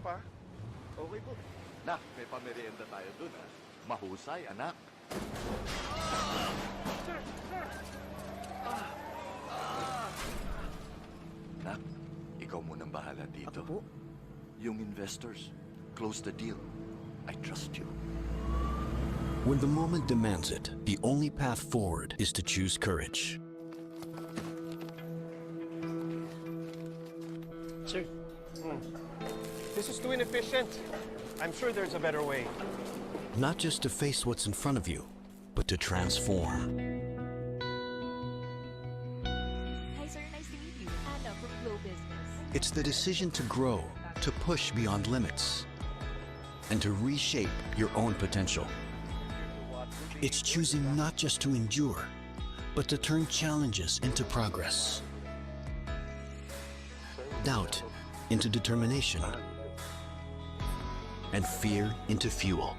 pa? Okay po. Nak, may pamerienda tayo dun, ha? Mahusay, anak. Sir! Sir! Nak, ikaw munang bahala dito. Ako po? Yung investors, close the deal. I trust you. When the moment demands it, the only path forward is to choose courage. Sir. This is too inefficient. I'm sure there's a better way. Not just to face what's in front of you, but to transform. Hi sir, nice to meet you. Anna from Glow Business. It's the decision to grow, to push beyond limits, and to reshape your own potential. It's choosing not just to endure, but to turn challenges into progress. Doubt into determination, and fear into fuel.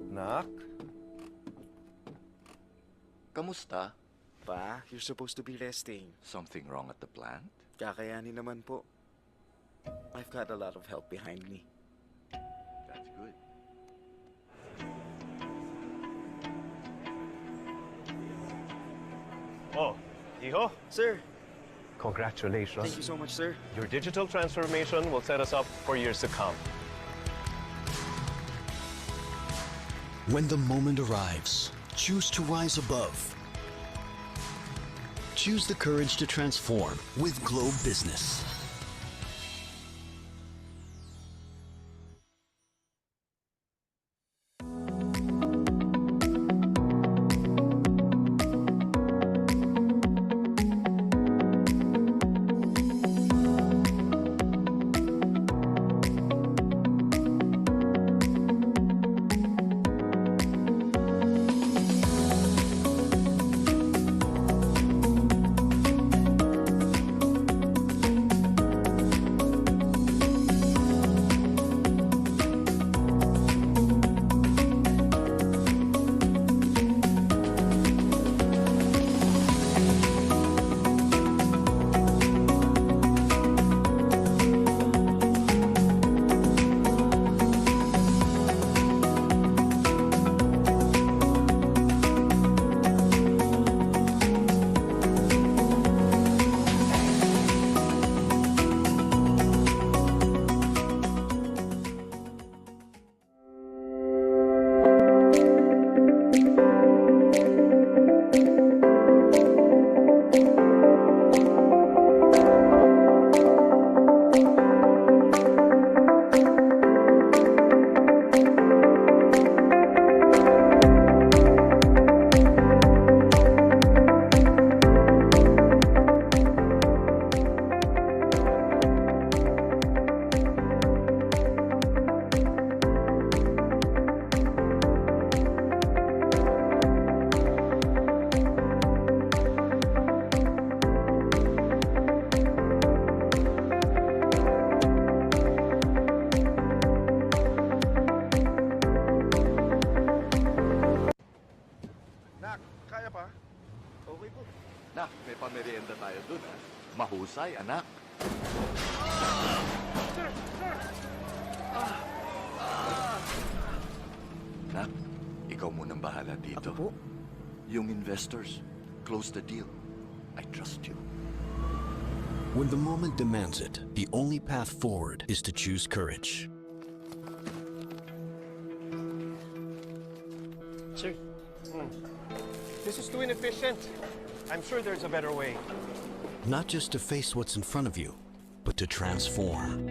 Nak? Kamusta? Pa, you're supposed to be resting. Something wrong at the plant? Kakayanin naman po. I've got a lot of help behind me. That's good. Oh, hijo. Sir, Congratulations. thank you so much, sir. Your digital transformation will set us up for years to come. When the moment arrives, choose to rise above. Choose the courage to transform with Globe Business. Nak, kaya pa? Okay po. Nak, may pamerienda tayo dun, ha? Mahusay, anak. Sir! Sir! Nak, ikaw munang bahala dito. Ako po? Yung investors, close the deal. I trust you. When the moment demands it, the only path forward is to choose courage. Sir. This is too inefficient. I'm sure there's a better way. Not just to face what's in front of you, but to transform.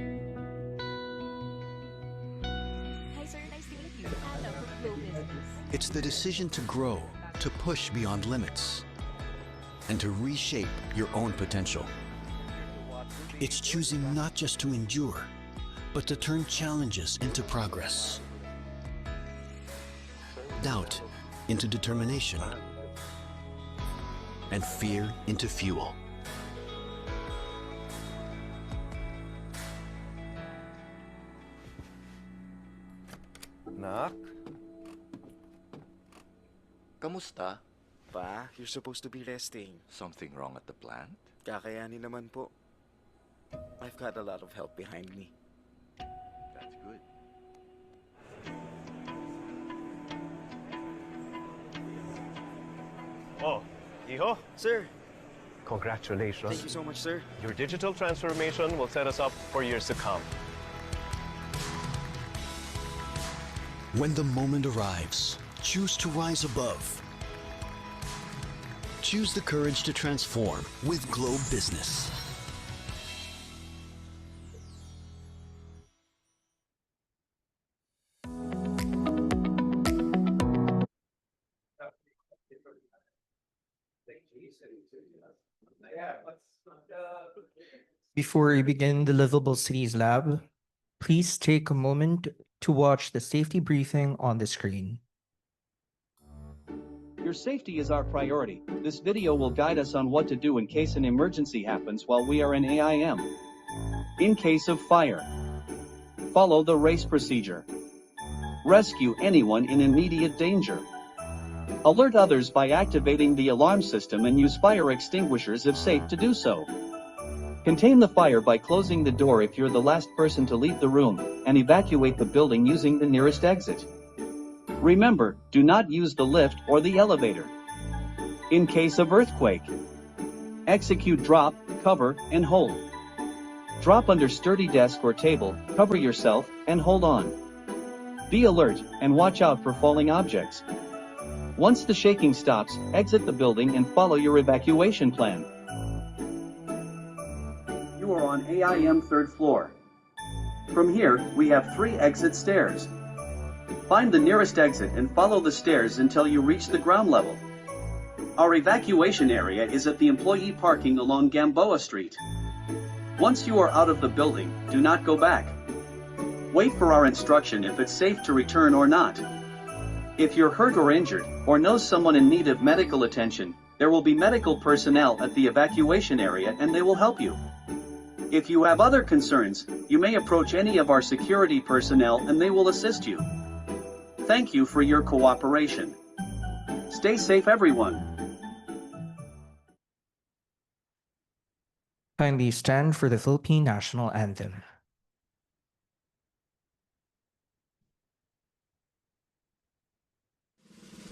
Hi sir, nice to meet you. Anna from Glow Business. It's the decision to grow, to push beyond limits, and to reshape your own potential. It's choosing not just to endure, but to turn challenges into progress. Doubt into determination, and fear into fuel. Nak? Kamusta? Pa, you're supposed to be resting. Something wrong at the plant? Kakayanin naman po. I've got a lot of help behind me. That's good. Oh, hijo, Sir, congratulations. thank you so much, sir. Your digital transformation will set us up for years to come. When the moment arrives, choose to rise above. Choose the courage to transform with Globe Business. Before we begin the Livable Cities Lab, please take a moment to watch the safety briefing on the screen. Your safety is our priority. This video will guide us on what to do in case an emergency happens while we are in AIM. In case of fire, follow the race procedure. Rescue anyone in immediate danger. Alert others by activating the alarm system and use fire extinguishers if safe to do so. Contain the fire by closing the door if you're the last person to leave the room, and evacuate the building using the nearest exit. Remember, do not use the lift or the elevator. In case of earthquake, execute drop, cover, and hold. Drop under sturdy desk or table, cover yourself, and hold on. Be alert, and watch out for falling objects. Once the shaking stops, exit the building and follow your evacuation plan. You are on AIM 3rd floor. From here, we have 3 exit stairs. Find the nearest exit and follow the stairs until you reach the ground level. Our evacuation area is at the employee parking along Gamboa Street. Once you are out of the building, do not go back. Wait for our instruction if it's safe to return or not. If you're hurt or injured, or know someone in need of medical attention, there will be medical personnel at the evacuation area and they will help you. If you have other concerns, you may approach any of our security personnel and they will assist you. Thank you for your cooperation. Stay safe, everyone. Kindly stand for the Philippine National Anthem.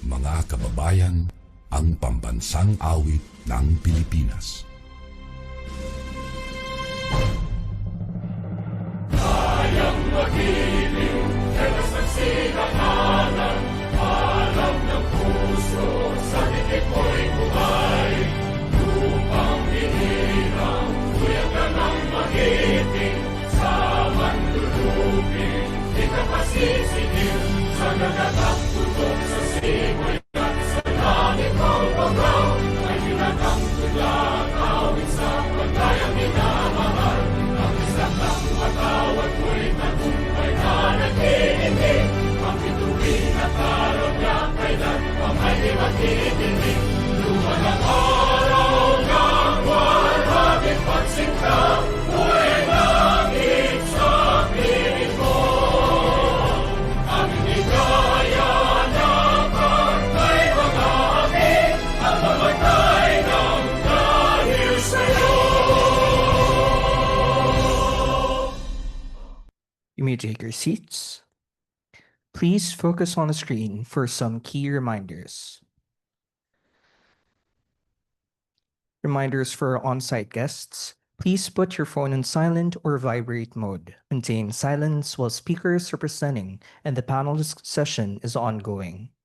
Mga kababayan, ang pambansang awit ng Pilipinas. Kayang magiliw, helas ng sinakanan, alam ng puso, sa dikit mo'y buhay. Lupang hinirang, tuyang ka ng magiting, sa manlulupin, di ka pasisigil, sa nagatang tutok sa simoy at sa langit ng bagaw, ay hinatang tulang awit sa pagkayang minamahal. Ang isang ng matawad mo'y tagumpay na nag-iindig, ang bituin at araw niya kailan pang ay di magdidinig. Luman ang araw ng walang pagsinta, mo'y langit sa piling mo. Ang inigaya na pagkay mga amin, ang mamatay ng dahil sa'yo. You may take your seats. Please focus on the screen for some key reminders. Reminders for on-site guests. Please put your phone in silent or vibrate mode. Maintain silence while speakers are presenting and the panel session is ongoing.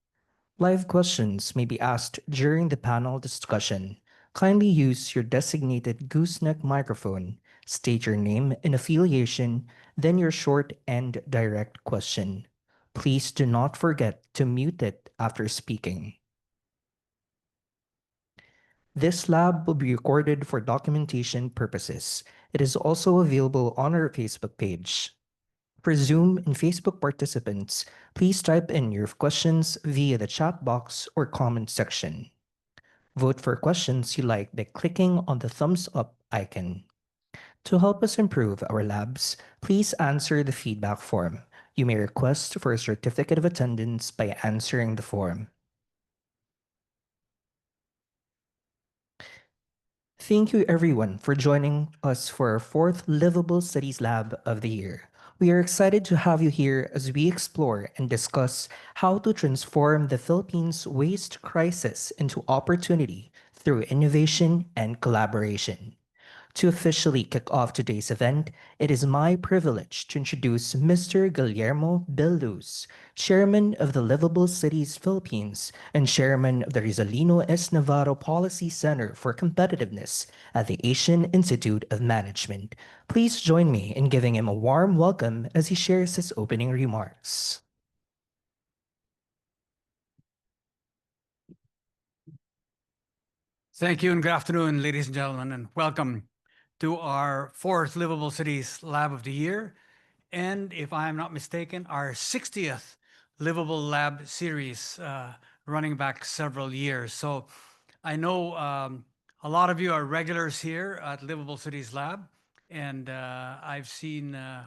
Live questions may be asked during the panel discussion. Kindly use your designated gooseneck microphone. State your name and affiliation, then your short and direct question. Please do not forget to mute it after speaking. This lab will be recorded for documentation purposes. It is also available on our Facebook page. For Zoom and Facebook participants, please type in your questions via the chat box or comment section. Vote for questions you like by clicking on the thumbs up icon. To help us improve our labs, please answer the feedback form. You may request for a certificate of attendance by answering the form. Thank you everyone for joining us for our fourth Livable Cities Lab of the year. We are excited to have you here as we explore and discuss how to transform the Philippines' waste crisis into opportunity through innovation and collaboration. To officially kick off today's event, it is my privilege to introduce Mr. Guillermo M, Chairman of the Liveable Cities Philippines and Chairman of the Rizalino S. Navarro Policy Center for Competitiveness at the Asian Institute of Management. Please join me in giving him a warm welcome as he shares his opening remarks. Thank you and good afternoon, ladies and gentlemen, and welcome to our fourth Livable Cities Lab of the Year. And if I am not mistaken, our 60th Livable Lab series running back several years. So I know a lot of you are regulars here at Livable Cities Lab, and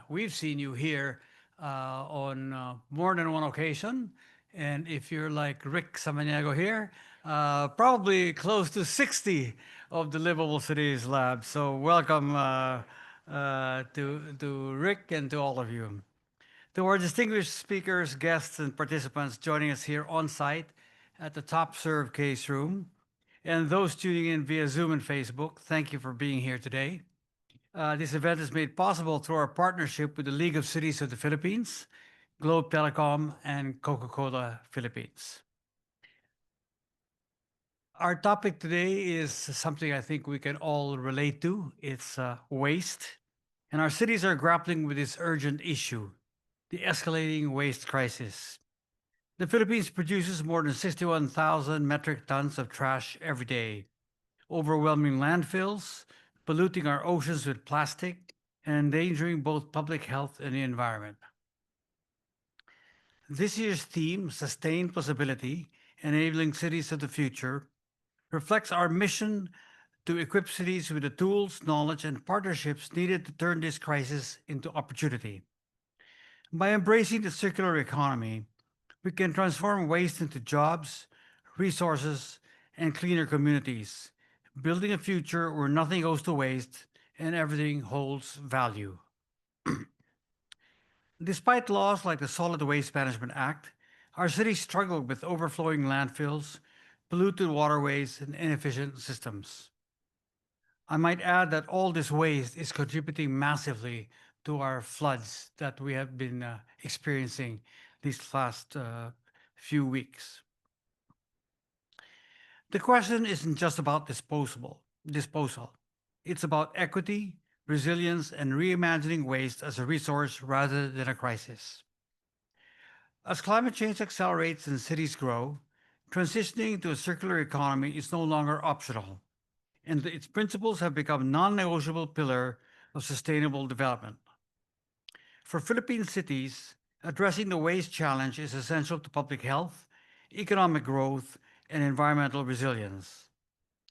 we've seen you here on more than one occasion. And if you're like Rick Samaniego here, probably close to 60 of the Livable Cities Lab. So welcome to Rick and to all of you. To our distinguished speakers, guests, and participants joining us here on site at the Top Serve Case Room, and those tuning in via Zoom and Facebook, thank you for being here today. This event is made possible through our partnership with the League of Cities of the Philippines, Globe Telecom, and Coca-Cola Philippines. Our topic today is something I think we can all relate to. It's waste. And our cities are grappling with this urgent issue, the escalating waste crisis. The Philippines produces more than 61,000 metric tons of trash every day, overwhelming landfills, polluting our oceans with plastic, and endangering both public health and the environment. This year's theme, Sustained Possibility, Enabling Cities of the Future, reflects our mission to equip cities with the tools, knowledge, and partnerships needed to turn this crisis into opportunity. By embracing the circular economy, we can transform waste into jobs, resources, and cleaner communities, building a future where nothing goes to waste and everything holds value. Despite laws like the Solid Waste Management Act, our cities struggle with overflowing landfills, polluted waterways, and inefficient systems. I might add that all this waste is contributing massively to our floods that we have been experiencing these last few weeks. The question isn't just about disposal. It's about equity, resilience, and reimagining waste as a resource rather than a crisis. As climate change accelerates and cities grow, transitioning to a circular economy is no longer optional, and its principles have become non-negotiable pillar of sustainable development. For Philippine cities, addressing the waste challenge is essential to public health, economic growth, and environmental resilience.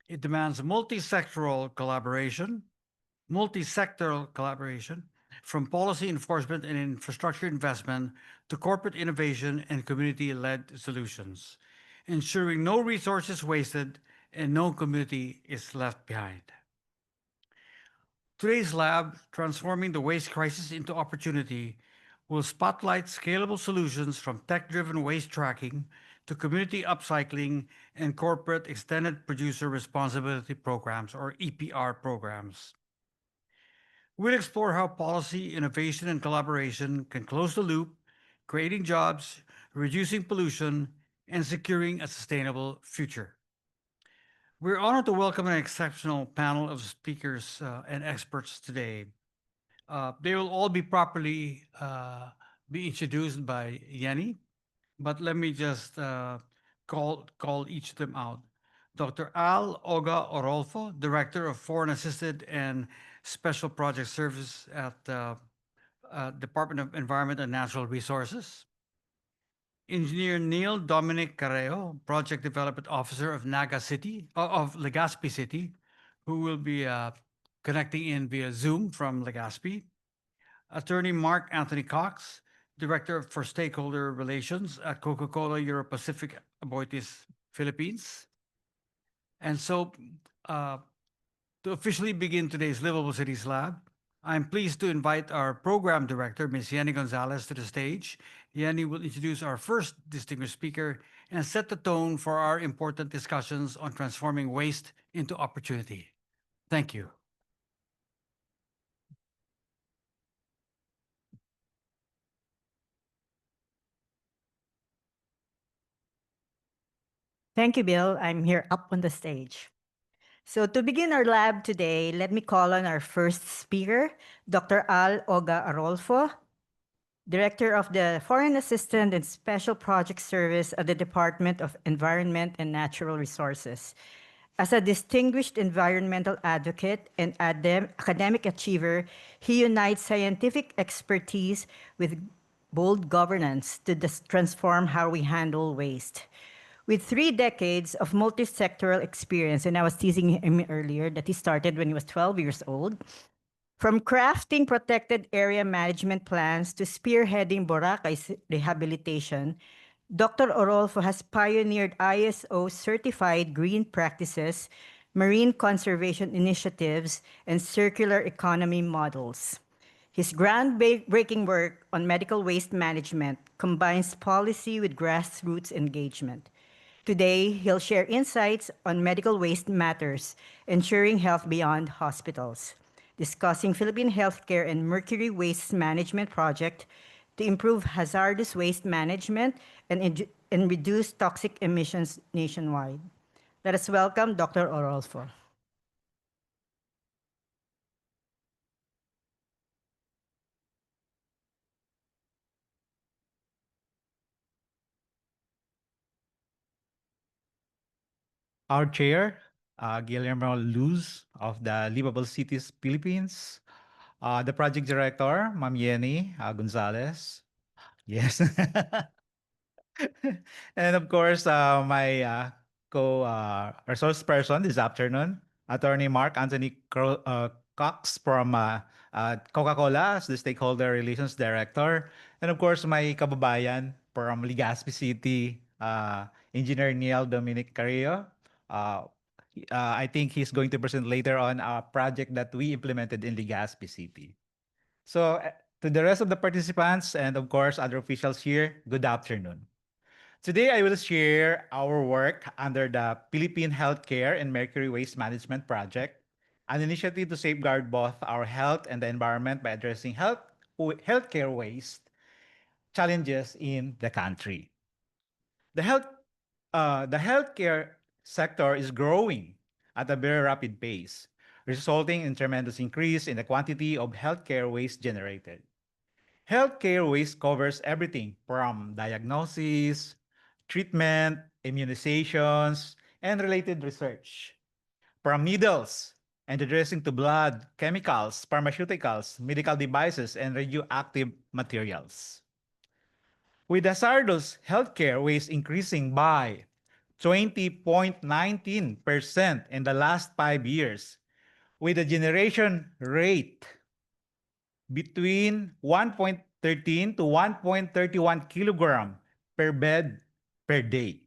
It demands multi-sectoral collaboration, from policy enforcement and infrastructure investment to corporate innovation and community-led solutions, ensuring no resource is wasted and no community is left behind. Today's lab, Transforming the Waste Crisis into Opportunity, will spotlight scalable solutions from tech-driven waste tracking to community upcycling and corporate extended producer responsibility programs, or EPR programs. We'll explore how policy, innovation, and collaboration can close the loop, creating jobs, reducing pollution, and securing a sustainable future. We're honored to welcome an exceptional panel of speakers and experts today. They will all be properly be introduced by Yenny, but let me just call each of them out. Dr. Oga Orolfo, Director of Foreign Assisted and Special Project Service at Department of Environment and Natural Resources. Engineer Neil Dominic Careo, Project Development Officer of Legazpi City, who will be connecting in via Zoom from Legazpi. Attorney Marc Anthony Cox, Director for Stakeholder Relations at Coca-Cola Europacific Aboitiz, Philippines. And so To officially begin today's Liveable Cities Lab, I'm pleased to invite our Program Director, Ms. Yenny Gonzales, to the stage. Yenny will introduce our first distinguished speaker and set the tone for our important discussions on transforming waste into opportunity. Thank you. Thank you, Bill. I'm here up on the stage. So to begin our lab today, let me call on our first speaker, Dr. Oga Orolfo, Director of the Foreign Assistant and Special Project Service at the Department of Environment and Natural Resources. As a distinguished environmental advocate and academic achiever, he unites scientific expertise with bold governance to transform how we handle waste. With 3 decades of multi-sectoral experience, and I was teasing him earlier that he started when he was 12 years old, from crafting protected area management plans to spearheading Boracay's rehabilitation, Dr. Orolfo has pioneered ISO-certified green practices, marine conservation initiatives, and circular economy models. His groundbreaking work on medical waste management combines policy with grassroots engagement. Today, he'll share insights on medical waste matters, ensuring health beyond hospitals, discussing Philippine healthcare and mercury waste management project to improve hazardous waste management and reduce toxic emissions nationwide. Let us welcome Dr. Orolfo. Our chair, Guillermo Luz of the Liveable Cities Philippines, the project director, Ma'am Yenny Gonzales. Yes. And of course, my resource person this afternoon, Attorney Marc Cox from Coca-Cola as the Stakeholder Relations Director. And of course, my kababayan from Legazpi City, Engineer Dominic Careo. I think he's going to present later on a project that we implemented in Legazpi City. So to the rest of the participants and of course other officials here, good afternoon. Today I will share our work under the Philippine Healthcare and Mercury Waste Management Project, an initiative to safeguard both our health and the environment by addressing healthcare waste challenges in the country. The healthcare sector is growing at a very rapid pace, resulting in tremendous increase in the quantity of healthcare waste generated. Healthcare waste covers everything from diagnosis, treatment, immunizations, and related research. From needles and the dressing to blood, chemicals, pharmaceuticals, medical devices, and radioactive materials. With hazardous healthcare waste increasing by 20.19% in the last 5 years, with a generation rate between 1.13 to 1.31 kilogram per bed per day.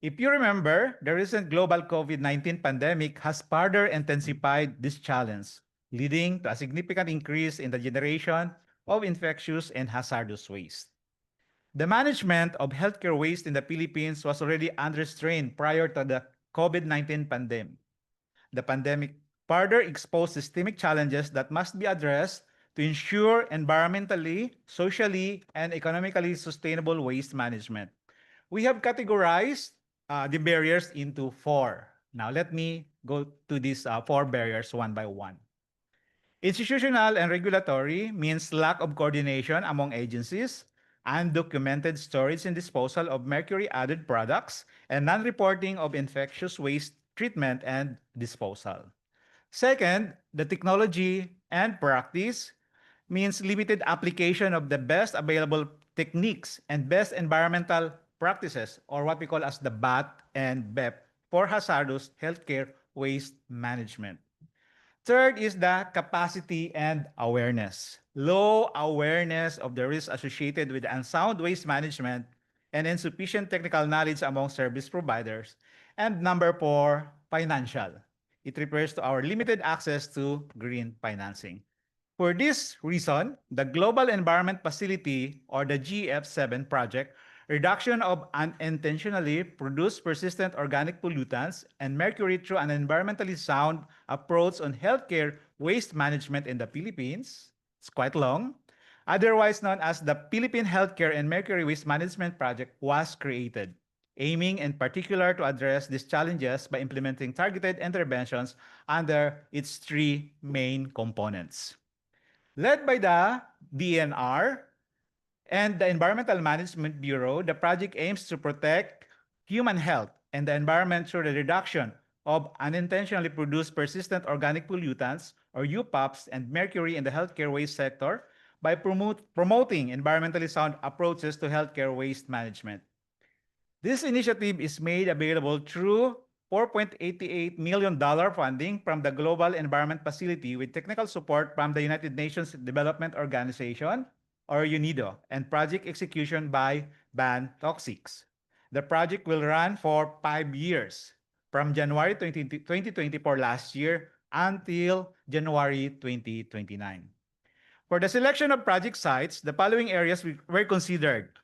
If you remember, the recent global COVID-19 pandemic has further intensified this challenge, leading to a significant increase in the generation of infectious and hazardous waste. The management of healthcare waste in the Philippines was already under strain prior to the COVID-19 pandemic. The pandemic further exposed systemic challenges that must be addressed to ensure environmentally, socially, and economically sustainable waste management. We have categorized the barriers into 4. Now, let me go to these 4 barriers one by one. Institutional and regulatory means lack of coordination among agencies, undocumented storage and disposal of mercury-added products, and non-reporting of infectious waste treatment and disposal. Second, the technology and practice means limited application of the best available techniques and best environmental practices, or what we call as the BAT and BEP, for hazardous healthcare waste management. Third is the capacity and awareness. Low awareness of the risks associated with unsound waste management and insufficient technical knowledge among service providers. And number 4, financial. It refers to our limited access to green financing. For this reason, the Global Environment Facility, or the GF7 project, reduction of unintentionally produced persistent organic pollutants and mercury through an environmentally sound approach on healthcare waste management in the Philippines, it's quite long, otherwise known as the Philippine Healthcare and Mercury Waste Management Project, was created, aiming in particular to address these challenges by implementing targeted interventions under its three main components. Led by the DENR and the Environmental Management Bureau, the project aims to protect human health and the environment through the reduction of unintentionally produced persistent organic pollutants, or UPOPs, and mercury in the healthcare waste sector by promoting environmentally sound approaches to healthcare waste management. This initiative is made available through $4.88 million funding from the Global Environment Facility with technical support from the United Nations Development Organization, or UNIDO, and project execution by Ban Toxics. The project will run for 5 years, from January 2024 last year until January 2029. For the selection of project sites, the following areas were considered: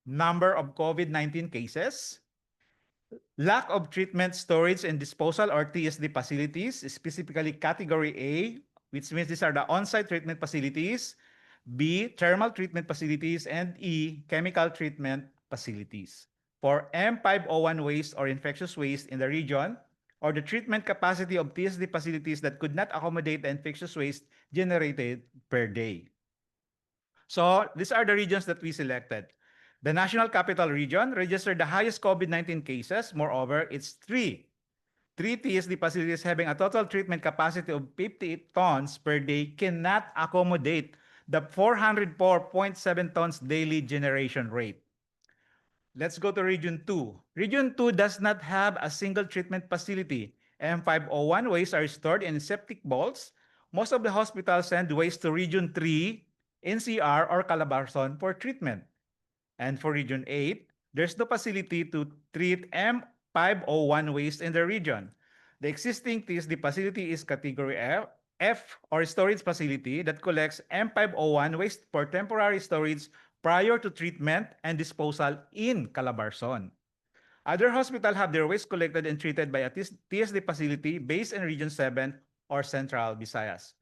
number of COVID-19 cases, lack of treatment, storage, and disposal, or TSD facilities, specifically Category A, which means these are the on-site treatment facilities, B, thermal treatment facilities, and E, chemical treatment facilities. For M501 waste or infectious waste in the region, or the treatment capacity of TSD facilities that could not accommodate the infectious waste generated per day. So these are the regions that we selected. The National Capital Region registered the highest COVID-19 cases. Moreover, it's three TSD facilities having a total treatment capacity of 58 tons per day cannot accommodate the 404.7 tons daily generation rate. Let's go to Region 2. Region 2 does not have a single treatment facility. M501 waste are stored in septic vaults. Most of the hospitals send waste to Region 3, NCR, or Calabarzon for treatment. And for Region 8, there's no facility to treat M501 waste in the region. The existing TSD facility is Category F, or storage facility, that collects M501 waste for temporary storage prior to treatment and disposal in Calabarzon. Other hospitals have their waste collected and treated by a TSD facility based in Region 7 or Central Visayas.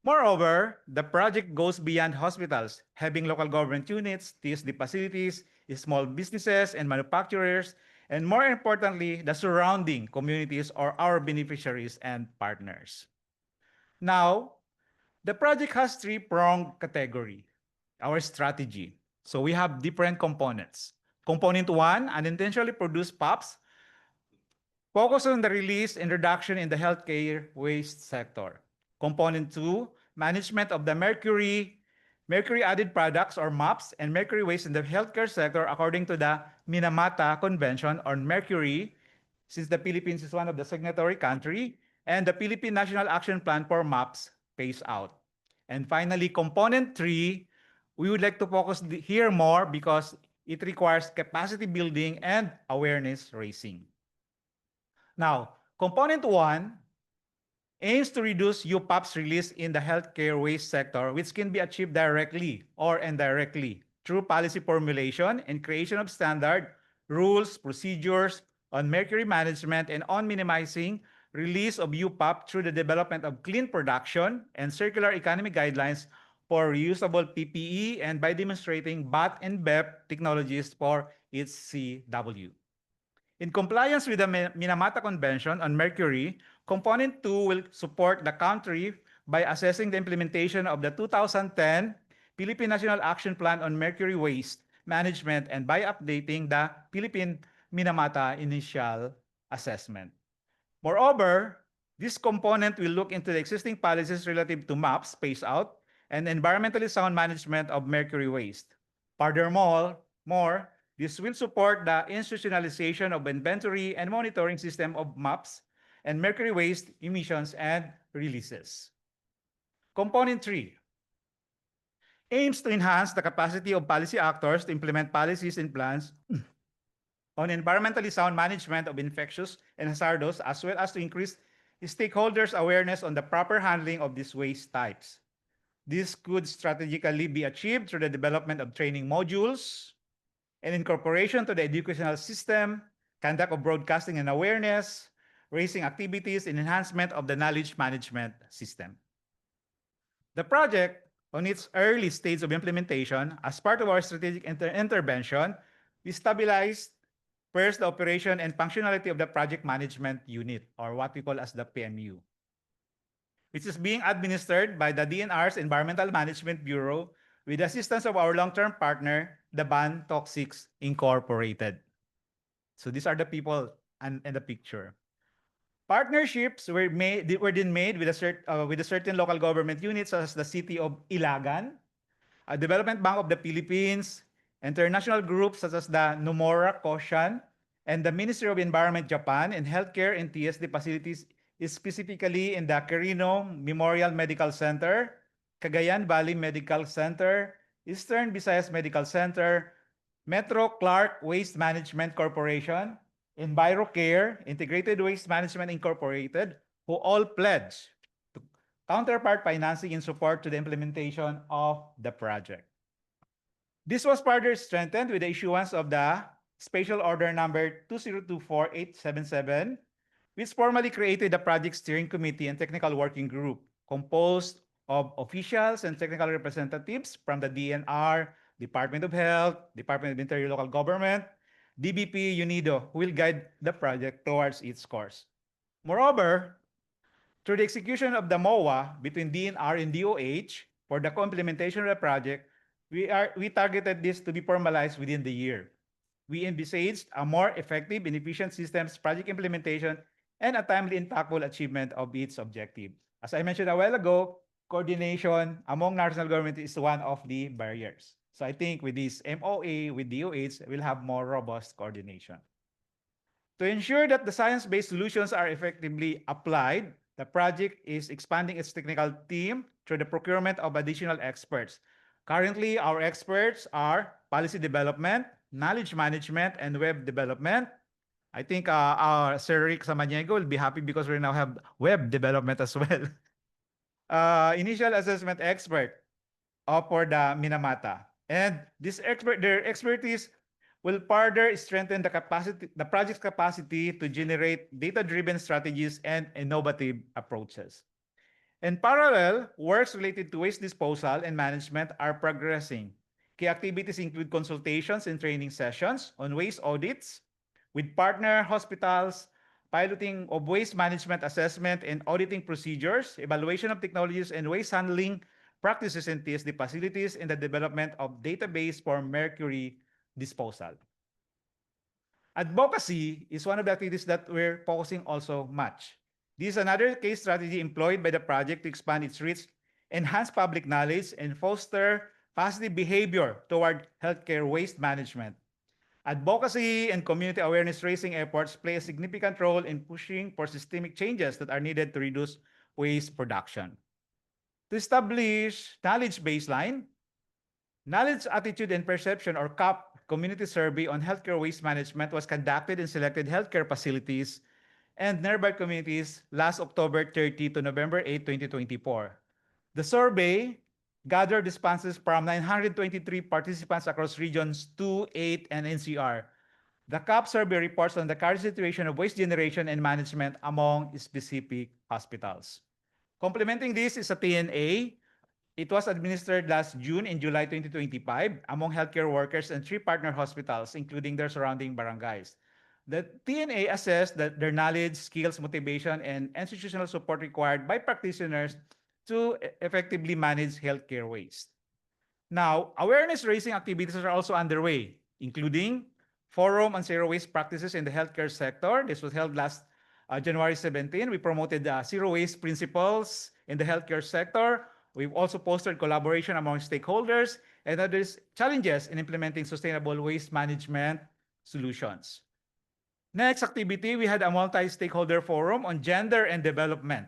Moreover, the project goes beyond hospitals, having local government units, TSD facilities, small businesses and manufacturers, and more importantly, the surrounding communities or our beneficiaries and partners. Now, the project has three-pronged category, our strategy. So we have different components. Component 1, unintentionally produced POPs, focus on the release and reduction in the healthcare waste sector. Component 2, management of the mercury-added products or MAPs and mercury waste in the healthcare sector according to the Minamata Convention on Mercury, since the Philippines is one of the signatory country, and the Philippine National Action Plan for MAPs phase out. And finally, component 3, we would like to focus here more because it requires capacity building and awareness raising. Now, component 1 aims to reduce UPOPs released in the healthcare waste sector, which can be achieved directly or indirectly through policy formulation and creation of standard rules, procedures on mercury management and on minimizing release of UPOP through the development of clean production and circular economy guidelines for reusable PPE and by demonstrating BOT and BEP technologies for its CW. In compliance with the Minamata Convention on Mercury, Component 2 will support the country by assessing the implementation of the 2010 Philippine National Action Plan on Mercury Waste Management and by updating the Philippine Minamata Initial Assessment. Moreover, this component will look into the existing policies relative to MAPs, phase out, and environmentally sound management of mercury waste. Furthermore, this will support the institutionalization of inventory and monitoring system of MAPs and mercury waste emissions and releases. Component 3 aims to enhance the capacity of policy actors to implement policies and plans on environmentally sound management of infectious and hazardous, as well as to increase stakeholders' awareness on the proper handling of these waste types. This could strategically be achieved through the development of training modules and incorporation to the educational system, conduct of broadcasting and awareness, raising activities, and enhancement of the knowledge management system. The project, on its early stage of implementation, as part of our strategic intervention, we stabilized first the operation and functionality of the project management unit, or what we call as the PMU, which is being administered by the DENR's Environmental Management Bureau with the assistance of our long-term partner, the Ban Toxics Incorporated. So these are the people in the picture. Partnerships were then made with a certain local government units such as the City of Ilagan, a Development Bank of the Philippines, international groups such as the Nomura Koshan, and the Ministry of Environment Japan, and healthcare and TSD facilities, specifically in the Quirino Memorial Medical Center, Cagayan Valley Medical Center, Eastern Visayas Medical Center, Metro Clark Waste Management Corporation, EnviroCare, Integrated Waste Management Incorporated, who all pledge to counterpart financing in support to the implementation of the project. This was further strengthened with the issuance of the Special Order number 2024877, which formally created the Project Steering Committee and Technical Working Group, composed of officials and technical representatives from the DENR, Department of Health, Department of Interior Local Government, DBP, UNIDO, who will guide the project towards its course. Moreover, through the execution of the MOA between DENR and DOH for the co-implementation of the project, we targeted this to be formalized within the year. We envisaged a more effective and efficient systems project implementation and a timely and impactful achievement of its objective. As I mentioned a while ago, coordination among national government is one of the barriers. So I think with this MOA, with DOH, we'll have more robust coordination. To ensure that the science-based solutions are effectively applied, the project is expanding its technical team through the procurement of additional experts. Currently, our experts are policy development, knowledge management, and web development. I think our Sir Rick Samaniego will be happy because we now have web development as well. Initial assessment expert for the Minamata. And their expertise will further strengthen the project's capacity to generate data-driven strategies and innovative approaches. In parallel, works related to waste disposal and management are progressing. Key activities include consultations and training sessions on waste audits with partner hospitals, piloting of waste management assessment and auditing procedures, evaluation of technologies and waste handling practices in TSD facilities, and the development of database for mercury disposal. Advocacy is one of the activities that we're focusing also much. This is another case strategy employed by the project to expand its reach, enhance public knowledge, and foster positive behavior toward healthcare waste management. Advocacy and community awareness raising efforts play a significant role in pushing for systemic changes that are needed to reduce waste production. To establish knowledge baseline, Knowledge, Attitude, and Perception, or CAP, community survey on healthcare waste management was conducted in selected healthcare facilities and nearby communities last October 30 to November 8, 2024. The survey gathered responses from 923 participants across regions 2, 8, and NCR. The CAP survey reports on the current situation of waste generation and management among specific hospitals. Complementing this is a TNA. It was administered last June and July 2025 among healthcare workers and 3 partner hospitals, including their surrounding barangays. The TNA assessed that their knowledge, skills, motivation, and institutional support required by practitioners to effectively manage healthcare waste. Now, awareness-raising activities are also underway, including Forum on Zero Waste Practices in the Healthcare Sector. This was held last January 17. We promoted zero waste principles in the healthcare sector. We've also fostered collaboration among stakeholders and others challenges in implementing sustainable waste management solutions. Next activity, we had a multi-stakeholder forum on gender and development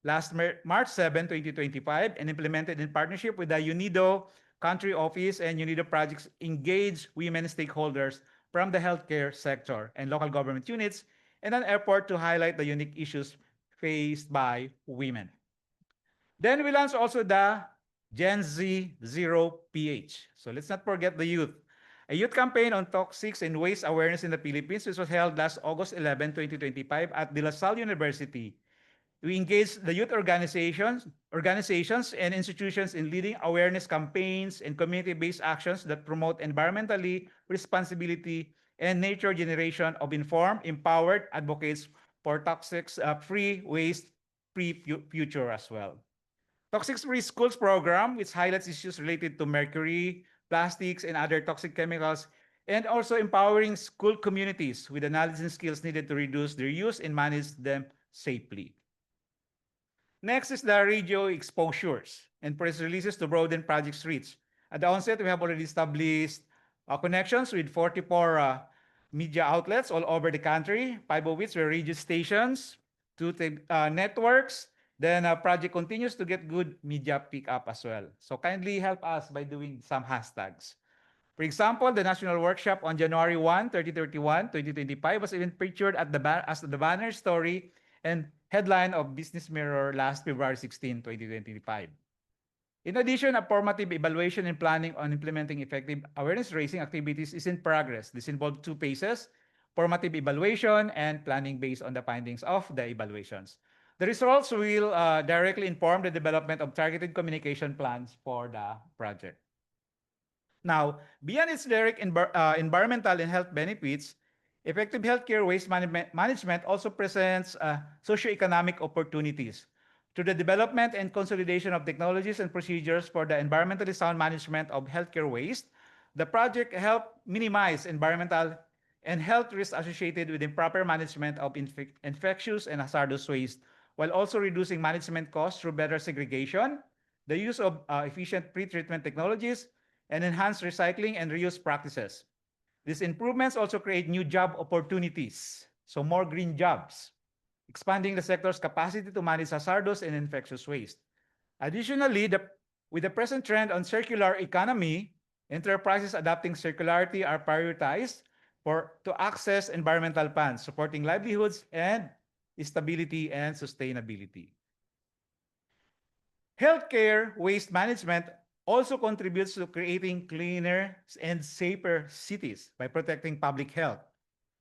last March 7, 2025, and implemented in partnership with the UNIDO country office and UNIDO projects engage women stakeholders from the healthcare sector and local government units in an effort to highlight the unique issues faced by women. Then we launched also the Gen Z Zero PH. So let's not forget the youth. A youth campaign on toxics and waste awareness in the Philippines, which was held last August 11, 2025 at De La Salle University. We engaged the youth organizations and institutions in leading awareness campaigns and community-based actions that promote environmentally responsibility and nature generation of informed, empowered advocates for toxics-free, waste-free future as well. Toxics Free Schools program, which highlights issues related to mercury, plastics, and other toxic chemicals, and also empowering school communities with the knowledge and skills needed to reduce their use and manage them safely. Next is the radio exposures and press releases to broaden project's reach. At the onset, we have already established connections with 44 media outlets all over the country, 5 of which were radio stations, 2 networks. Then project continues to get good media pickup as well. So kindly help us by doing some hashtags. For example, the national workshop on January 1, 2025 was even featured at as the banner story and headline of Business Mirror last February 16, 2025. In addition, a formative evaluation and planning on implementing effective awareness-raising activities is in progress. This involved 2 phases, formative evaluation and planning based on the findings of the evaluations. The results will directly inform the development of targeted communication plans for the project. Now, beyond its direct environmental and health benefits, effective healthcare waste management also presents socioeconomic opportunities. Through the development and consolidation of technologies and procedures for the environmentally sound management of healthcare waste, the project helped minimize environmental and health risks associated with improper management of infectious and hazardous waste, while also reducing management costs through better segregation, the use of efficient pre-treatment technologies, and enhanced recycling and reuse practices. These improvements also create new job opportunities, so more green jobs, expanding the sector's capacity to manage hazardous and infectious waste. Additionally, with the present trend on circular economy, enterprises adopting circularity are prioritized to access environmental funds, supporting livelihoods and stability and sustainability. Healthcare waste management also contributes to creating cleaner and safer cities by protecting public health,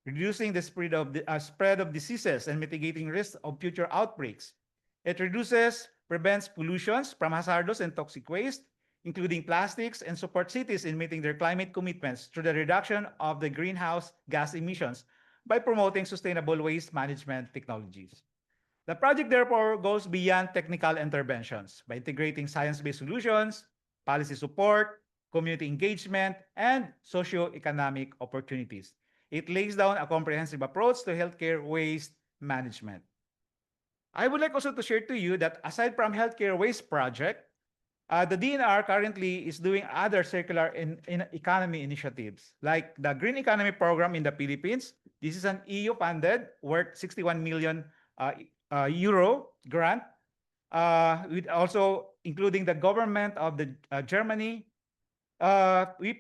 reducing the spread of diseases and mitigating risks of future outbreaks. It prevents pollutions from hazardous and toxic waste, including plastics, and supports cities in meeting their climate commitments through the reduction of the greenhouse gas emissions by promoting sustainable waste management technologies. The project therefore goes beyond technical interventions by integrating science-based solutions, policy support, community engagement, and socio-economic opportunities. It lays down a comprehensive approach to healthcare waste management. I would like also to share to you that aside from healthcare waste project, the DENR currently is doing other circular economy initiatives, like the Green Economy Program in the Philippines. This is an EU-funded, worth 61 million euro grant, with also including the government of Germany. We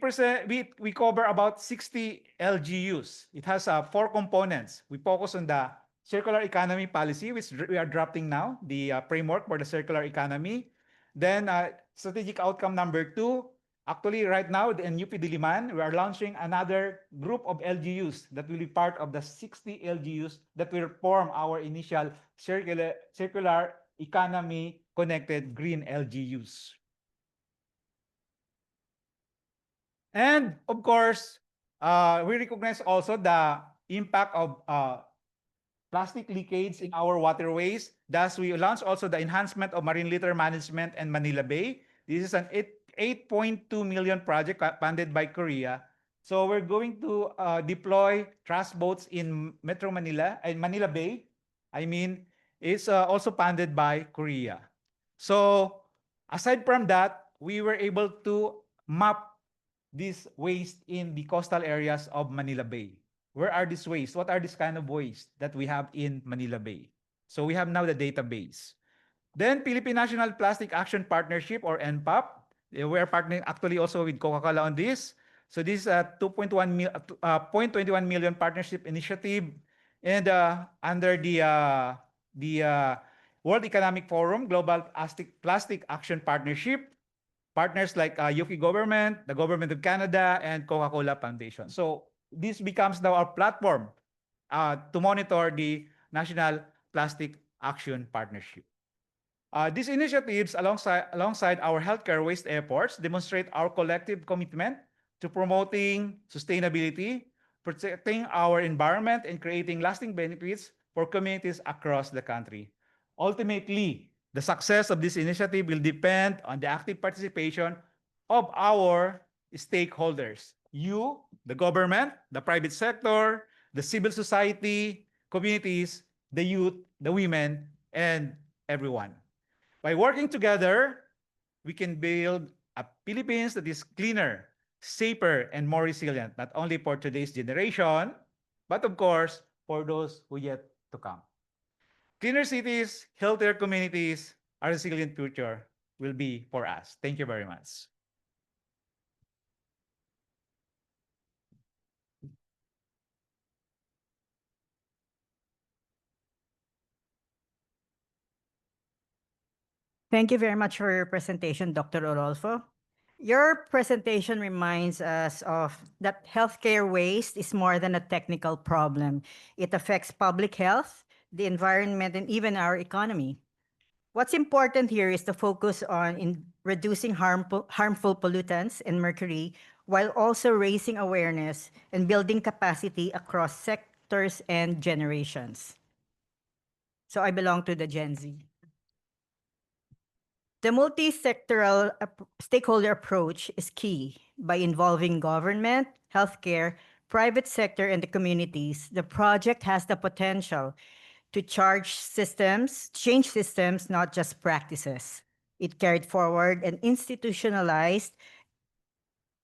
cover about 60 LGUs. It has 4 components. We focus on the circular economy policy, which we are drafting now, the framework for the circular economy. Then strategic outcome number 2, actually right now in UP Diliman, we are launching another group of LGUs that will be part of the 60 LGUs that will form our initial circular economy connected green LGUs. And of course, we recognize also the impact of plastic leakage in our waterways. Thus, we launched also the enhancement of marine litter management in Manila Bay. This is an 8.2 million project funded by Korea. So we're going to deploy trash boats in Metro Manila and Manila Bay. It's also funded by Korea. So aside from that, we were able to map this waste in the coastal areas of Manila Bay. Where are these waste? What are this kind of waste that we have in Manila Bay? So we have now the database. Then Philippine National Plastic Action Partnership, or NPAP. We are partnering actually also with Coca-Cola on this. So this is a 0.21 million partnership initiative, and under the the World Economic Forum Global Plastic Action Partnership, partners like UK government, the government of Canada, and Coca-Cola Foundation. So this becomes now our platform to monitor the National Plastic Action Partnership. These initiatives, alongside our healthcare waste efforts, demonstrate our collective commitment to promoting sustainability, protecting our environment, and creating lasting benefits for communities across the country. Ultimately, the success of this initiative will depend on the active participation of our stakeholders. You, the government, the private sector, the civil society, communities, the youth, the women, and everyone. By working together, we can build a Philippines that is cleaner, safer, and more resilient, not only for today's generation, but of course, for those who yet to come. Cleaner cities, healthier communities, a resilient future will be for us. Thank you very much. Thank you very much for your presentation, Dr. Orolfo. Your presentation reminds us of that healthcare waste is more than a technical problem. It affects public health, the environment, and even our economy. What's important here is to focus on reducing harmful pollutants and mercury, while also raising awareness and building capacity across sectors and generations. So I belong to the Gen Z. The multi-sectoral stakeholder approach is key. By involving government, healthcare, private sector, and the communities, the project has the potential to change systems, not just practices. It carried forward and institutionalized.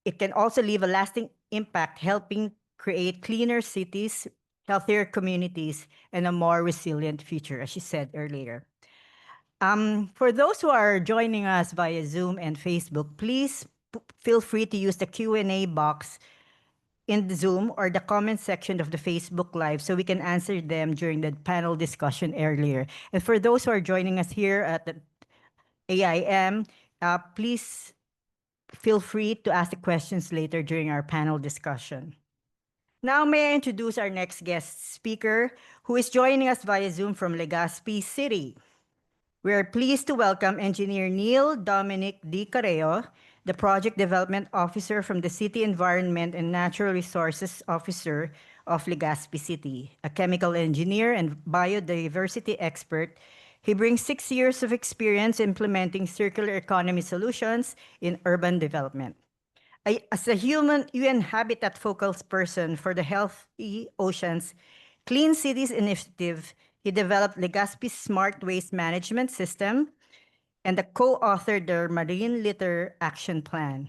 It can also leave a lasting impact, helping create cleaner cities, healthier communities, and a more resilient future, as she said earlier. For those who are joining us via Zoom and Facebook, please feel free to use the Q&A box in the Zoom or the comment section of the Facebook Live so we can answer them during the panel discussion earlier. And for those who are joining us here at the AIM, please feel free to ask the questions later during our panel discussion. Now, may I introduce our next guest speaker, who is joining us via Zoom from Legazpi City. We are pleased to welcome Engineer Neil Dominic D. Careo, the Project Development Officer from the City Environment and Natural Resources Officer of Legazpi City, a chemical engineer and biodiversity expert. He brings 6 years of experience implementing circular economy solutions in urban development. As a UN Habitat focal person for the Healthy Oceans Clean Cities Initiative, he developed Legazpi's Smart Waste Management System and co-authored their Marine Litter Action Plan,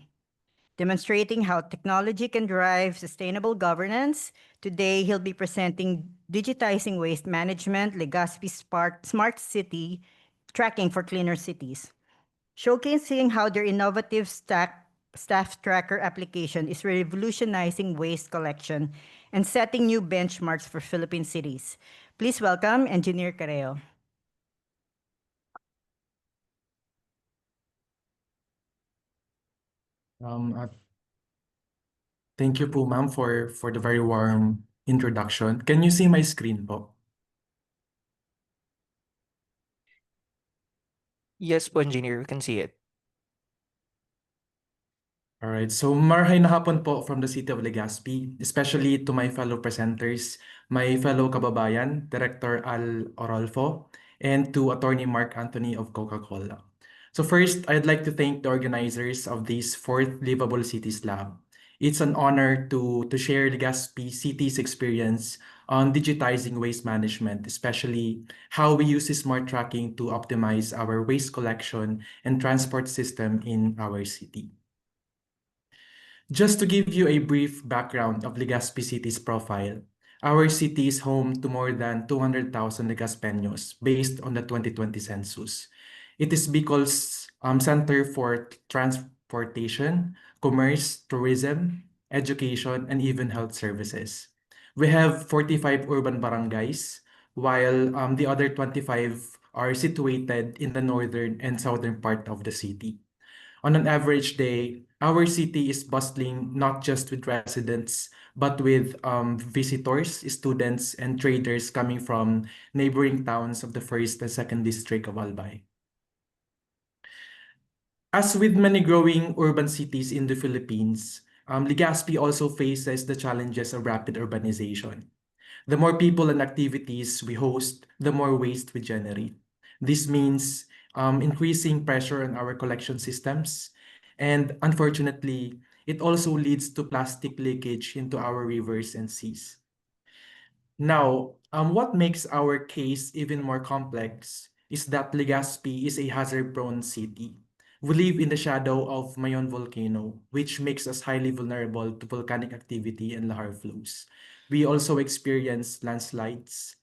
demonstrating how technology can drive sustainable governance. Today, he'll be presenting Digitizing Waste Management, Legazpi's Smart City Tracking for Cleaner Cities, showcasing how their innovative staff tracker application is revolutionizing waste collection and setting new benchmarks for Philippine cities. Please welcome Engineer Careo. Thank you po, ma'am, for the very warm introduction. Can you see my screen po? Yes po, Engineer, we can see it. All right, so marahay na hapon po from the city of Legazpi, especially to my fellow presenters, my fellow kababayan, Director Al Orolfo, and to Attorney Marc Anthony of Coca-Cola. So first, I'd like to thank the organizers of this 4th Liveable Cities Lab. It's an honor to share Legazpi City's experience on digitizing waste management, especially how we use smart tracking to optimize our waste collection and transport system in our city. Just to give you a brief background of Legazpi City's profile, our city is home to more than 200,000 Legazpeños based on the 2020 census. It is Bicol's center for transportation, commerce, tourism, education, and even health services. We have 45 urban barangays while the other 25 are situated in the northern and southern part of the city. On an average day, our city is bustling not just with residents, but with visitors, students, and traders coming from neighboring towns of the first and second district of Albay. As with many growing urban cities in the Philippines, Legazpi also faces the challenges of rapid urbanization. The more people and activities we host, the more waste we generate. This means increasing pressure on our collection systems, and unfortunately, it also leads to plastic leakage into our rivers and seas. Now, what makes our case even more complex is that Legazpi is a hazard-prone city. We live in the shadow of Mayon volcano, which makes us highly vulnerable to volcanic activity and lahar flows. We also experience landslides,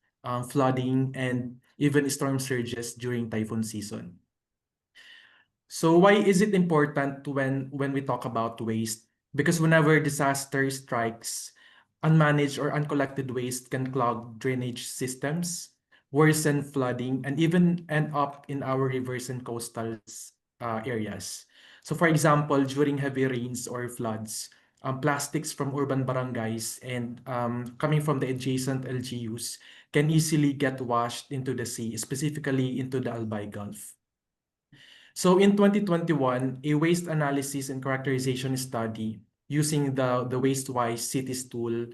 flooding, and even storm surges during typhoon season. So why is it important when we talk about waste? Because whenever disaster strikes, unmanaged or uncollected waste can clog drainage systems, worsen flooding, and even end up in our rivers and coastal areas. So for example, during heavy rains or floods, plastics from urban barangays and coming from the adjacent LGUs can easily get washed into the sea, specifically into the Albay Gulf. So in 2021, a waste analysis and characterization study using the WasteWise Cities tool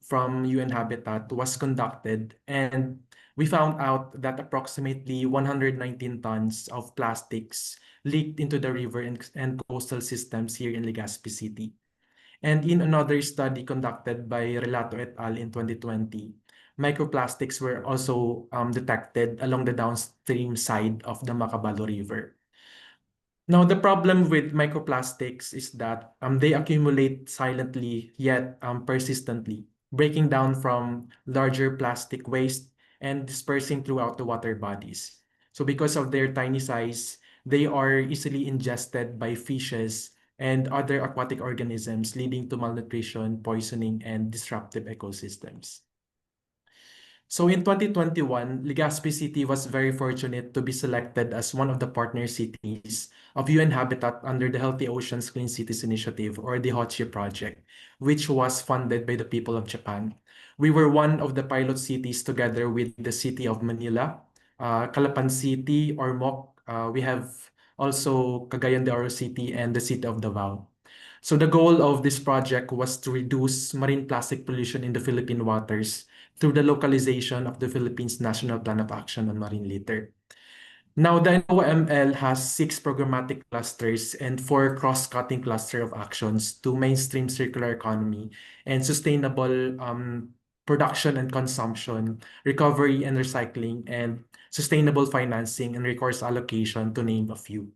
from UN Habitat was conducted, and we found out that approximately 119 tons of plastics leaked into the river and coastal systems here in Legazpi City. And in another study conducted by Relato et al. In 2020, microplastics were also detected along the downstream side of the Macabalo River. Now, the problem with microplastics is that they accumulate silently yet persistently, breaking down from larger plastic waste and dispersing throughout the water bodies. So because of their tiny size, they are easily ingested by fishes and other aquatic organisms, leading to malnutrition, poisoning, and disruptive ecosystems. So in 2021, Legazpi City was very fortunate to be selected as one of the partner cities of UN Habitat under the Healthy Oceans Clean Cities Initiative, or the HOCHI project, which was funded by the people of Japan. We were one of the pilot cities together with the city of Manila, Calapan City, or MOC. We have also Cagayan de Oro City and the city of Davao. So the goal of this project was to reduce marine plastic pollution in the Philippine waters through the localization of the Philippines National Plan of Action on Marine Litter. Now, the NOAA-ML has 6 programmatic clusters and 4 cross-cutting cluster of actions to mainstream circular economy and sustainable production and consumption, recovery and recycling, and sustainable financing and resource allocation, to name a few.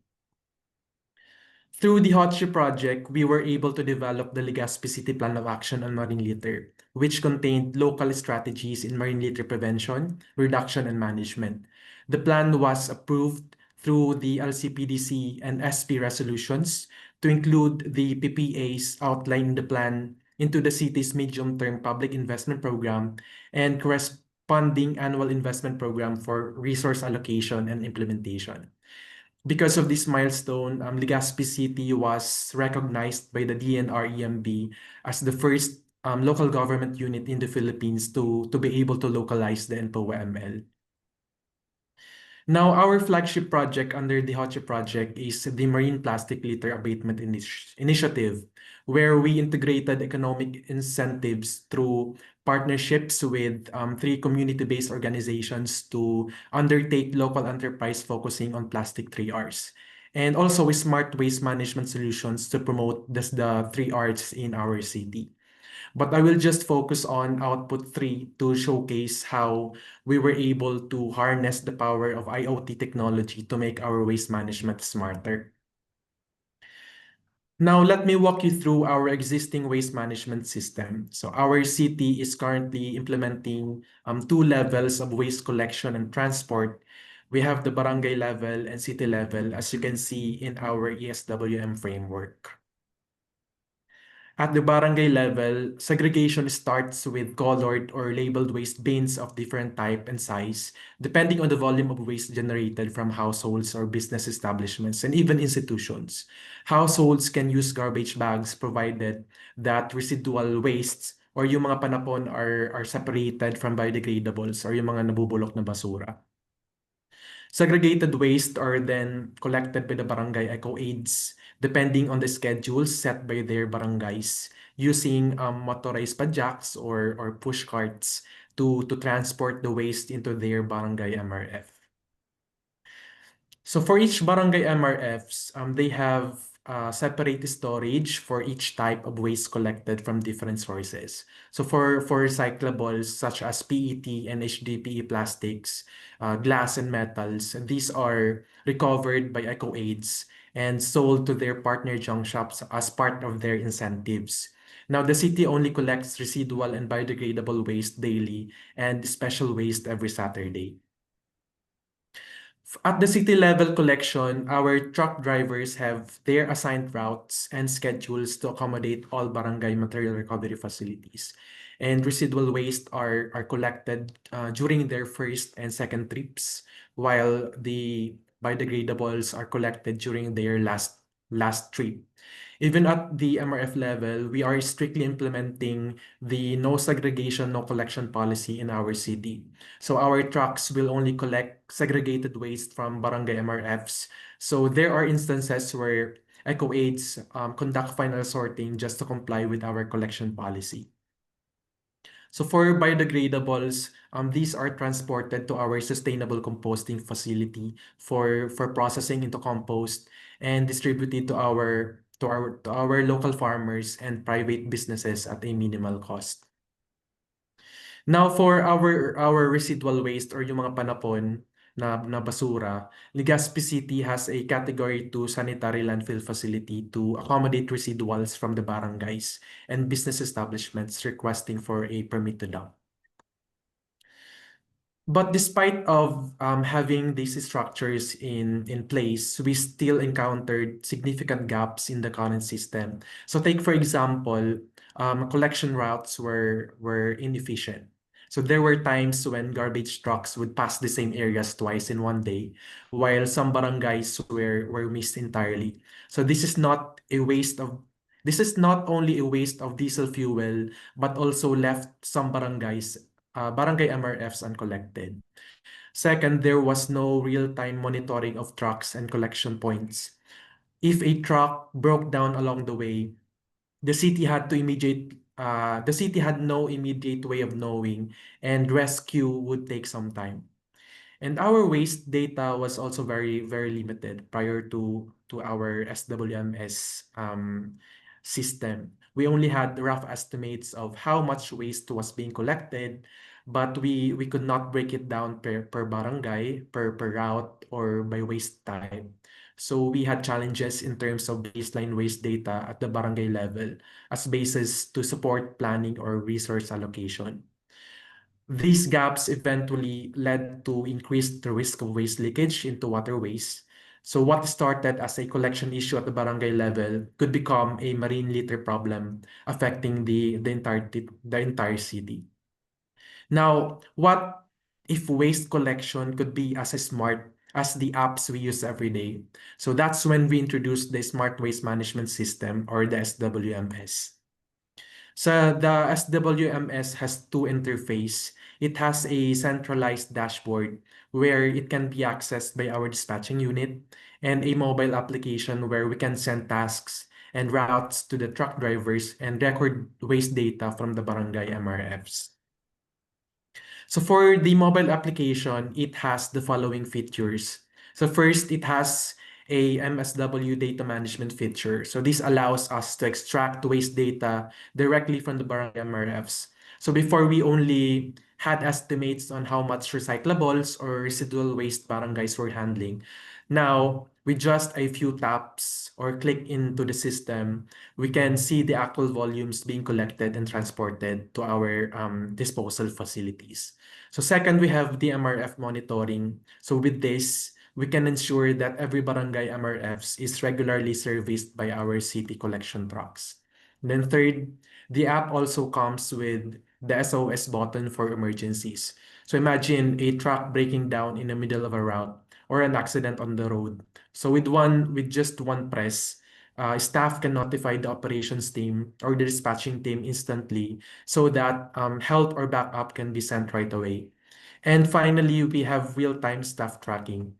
Through the HOCHI project, we were able to develop the Legazpi City Plan of Action on Marine Litter, which contained local strategies in marine litter prevention, reduction, and management. The plan was approved through the LCPDC and SP resolutions to include the PPAs outlined in the plan into the city's medium-term public investment program and corresponding annual investment program for resource allocation and implementation. Because of this milestone, Legazpi City was recognized by the DENR EMB as the first local government unit in the Philippines to be able to localize the NPOA-ML. Now, our flagship project under the HOCHI project is the Marine Plastic Litter Abatement Initiative, where we integrated economic incentives through partnerships with 3 community-based organizations to undertake local enterprise focusing on plastic 3Rs. And also with smart waste management solutions to promote the 3Rs in our city. But I will just focus on output 3 to showcase how we were able to harness the power of IoT technology to make our waste management smarter. Now, let me walk you through our existing waste management system. So our city is currently implementing 2 levels of waste collection and transport. We have the barangay level and city level, as you can see in our ESWM framework. At the barangay level, segregation starts with colored or labeled waste bins of different type and size, depending on the volume of waste generated from households or business establishments and even institutions. Households can use garbage bags provided that residual wastes or yung mga panapon are separated from biodegradables or yung mga nabubulok na basura. Segregated waste are then collected by the barangay eco aids depending on the schedules set by their barangays using motorized pajaks or push carts to transport the waste into their barangay MRF. So for each barangay MRFs, they have separate storage for each type of waste collected from different sources. So for recyclables such as PET and HDPE plastics, glass and metals, these are recovered by eco aids and sold to their partner junk shops as part of their incentives. Now, the city only collects residual and biodegradable waste daily and special waste every Saturday. At the city level collection, our truck drivers have their assigned routes and schedules to accommodate all barangay material recovery facilities. And residual waste are collected during their first and second trips, while the biodegradables are collected during their last trip. Even at the MRF level, we are strictly implementing the no segregation, no collection policy in our city. So our trucks will only collect segregated waste from barangay MRFs. So there are instances where eco aids conduct final sorting just to comply with our collection policy. So for biodegradables, these are transported to our sustainable composting facility for processing into compost and distributed to our local farmers and private businesses at a minimal cost. Now for our residual waste or yung mga panapon na basura, Legazpi City has a Category 2 sanitary landfill facility to accommodate residuals from the barangays and business establishments requesting for a permit to dump. But despite of having these structures in place, we still encountered significant gaps in the current system. So take, for example, collection routes were inefficient. So there were times when garbage trucks would pass the same areas twice in one day, while some barangays were missed entirely. So this is not only a waste of diesel fuel, but also left some barangay MRFs uncollected. Second, there was no real-time monitoring of trucks and collection points. If a truck broke down along the way, the city had no immediate way of knowing, and rescue would take some time. And our waste data was also very, very limited prior to our SWMS system. We only had rough estimates of how much waste was being collected, but we could not break it down per barangay, per route, or by waste type. So we had challenges in terms of baseline waste data at the barangay level as basis to support planning or resource allocation. These gaps eventually led to increased risk of waste leakage into waterways. So what started as a collection issue at the barangay level could become a marine litter problem affecting the entire city. Now, what if waste collection could be as smart as the apps we use every day? So that's when we introduced the Smart Waste Management System, or the SWMS. So the SWMS has two interfaces. It has a centralized dashboard where it can be accessed by our dispatching unit, and a mobile application where we can send tasks and routes to the truck drivers and record waste data from the barangay MRFs. So for the mobile application, it has the following features. So first, it has a MSW data management feature. So this allows us to extract waste data directly from the barangay MRFs. So before, we only had estimates on how much recyclables or residual waste barangays were handling. Now, with just a few taps or click into the system, we can see the actual volumes being collected and transported to our disposal facilities. So second, we have the MRF monitoring. So with this, we can ensure that every barangay MRFs is regularly serviced by our city collection trucks. Then third, the app also comes with the SOS button for emergencies. So imagine a truck breaking down in the middle of a route or an accident on the road. So with just one press, staff can notify the operations team or the dispatching team instantly so that help or backup can be sent right away. And finally, we have real-time staff tracking.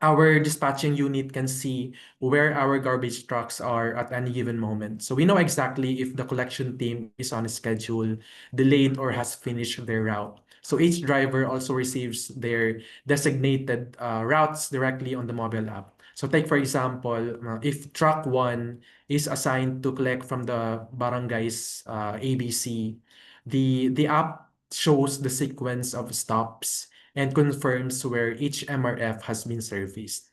Our dispatching unit can see where our garbage trucks are at any given moment. So we know exactly if the collection team is on schedule, delayed, or has finished their route. So each driver also receives their designated routes directly on the mobile app. So take, for example, if truck 1 is assigned to collect from the barangays ABC, the app shows the sequence of stops and confirms where each MRF has been serviced.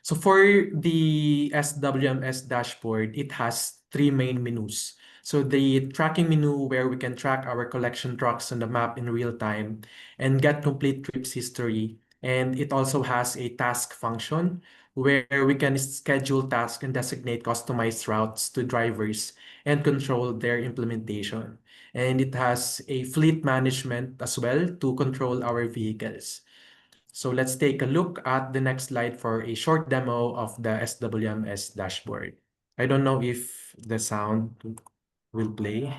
So for the SWMS dashboard, it has 3 main menus. So the tracking menu where we can track our collection trucks on the map in real time and get complete trips history. And it also has a task function where we can schedule tasks and designate customized routes to drivers and control their implementation. And it has a fleet management as well to control our vehicles. So let's take a look at the next slide for a short demo of the SWMS dashboard. I don't know if the sound will play.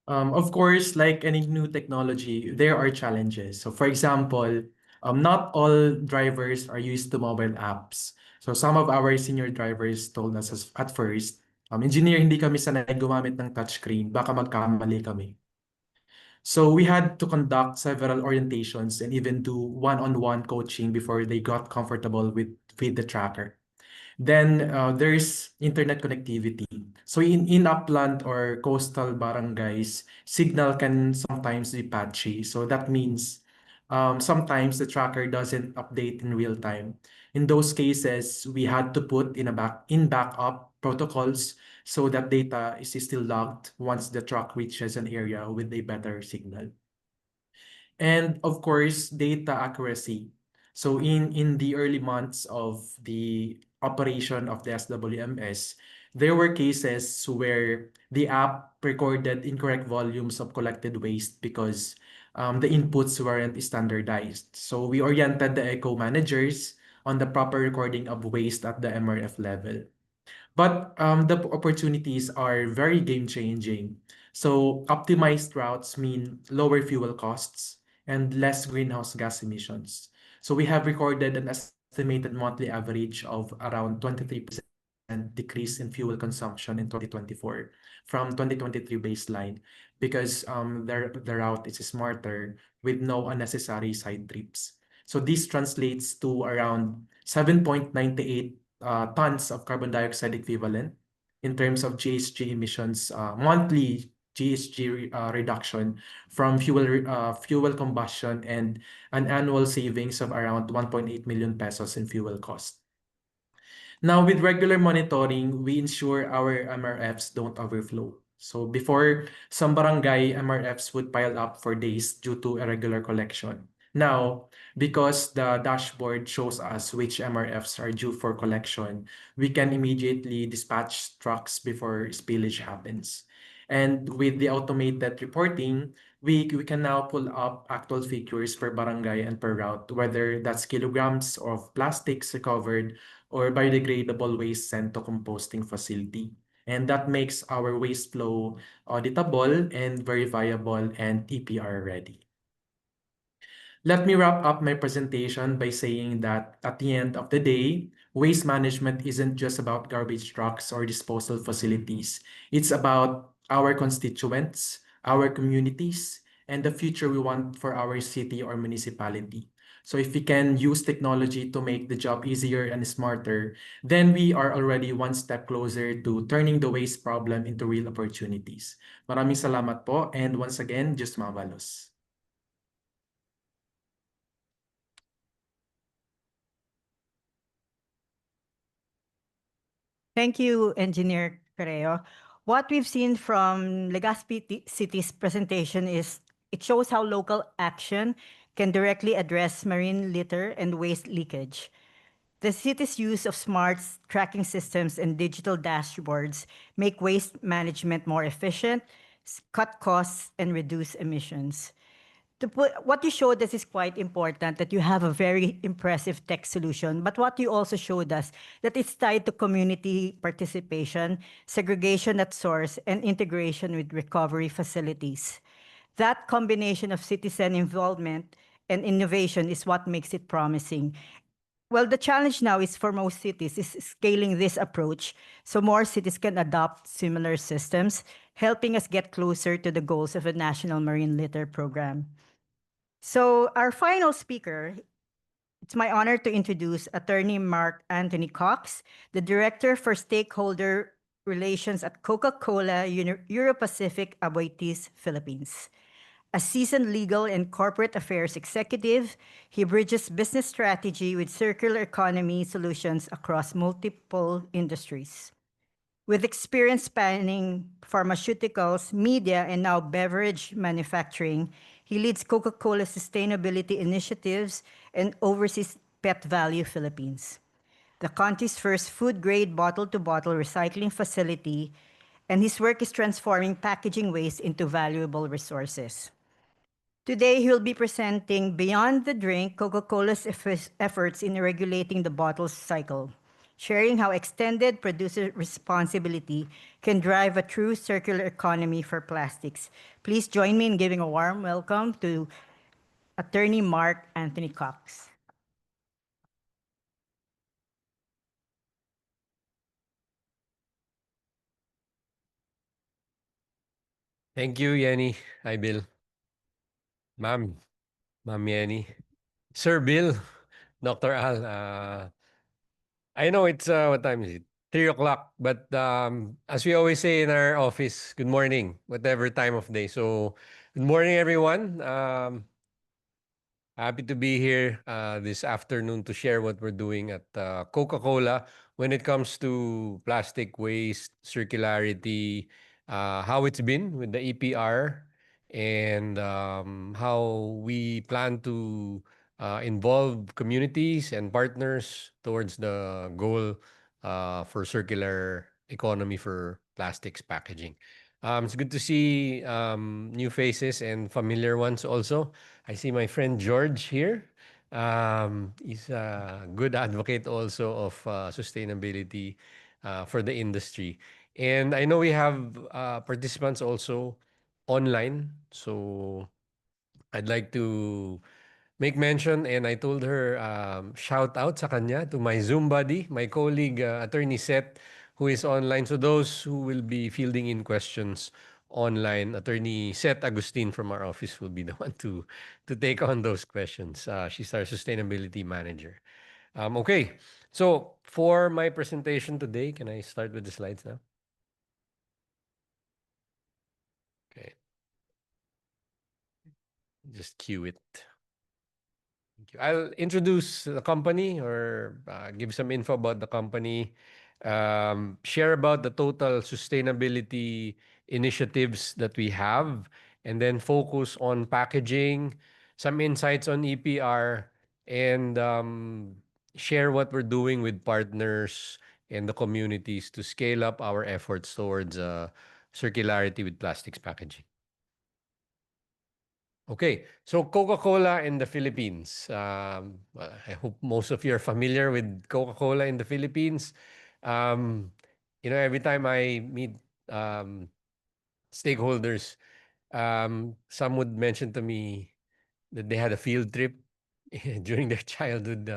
Of course, like any new technology, there are challenges. So for example, not all drivers are used to mobile apps. So some of our senior drivers told us at first, engineer, hindi kami sanay gumamit ng touchscreen, baka magkamali kami. So we had to conduct several orientations and even do one-on-one coaching before they got comfortable with the tracker. Then there's internet connectivity. So in upland or coastal barangays, signal can sometimes be patchy. So that means sometimes the tracker doesn't update in real time. In those cases, we had to put in backup protocols so that data is still logged once the truck reaches an area with a better signal. And of course, data accuracy. So in the early months of the operation of the SWMS, there were cases where the app recorded incorrect volumes of collected waste because the inputs weren't standardized. So we oriented the eco managers on the proper recording of waste at the MRF level. But the opportunities are very game-changing. So optimized routes mean lower fuel costs and less greenhouse gas emissions. So we have recorded an estimated monthly average of around 23% decrease in fuel consumption in 2024 from 2023 baseline because the route is smarter with no unnecessary side trips. So this translates to around 7.98 tons of carbon dioxide equivalent in terms of GHG emissions monthly GHG reduction from fuel combustion and an annual savings of around 1.8 million pesos in fuel cost. Now, with regular monitoring, we ensure our MRFs don't overflow. So before, some barangay MRFs would pile up for days due to irregular collection. Now, because the dashboard shows us which MRFs are due for collection, we can immediately dispatch trucks before spillage happens. And with the automated reporting, we can now pull up actual figures per barangay and per route, whether that's kilograms of plastics recovered or biodegradable waste sent to composting facility. And that makes our waste flow auditable and verifiable and EPR ready. Let me wrap up my presentation by saying that at the end of the day, waste management isn't just about garbage trucks or disposal facilities. It's about our constituents, our communities, and the future we want for our city or municipality. So if we can use technology to make the job easier and smarter, then we are already one step closer to turning the waste problem into real opportunities. Maraming salamat po, and once again, Diyos mabalos. Thank you, Engineer Careo. What we've seen from Legazpi City's presentation is it shows how local action can directly address marine litter and waste leakage. The city's use of smart tracking systems and digital dashboards make waste management more efficient, cut costs, and reduce emissions. What you showed us is quite important, that you have a very impressive tech solution, but what you also showed us, that it's tied to community participation, segregation at source, and integration with recovery facilities. That combination of citizen involvement and innovation is what makes it promising. Well, the challenge now is for most cities is scaling this approach so more cities can adopt similar systems, helping us get closer to the goals of a national marine litter program. So our final speaker, it's my honor to introduce Attorney Marc Anthony Cox, the Director for Stakeholder Relations at Coca-Cola Europacific Aboitiz, Philippines. A seasoned legal and corporate affairs executive, he bridges business strategy with circular economy solutions across multiple industries. With experience spanning pharmaceuticals, media, and now beverage manufacturing, he leads Coca-Cola sustainability initiatives and oversees Pet Value Philippines, the country's first food-grade bottle-to-bottle recycling facility, and his work is transforming packaging waste into valuable resources. Today, he will be presenting Beyond the Drink, Coca-Cola's efforts in regulating the bottle cycle, sharing how extended producer responsibility can drive a true circular economy for plastics. Please join me in giving a warm welcome to Attorney Marc Anthony Cox. Thank you, Yenny. Hi, Bill. Ma'am Yenny. Sir Bill, Dr. Al, I know it's, what time is it? 3 o'clock, but as we always say in our office, good morning, whatever time of day. So, good morning, everyone. Happy to be here this afternoon to share what we're doing at Coca-Cola when it comes to plastic waste, circularity, how it's been with the EPR, and how we plan to involve communities and partners towards the goal for circular economy for plastics packaging. It's good to see new faces and familiar ones also. I see my friend George here. He's a good advocate also of sustainability for the industry. And I know we have participants also online. So I'd like to make mention, and I told her, shout out sa kanya, to my Zoom buddy, my colleague, Attorney Seth, who is online. So those who will be fielding in questions online, Attorney Seth Agustin from our office will be the one to take on those questions. She's our sustainability manager. Okay, so for my presentation today, can I start with the slides now? just cue it. I'll introduce the company or give some info about the company, share about the total sustainability initiatives that we have, and then focus on packaging, some insights on EPR, and share what we're doing with partners and the communities to scale up our efforts towards circularity with plastics packaging. Okay, so Coca-Cola in the Philippines. I hope most of you are familiar with Coca-Cola in the Philippines. Every time I meet stakeholders, some would mention to me that they had a field trip during their childhood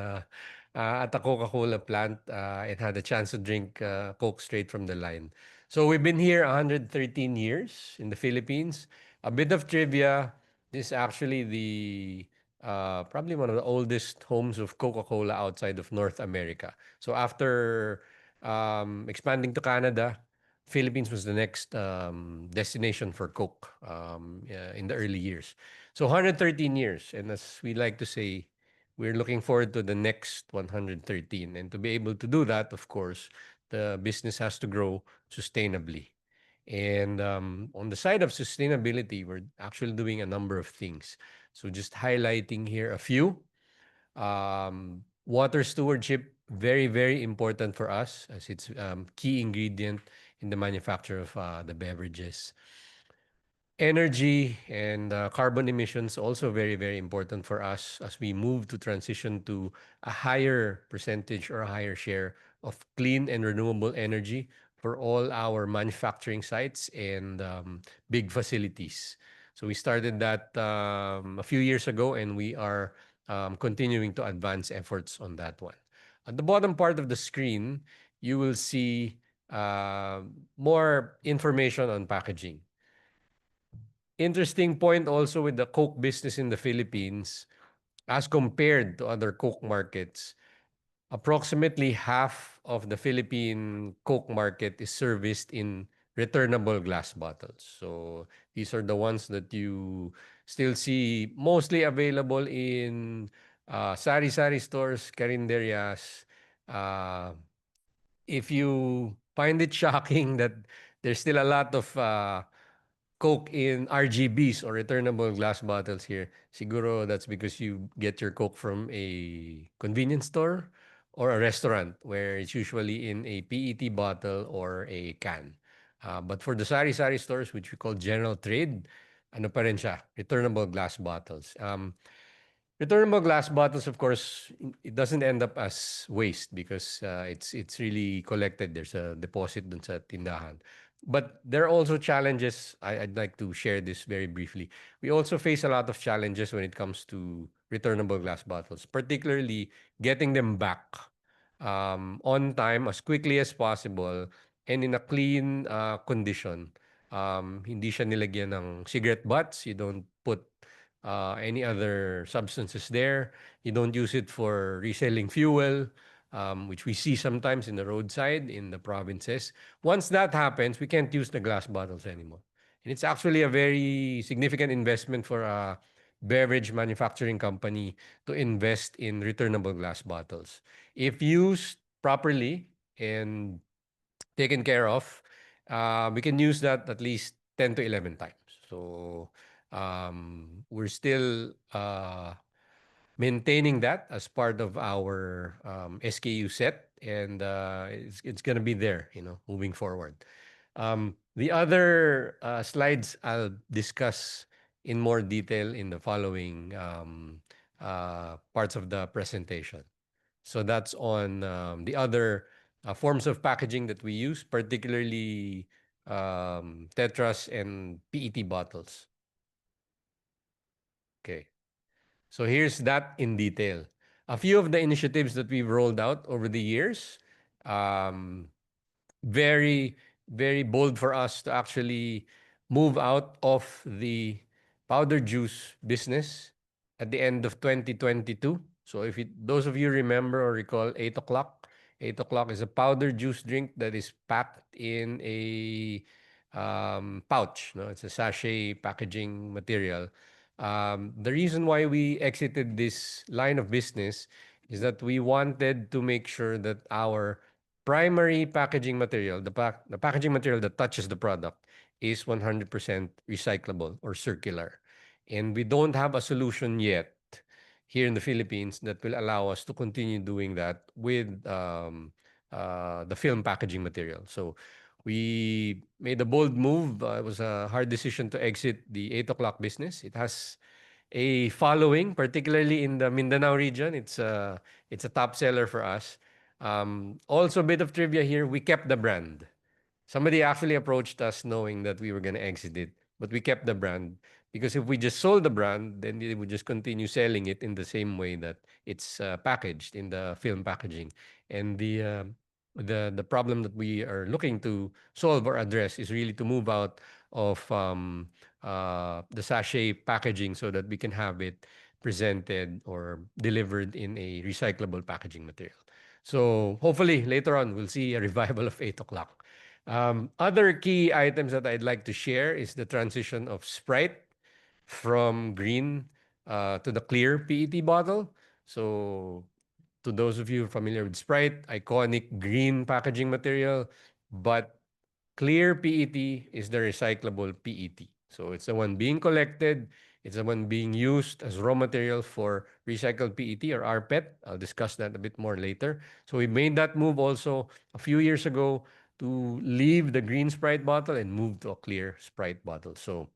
at the Coca-Cola plant and had a chance to drink Coke straight from the line. So we've been here 113 years in the Philippines. A bit of trivia. This is actually the probably one of the oldest homes of Coca-Cola outside of North America. So after expanding to Canada, Philippines was the next destination for Coke in the early years. So 113 years. And as we like to say, we're looking forward to the next 113. And to be able to do that, of course, the business has to grow sustainably. And on the side of sustainability, we're actually doing a number of things. So just highlighting here a few. Water stewardship, very, very important for us as it's key ingredient in the manufacture of the beverages. Energy and carbon emissions also very, very important for us as we move to transition to a higher percentage or a higher share of clean and renewable energy for all our manufacturing sites and big facilities. So we started that a few years ago, and we are continuing to advance efforts on that one. At the bottom part of the screen, you will see more information on packaging. Interesting point also with the Coke business in the Philippines, as compared to other Coke markets, approximately half of the Philippine Coke market is serviced in returnable glass bottles. So these are the ones that you still see mostly available in sari-sari stores, carinderias. If you find it shocking that there's still a lot of Coke in RGBs or returnable glass bottles here, siguro that's because you get your Coke from a convenience store or a restaurant where it's usually in a PET bottle or a can. But for the sari-sari stores, which we call general trade, ano pa rin siya, returnable glass bottles. Returnable glass bottles, of course, it doesn't end up as waste because it's really collected. There's a deposit dun sa tindahan. But there are also challenges. I'd like to share this very briefly. We also face a lot of challenges when it comes to returnable glass bottles, particularly getting them back on time as quickly as possible and in a clean condition. Hindi siya nilagyan ng cigarette butts. You don't put any other substances there. You don't use it for reselling fuel, which we see sometimes in the roadside in the provinces. Once that happens, we can't use the glass bottles anymore. And it's actually a very significant investment for a beverage manufacturing company to invest in returnable glass bottles. If used properly and taken care of, we can use that at least 10 to 11 times. So we're still maintaining that as part of our SKU set, and it's going to be there, moving forward. The other slides I'll discuss in more detail in the following parts of the presentation. So that's on the other forms of packaging that we use, particularly tetras and PET bottles. Okay. So here's that in detail. A few of the initiatives that we've rolled out over the years. Very, very bold for us to actually move out of the powder juice business at the end of 2022. So if those of you remember or recall 8 o'clock, 8 o'clock is a powder juice drink that is packed in a pouch. No? It's a sachet packaging material The reason why we exited this line of business is that we wanted to make sure that our primary packaging material, the packaging material that touches the product, is 100% recyclable or circular. And we don't have a solution yet here in the Philippines that will allow us to continue doing that with the film packaging material. So we made a bold move. It was a hard decision to exit the 8 o'clock business. It has a following, particularly in the Mindanao region. It's a top seller for us. Also, a bit of trivia here, we kept the brand. Somebody actually approached us knowing that we were going to exit it, but we kept the brand because if we just sold the brand, then they would just continue selling it in the same way that it's packaged in the film packaging. And the problem that we are looking to solve or address is really to move out of the sachet packaging so that we can have it presented or delivered in a recyclable packaging material. So hopefully later on we'll see a revival of 8 o'clock. Other key items that I'd like to share is the transition of Sprite from green to the clear PET bottle. So to those of you familiar with Sprite, iconic green packaging material, but clear PET is the recyclable PET. So it's the one being collected, it's the one being used as raw material for recycled PET or rPET. I'll discuss that a bit more later. So we made that move also a few years ago to leave the green Sprite bottle and move to a clear Sprite bottle. So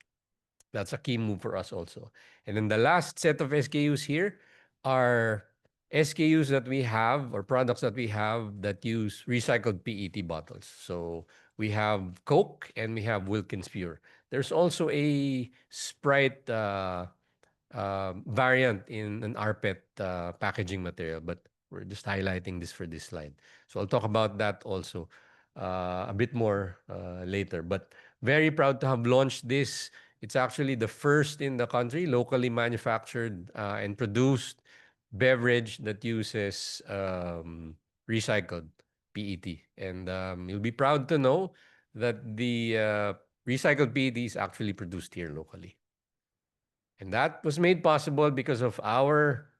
that's a key move for us also. And then the last set of SKUs here are SKUs that we have or products that we have that use recycled PET bottles. So we have Coke and we have Wilkins Pure. There's also a Sprite variant in an rPET packaging material, but we're just highlighting this for this slide. So I'll talk about that also a bit more later. But very proud to have launched this. It's actually the first in the country, locally manufactured and produced beverage that uses recycled PET. And you'll be proud to know that the recycled PET is actually produced here locally. And that was made possible because of our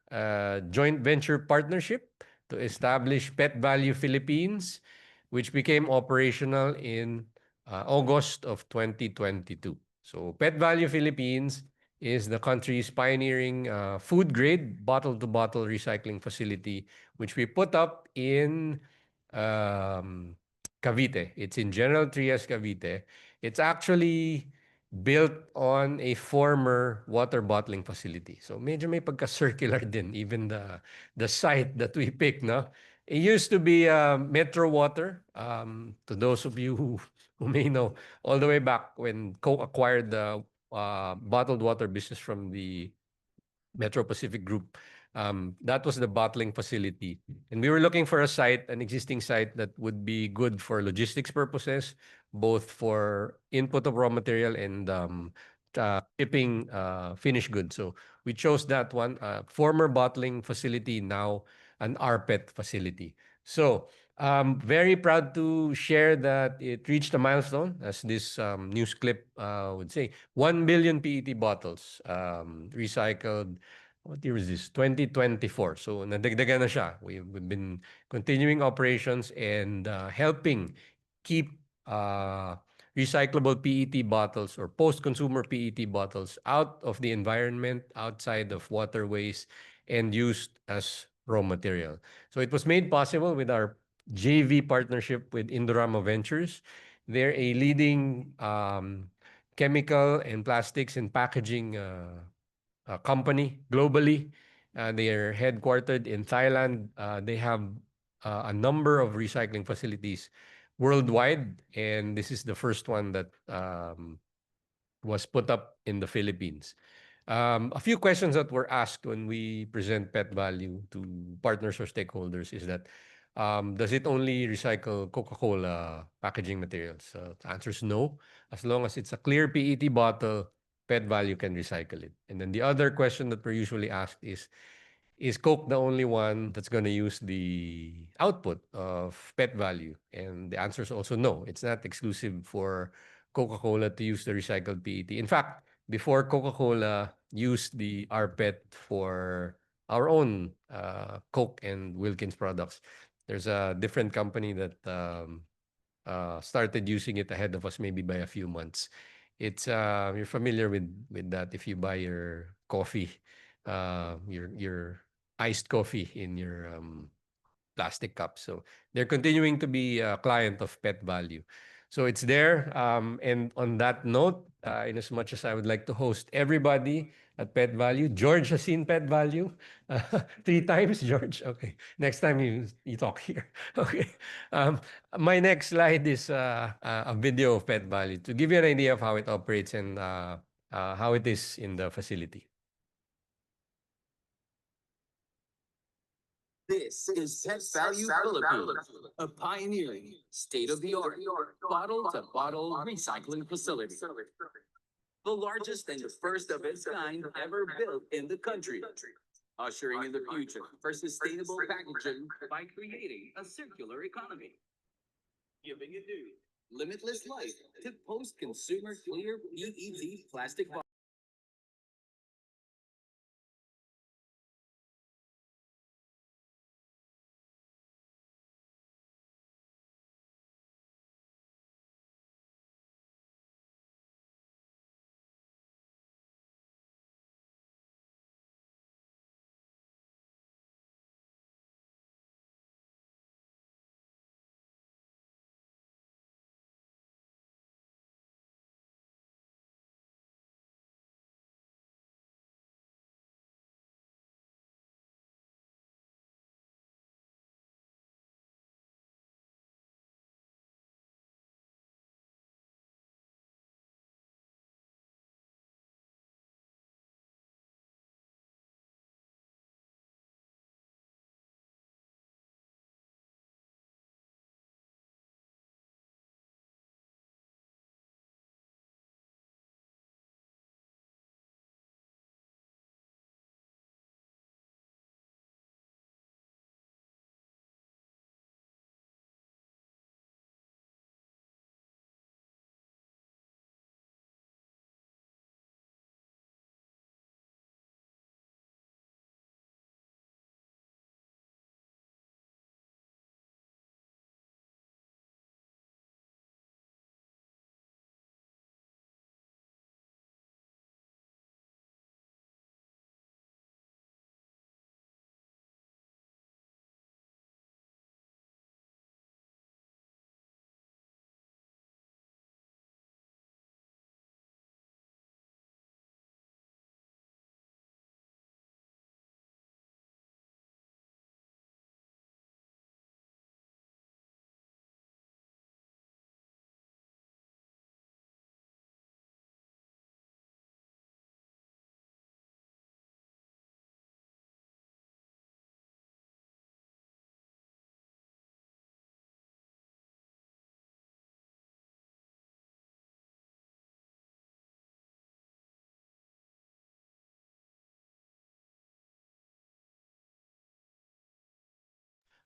joint venture partnership to establish Pet Value Philippines, which became operational in August of 2022. So Pet Value Philippines is the country's pioneering food-grade bottle-to-bottle recycling facility, which we put up in Cavite. It's in General Trias, Cavite. It's actually built on a former water bottling facility. So medyo may pagka-circular din, even the site that we picked, no? It used to be Metro Water. To those of you who may know, all the way back when Coke acquired the bottled water business from the Metro Pacific Group, that was the bottling facility. And we were looking for a site, an existing site that would be good for logistics purposes, both for input of raw material and shipping finished goods. So we chose that one, former bottling facility, now an rPET facility. So very proud to share that it reached a milestone, as this news clip would say, 1 billion PET bottles recycled. What year is this? 2024. So nadagdagan na siya. We've been continuing operations and helping keep recyclable PET bottles or post-consumer PET bottles out of the environment, outside of waterways, and used as raw material. So it was made possible with our JV partnership with Indorama Ventures. They're a leading chemical and plastics and packaging company globally. They are headquartered in Thailand. They have a number of recycling facilities worldwide, and this is the first one that was put up in the Philippines. A few questions that were asked when we present Pet Value to partners or stakeholders is that, does it only recycle Coca-Cola packaging materials? The answer is no. As long as it's a clear PET bottle, Pet Value can recycle it. And then the other question that we're usually asked is Coke the only one that's going to use the output of Pet Value? And the answer is also no. It's not exclusive for Coca-Cola to use the recycled PET. In fact, before Coca-Cola used the rPET for our own Coke and Wilkins products, there's a different company that started using it ahead of us, maybe by a few months. It's you're familiar with that if you buy your coffee, your iced coffee in your plastic cup. So they're continuing to be a client of Pet Value. So it's there. And on that note, in as much as I would like to host everybody at Pet Value, George has seen Pet Value 3 times, George. Okay. Next time you talk here. Okay. My next slide is a video of Pet Value to give you an idea of how it operates and how it is in the facility. This is Pet Value Philippines, a pioneering, state-of-the-art, bottle-to-bottle recycling facility. The largest and the first of its kind ever built in the country, ushering in the future for sustainable packaging by creating a circular economy. Giving a new, limitless life to post-consumer clear PET plastic bottles.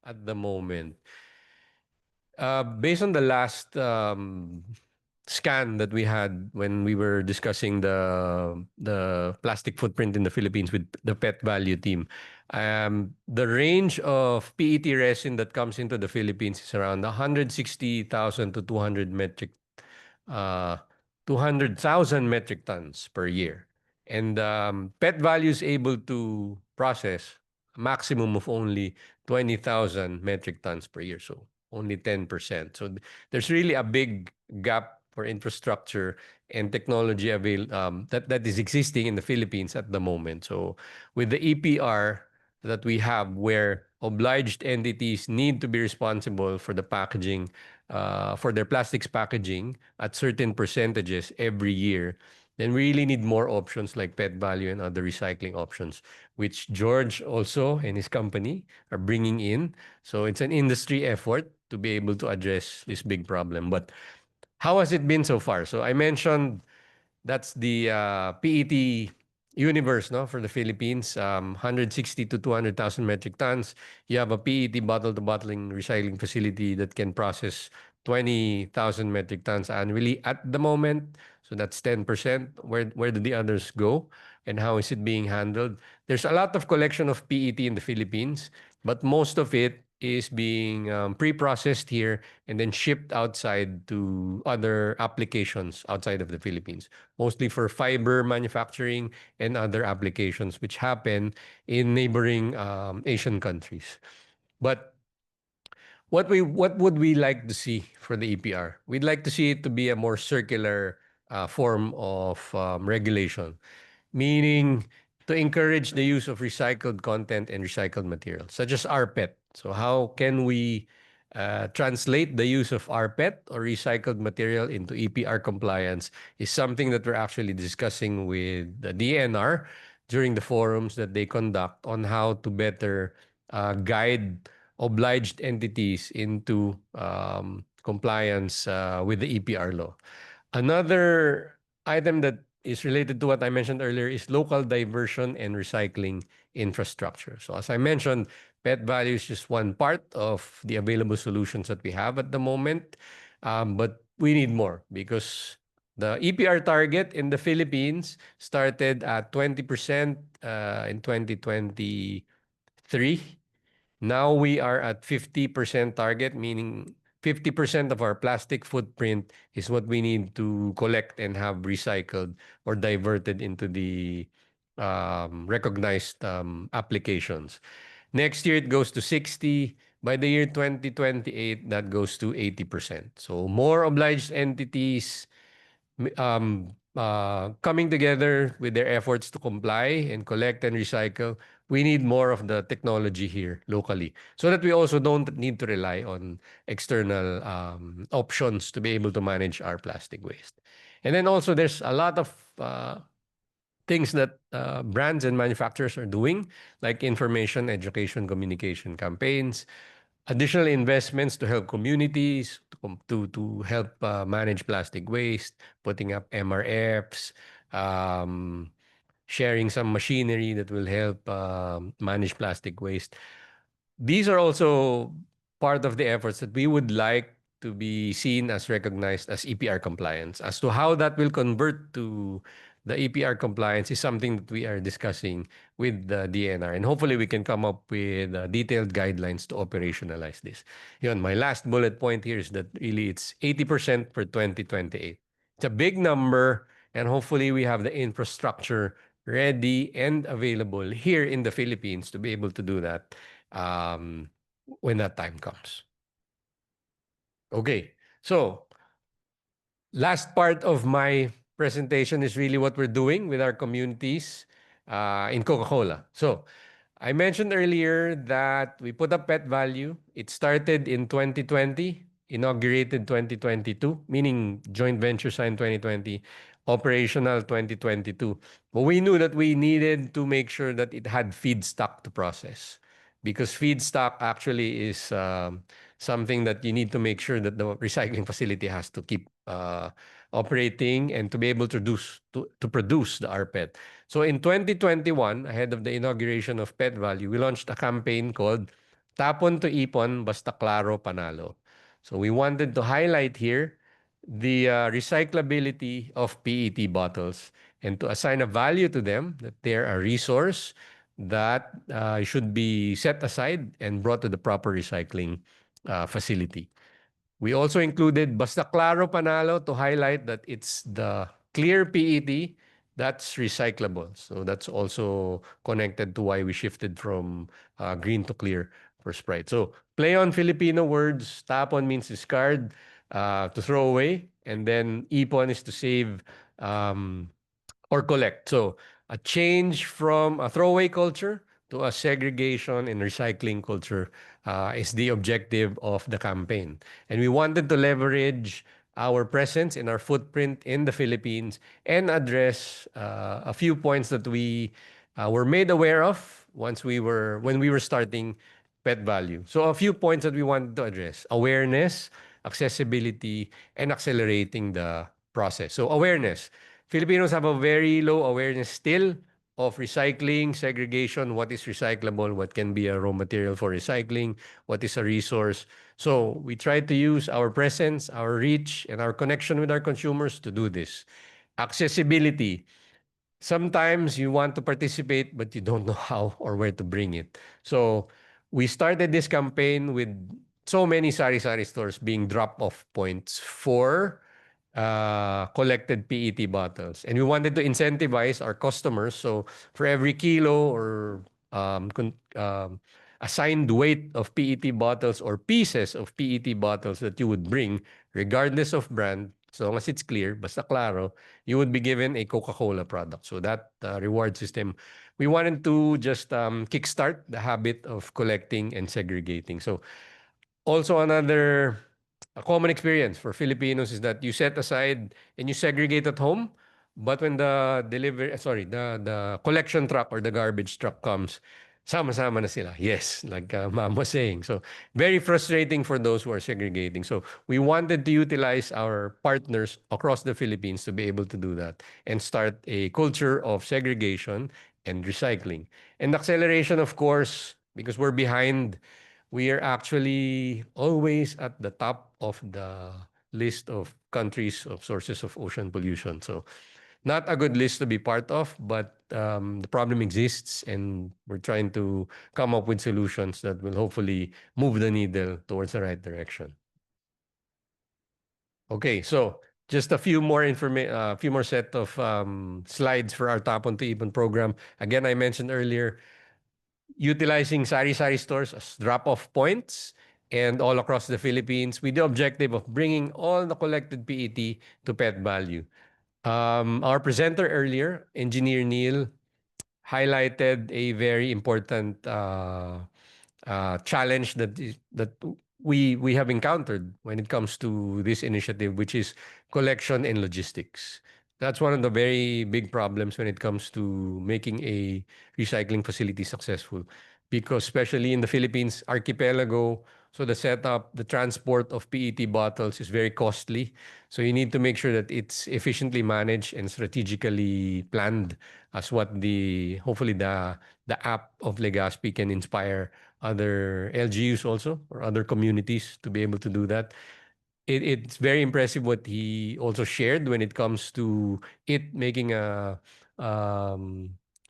At the moment, based on the last scan that we had when we were discussing the plastic footprint in the Philippines with the Pet Value team, the range of PET resin that comes into the Philippines is around 160,000 to 200,000 metric tons per year. And Pet Value is able to process a maximum of only 20,000 metric tons per year. So only 10%. So there's really a big gap for infrastructure and technology that is existing in the Philippines at the moment. So with the EPR that we have, where obliged entities need to be responsible for the packaging, for their plastics packaging at certain percentages every year, then we really need more options like Pet Value and other recycling options, which George also and his company are bringing in. So it's an industry effort to be able to address this big problem. But how has it been so far? So I mentioned that's the PET universe, no, for the Philippines, 160 to 200,000 metric tons. You have a PET bottle-to-bottling recycling facility that can process 20,000 metric tons annually at the moment. So that's 10%. Where do the others go? And how is it being handled? There's a lot of collection of PET in the Philippines, but most of it is being pre-processed here and then shipped outside to other applications outside of the Philippines, mostly for fiber manufacturing and other applications which happen in neighboring Asian countries. But what would we like to see for the EPR? We'd like to see it to be a more circular form of regulation, meaning to encourage the use of recycled content and recycled materials, such as rPET. So how can we translate the use of rPET or recycled material into EPR compliance is something that we're actually discussing with the DENR during the forums that they conduct on how to better guide obliged entities into compliance with the EPR law. Another item that is related to what I mentioned earlier is local diversion and recycling infrastructure. So as I mentioned, PET value is just one part of the available solutions that we have at the moment. But we need more because the EPR target in the Philippines started at 20% in 2023. Now we are at 50% target, meaning 50% of our plastic footprint is what we need to collect and have recycled or diverted into the recognized applications. Next year, it goes to 60. By the year 2028, that goes to 80%. So more obliged entities coming together with their efforts to comply and collect and recycle. We need more of the technology here locally so that we also don't need to rely on external options to be able to manage our plastic waste. And then also there's a lot of things that brands and manufacturers are doing, like information, education, communication campaigns, additional investments to help communities, to help manage plastic waste, putting up MRFs, sharing some machinery that will help manage plastic waste. These are also part of the efforts that we would like to be seen as recognized as EPR compliance. As to how that will convert to the EPR compliance is something that we are discussing with the DENR. And hopefully we can come up with detailed guidelines to operationalize this. Yun, my last bullet point here is that really it's 80% for 2028. It's a big number, and hopefully we have the infrastructure ready and available here in the Philippines to be able to do that when that time comes. Okay, so last part of my presentation is really what we're doing with our communities in Coca-Cola. So I mentioned earlier that we put up PET value. It started in 2020, inaugurated 2022, meaning joint venture signed 2020, operational 2022. But we knew that we needed to make sure that it had feedstock to process, because feedstock actually is something that you need to make sure that the recycling facility has to keep operating and to be able to produce the rPET. So in 2021, ahead of the inauguration of PET value, we launched a campaign called Tapon to Ipon, Basta Klaro Panalo. So we wanted to highlight here the recyclability of PET bottles and to assign a value to them, that they're a resource that should be set aside and brought to the proper recycling facility. We also included Basta Klaro Panalo to highlight that it's the clear PET that's recyclable. So that's also connected to why we shifted from green to clear for Sprite. So play on Filipino words. Tapon means discard, to throw away. And then ipon is to save or collect. So a change from a throwaway culture to a segregation and recycling culture is the objective of the campaign. And we wanted to leverage our presence and our footprint in the Philippines and address a few points that we were made aware of when we were starting PET value. So a few points that we wanted to address: awareness, accessibility, and accelerating the process. So awareness. Filipinos have a very low awareness still of recycling, segregation, what is recyclable, what can be a raw material for recycling, what is a resource. So we try to use our presence, our reach, and our connection with our consumers to do this. Accessibility. Sometimes you want to participate, but you don't know how or where to bring it. So we started this campaign with so many sari-sari stores being drop-off points for collected PET bottles. And we wanted to incentivize our customers. So for every kilo or assigned weight of PET bottles or pieces of PET bottles that you would bring, regardless of brand, as long as it's clear, basta claro, you would be given a Coca-Cola product. So that reward system, we wanted to just kickstart the habit of collecting and segregating. So also another common experience for Filipinos is that you set aside and you segregate at home, but when the collection truck or the garbage truck comes, sama-sama na sila. Yes, like Ma'am was saying. So very frustrating for those who are segregating. So we wanted to utilize our partners across the Philippines to be able to do that and start a culture of segregation and recycling. And acceleration, of course, because we're behind, we are actually always at the top of the list of countries of sources of ocean pollution. So not a good list to be part of, but the problem exists and we're trying to come up with solutions that will hopefully move the needle towards the right direction. Okay, so just a few more set of slides for our Tapon to Ipon program. Again, I mentioned earlier, utilizing sari-sari stores as drop-off points and all across the Philippines with the objective of bringing all the collected PET to pet value. Our presenter earlier, Engineer Neil, highlighted a very important challenge that we have encountered when it comes to this initiative, which is collection and logistics. That's one of the very big problems when it comes to making a recycling facility successful. Because especially in the Philippines archipelago, so the setup, the transport of PET bottles is very costly. So you need to make sure that it's efficiently managed and strategically planned as what hopefully the app of Legazpi can inspire other LGUs also or other communities to be able to do that. It's very impressive what he also shared when it comes to it making a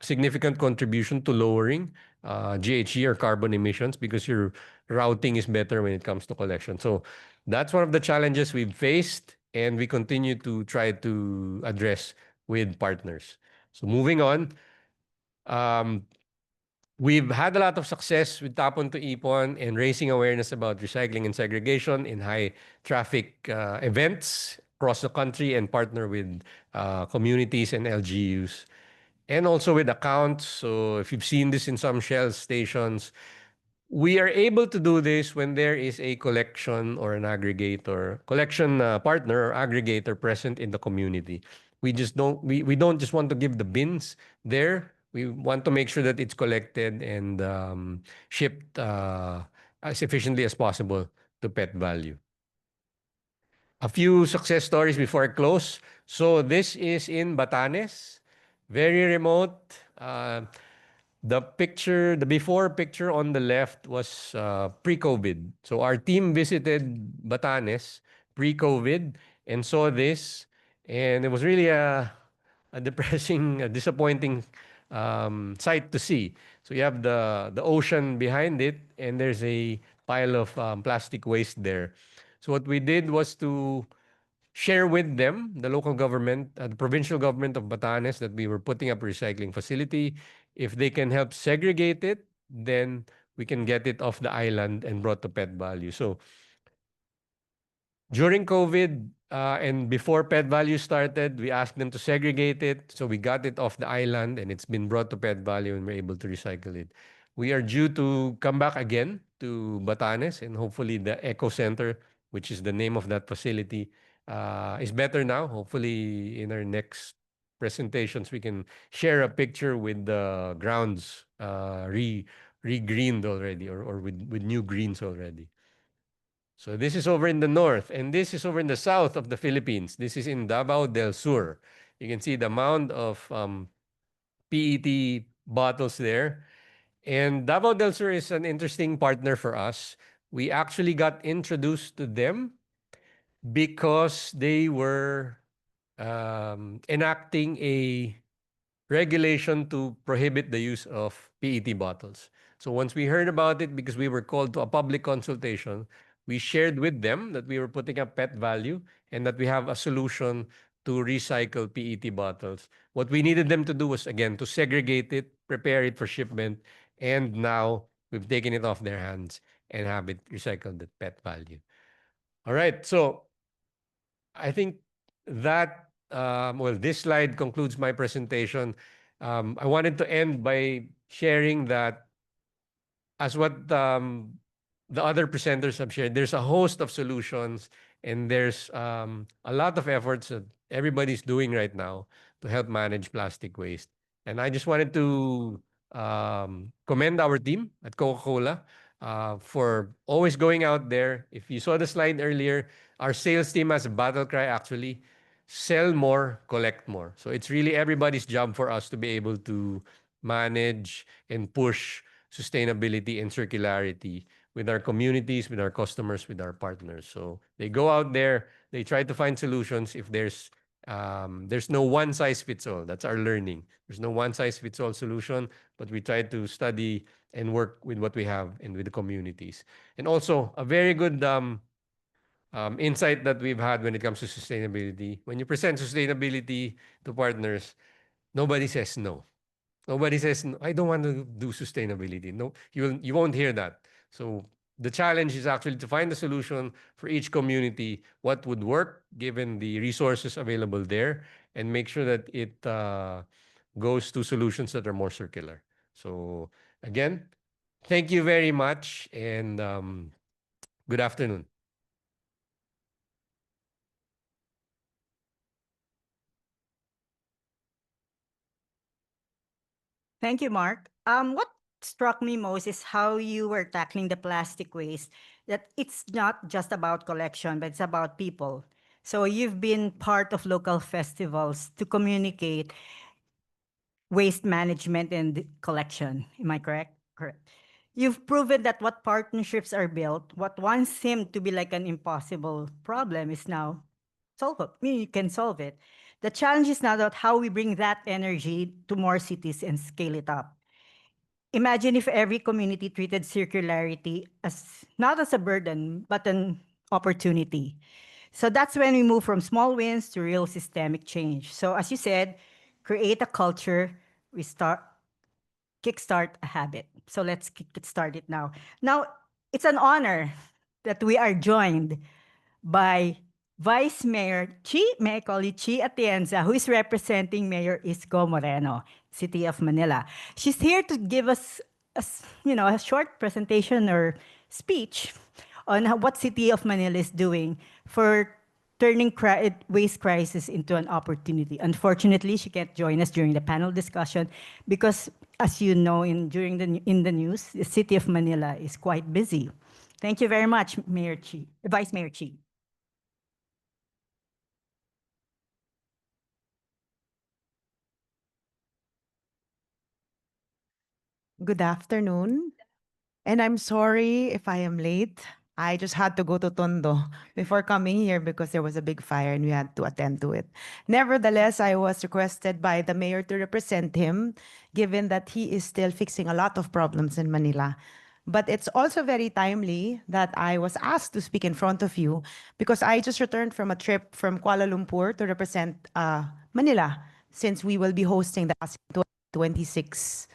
significant contribution to lowering GHG or carbon emissions because your routing is better when it comes to collection. So that's one of the challenges we've faced and we continue to try to address with partners. So moving on, we've had a lot of success with Tapon to Ipon and raising awareness about recycling and segregation in high traffic events across the country and partner with communities and LGUs. And also with accounts. So if you've seen this in some Shell stations, we are able to do this when there is a collection or an aggregator, collection partner or aggregator present in the community. We don't just want to give the bins there. We want to make sure that it's collected and shipped as efficiently as possible to pet value. A few success stories before I close. So this is in Batanes, very remote. The before picture on the left was pre-COVID. So our team visited Batanes pre-COVID and saw this, and it was really a depressing, a disappointing sight to see. So you have the ocean behind it, and there's a pile of plastic waste there. So what we did was to share with them, the local government, the provincial government of Batanes, that we were putting up a recycling facility. If they can help segregate it, then we can get it off the island and brought to pet value. So during COVID and before pet value started, we asked them to segregate it. So we got it off the island and it's been brought to pet value and we're able to recycle it. We are due to come back again to Batanes and hopefully the Eco Center, which is the name of that facility, is better now. Hopefully in our next presentations, we can share a picture with the grounds re-greened already or with new greens already. So this is over in the north and this is over in the south of the Philippines. This is in Davao del Sur. You can see the amount of PET bottles there. And Davao del Sur is an interesting partner for us. We actually got introduced to them because they were enacting a regulation to prohibit the use of PET bottles. So once we heard about it, because we were called to a public consultation, we shared with them that we were putting up pet value and that we have a solution to recycle PET bottles. What we needed them to do was, again, to segregate it, prepare it for shipment, and now we've taken it off their hands and have it recycled at pet value. All right, so I think that, this slide concludes my presentation. I wanted to end by sharing that, as what the other presenters have shared, there's a host of solutions and there's a lot of efforts that everybody's doing right now to help manage plastic waste. And I just wanted to commend our team at Coca-Cola for always going out there. If you saw the slide earlier, our sales team has a battle cry actually: sell more, collect more. So it's really everybody's job for us to be able to manage and push sustainability and circularity with our communities, with our customers, with our partners. So they go out there, they try to find solutions. If there's no one size fits all. That's our learning. There's no one size fits all solution, but we try to study and work with what we have and with the communities. And also a very good insight that we've had when it comes to sustainability. When you present sustainability to partners, nobody says no. Nobody says, "No, I don't want to do sustainability." No, you won't hear that. So the challenge is actually to find a solution for each community, what would work given the resources available there, and make sure that it goes to solutions that are more circular. So again, thank you very much, and good afternoon. Thank you, Mark. What struck me most is how you were tackling the plastic waste, that it's not just about collection, but it's about people. So you've been part of local festivals to communicate waste management and collection. Am I correct? Correct. You've proven that what partnerships are built, what once seemed to be like an impossible problem is now solvable. You can solve it. The challenge is now about how we bring that energy to more cities and scale it up. Imagine if every community treated circularity as not as a burden, but an opportunity. So that's when we move from small wins to real systemic change. So as you said, create a culture, kickstart a habit. So let's kickstart it now. Now, it's an honor that we are joined by Vice Mayor Chi, may I call you Chi Atienza, who is representing Mayor Isko Moreno, City of Manila. She's here to give us a short presentation or speech on what City of Manila is doing for turning waste crisis into an opportunity. Unfortunately, she can't join us during the panel discussion because, as you know, in the news, the City of Manila is quite busy. Thank you very much, Mayor Chi, Vice Mayor Chi. Good afternoon. And I'm sorry if I am late. I just had to go to Tondo before coming here because there was a big fire and we had to attend to it. Nevertheless, I was requested by the mayor to represent him, given that he is still fixing a lot of problems in Manila. But it's also very timely that I was asked to speak in front of you because I just returned from a trip from Kuala Lumpur to represent Manila, since we will be hosting the ASEAN 2026.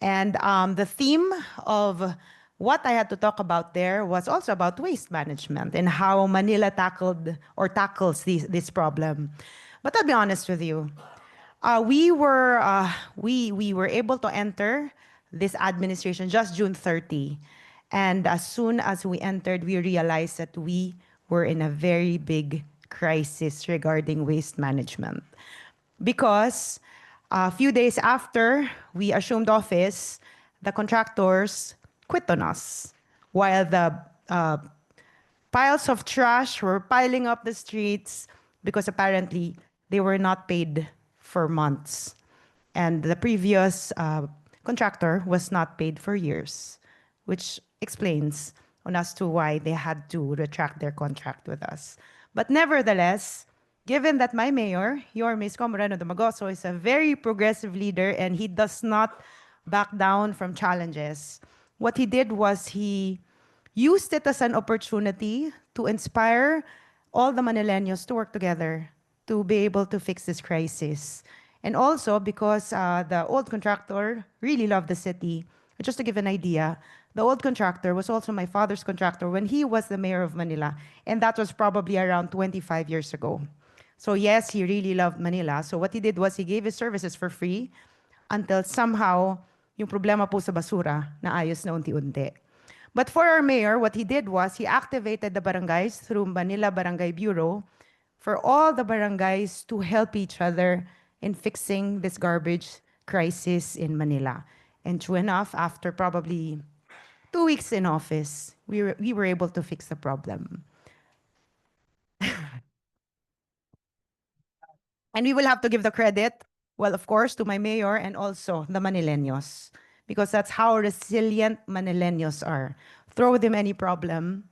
And the theme of what I had to talk about there was also about waste management and how Manila tackles this problem. But I'll be honest with you, we were able to enter this administration just June 30, and as soon as we entered, we realized that we were in a very big crisis regarding waste management, because a few days after we assumed office, the contractors quit on us while the piles of trash were piling up the streets because apparently they were not paid for months. And the previous contractor was not paid for years, which explains as to why they had to retract their contract with us. But nevertheless, given that my mayor, your Miss Moreno Domagoso, is a very progressive leader and he does not back down from challenges, what he did was he used it as an opportunity to inspire all the Manileños to work together to be able to fix this crisis. And also because the old contractor really loved the city. Just to give an idea, the old contractor was also my father's contractor when he was the mayor of Manila. And that was probably around 25 years ago. So yes, he really loved Manila. So what he did was he gave his services for free until somehow yung problema po sa basura naayos na unti-unti. But for our mayor, what he did was he activated the barangays through Manila Barangay Bureau for all the barangays to help each other in fixing this garbage crisis in Manila. And true enough, after probably 2 weeks in office, we were able to fix the problem. And we will have to give the credit, well, of course, to my mayor and also the Manileños, because that's how resilient Manileños are. Throw them any problem,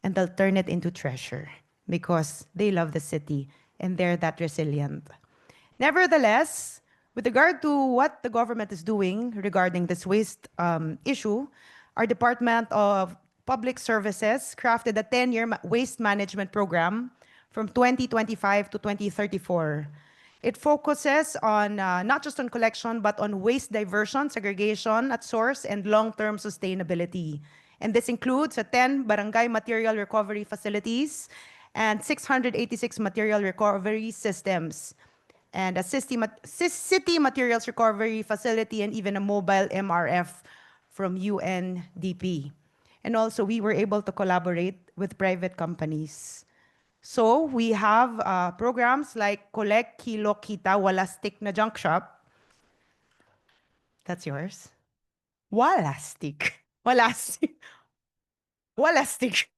and they'll turn it into treasure because they love the city and they're that resilient. Nevertheless, with regard to what the government is doing regarding this waste issue, our Department of Public Services crafted a 10-year waste management program from 2025 to 2034. It focuses on not just on collection, but on waste diversion, segregation at source, and long-term sustainability. And this includes 10 barangay material recovery facilities and 686 material recovery systems, and a city materials recovery facility, and even a mobile MRF from UNDP. And also, we were able to collaborate with private companies. So we have programs like Collect, Kilo, Kita, Wala Stick na Junk Shop. That's yours. Wala Stick. Wala Stick. Wala Stick.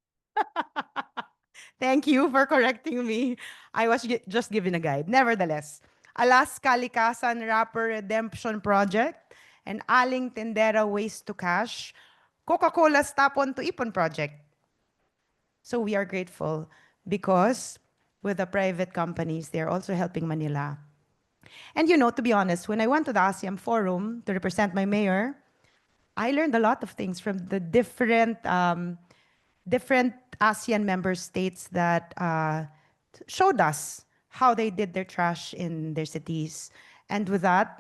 Thank you for correcting me. I was just given a guide. Nevertheless, Alas Kalikasan Rapper Redemption Project, and Aling Tendera Waste to Cash, Coca-Cola's Tapon to Ipon Project. So we are grateful because with the private companies, they're also helping Manila. And you know, to be honest, when I went to the ASEAN Forum to represent my mayor, I learned a lot of things from the different ASEAN member states that showed us how they did their trash in their cities. And with that,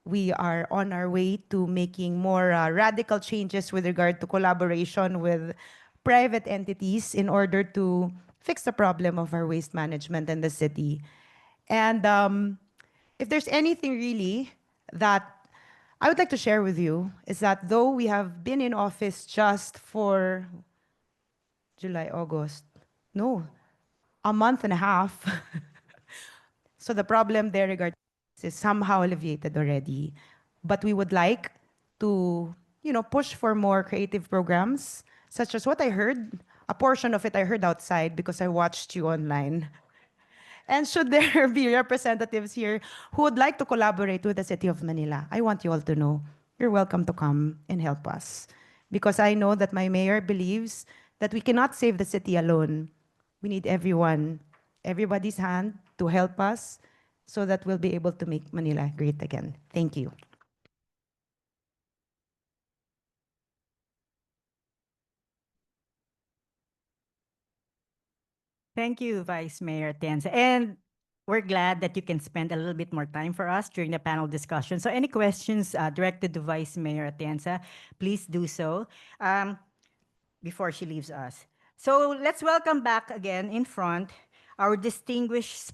we are on our way to making more radical changes with regard to collaboration with private entities in order to fix the problem of our waste management in the city. And if there's anything really that I would like to share with you is that though we have been in office just for July, August, no, a month and a half. So the problem there regarding this is somehow alleviated already. But we would like to, push for more creative programs, such as what I heard. A portion of it I heard outside because I watched you online. And should there be representatives here who would like to collaborate with the City of Manila, I want you all to know you're welcome to come and help us. Because I know that my mayor believes that we cannot save the city alone. We need everybody's hand to help us so that we'll be able to make Manila great again. Thank you. Thank you, Vice Mayor Atienza. And we're glad that you can spend a little bit more time for us during the panel discussion. So any questions directed to Vice Mayor Atienza, please do so before she leaves us. So let's welcome back again in front our distinguished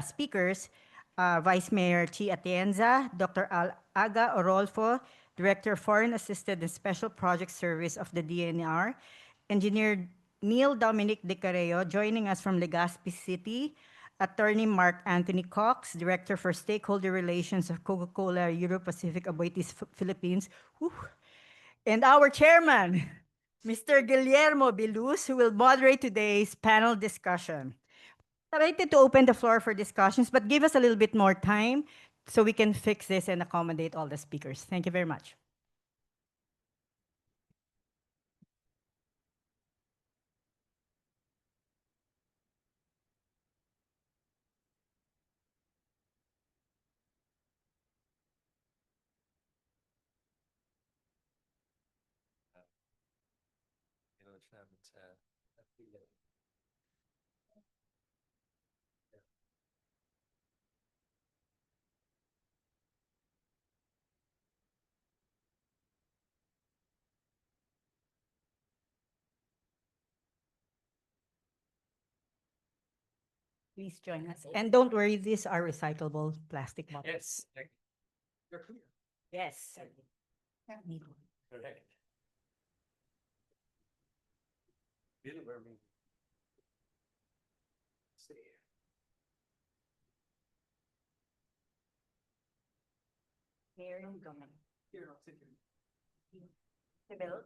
speakers, Vice Mayor T. Atienza, Dr. Oga Orolfo, Director of Foreign Assisted and Special Project Service of the DENR, Engineer Neil Dominic de Careo, joining us from Legazpi City, Attorney Marc Anthony Cox, Director for Stakeholder Relations of Coca-Cola Europacific Aboitiz Philippines, and our chairman, Mr. Guillermo Bilus, who will moderate today's panel discussion. Excited to open the floor for discussions, but give us a little bit more time so we can fix this and accommodate all the speakers. Thank you very much. namin sa affiliate. Please join us. And don't worry, these are recyclable plastic bottles. Yes. You're clear. Yes. Correct. Bill, where we stay. Here you go. Here, I'll sit here. Hey, Bill.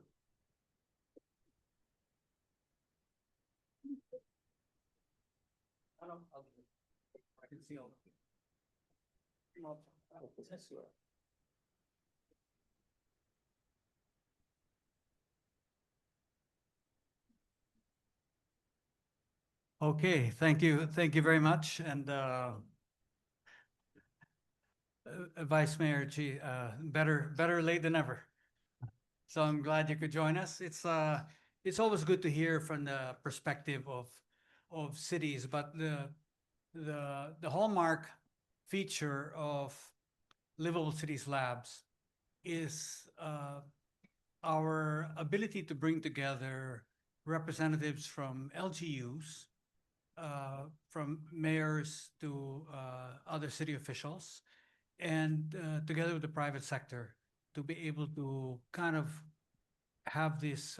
Oh, no, I'll do it. I can see all of it. Yes, you are. Okay, thank you. Thank you very much. And Vice Mayor Chi, better late than never. So I'm glad you could join us. It's always good to hear from the perspective of cities, but the hallmark feature of Livable Cities Labs is our ability to bring together representatives from LGUs, from mayors to other city officials, and together with the private sector to be able to kind of have this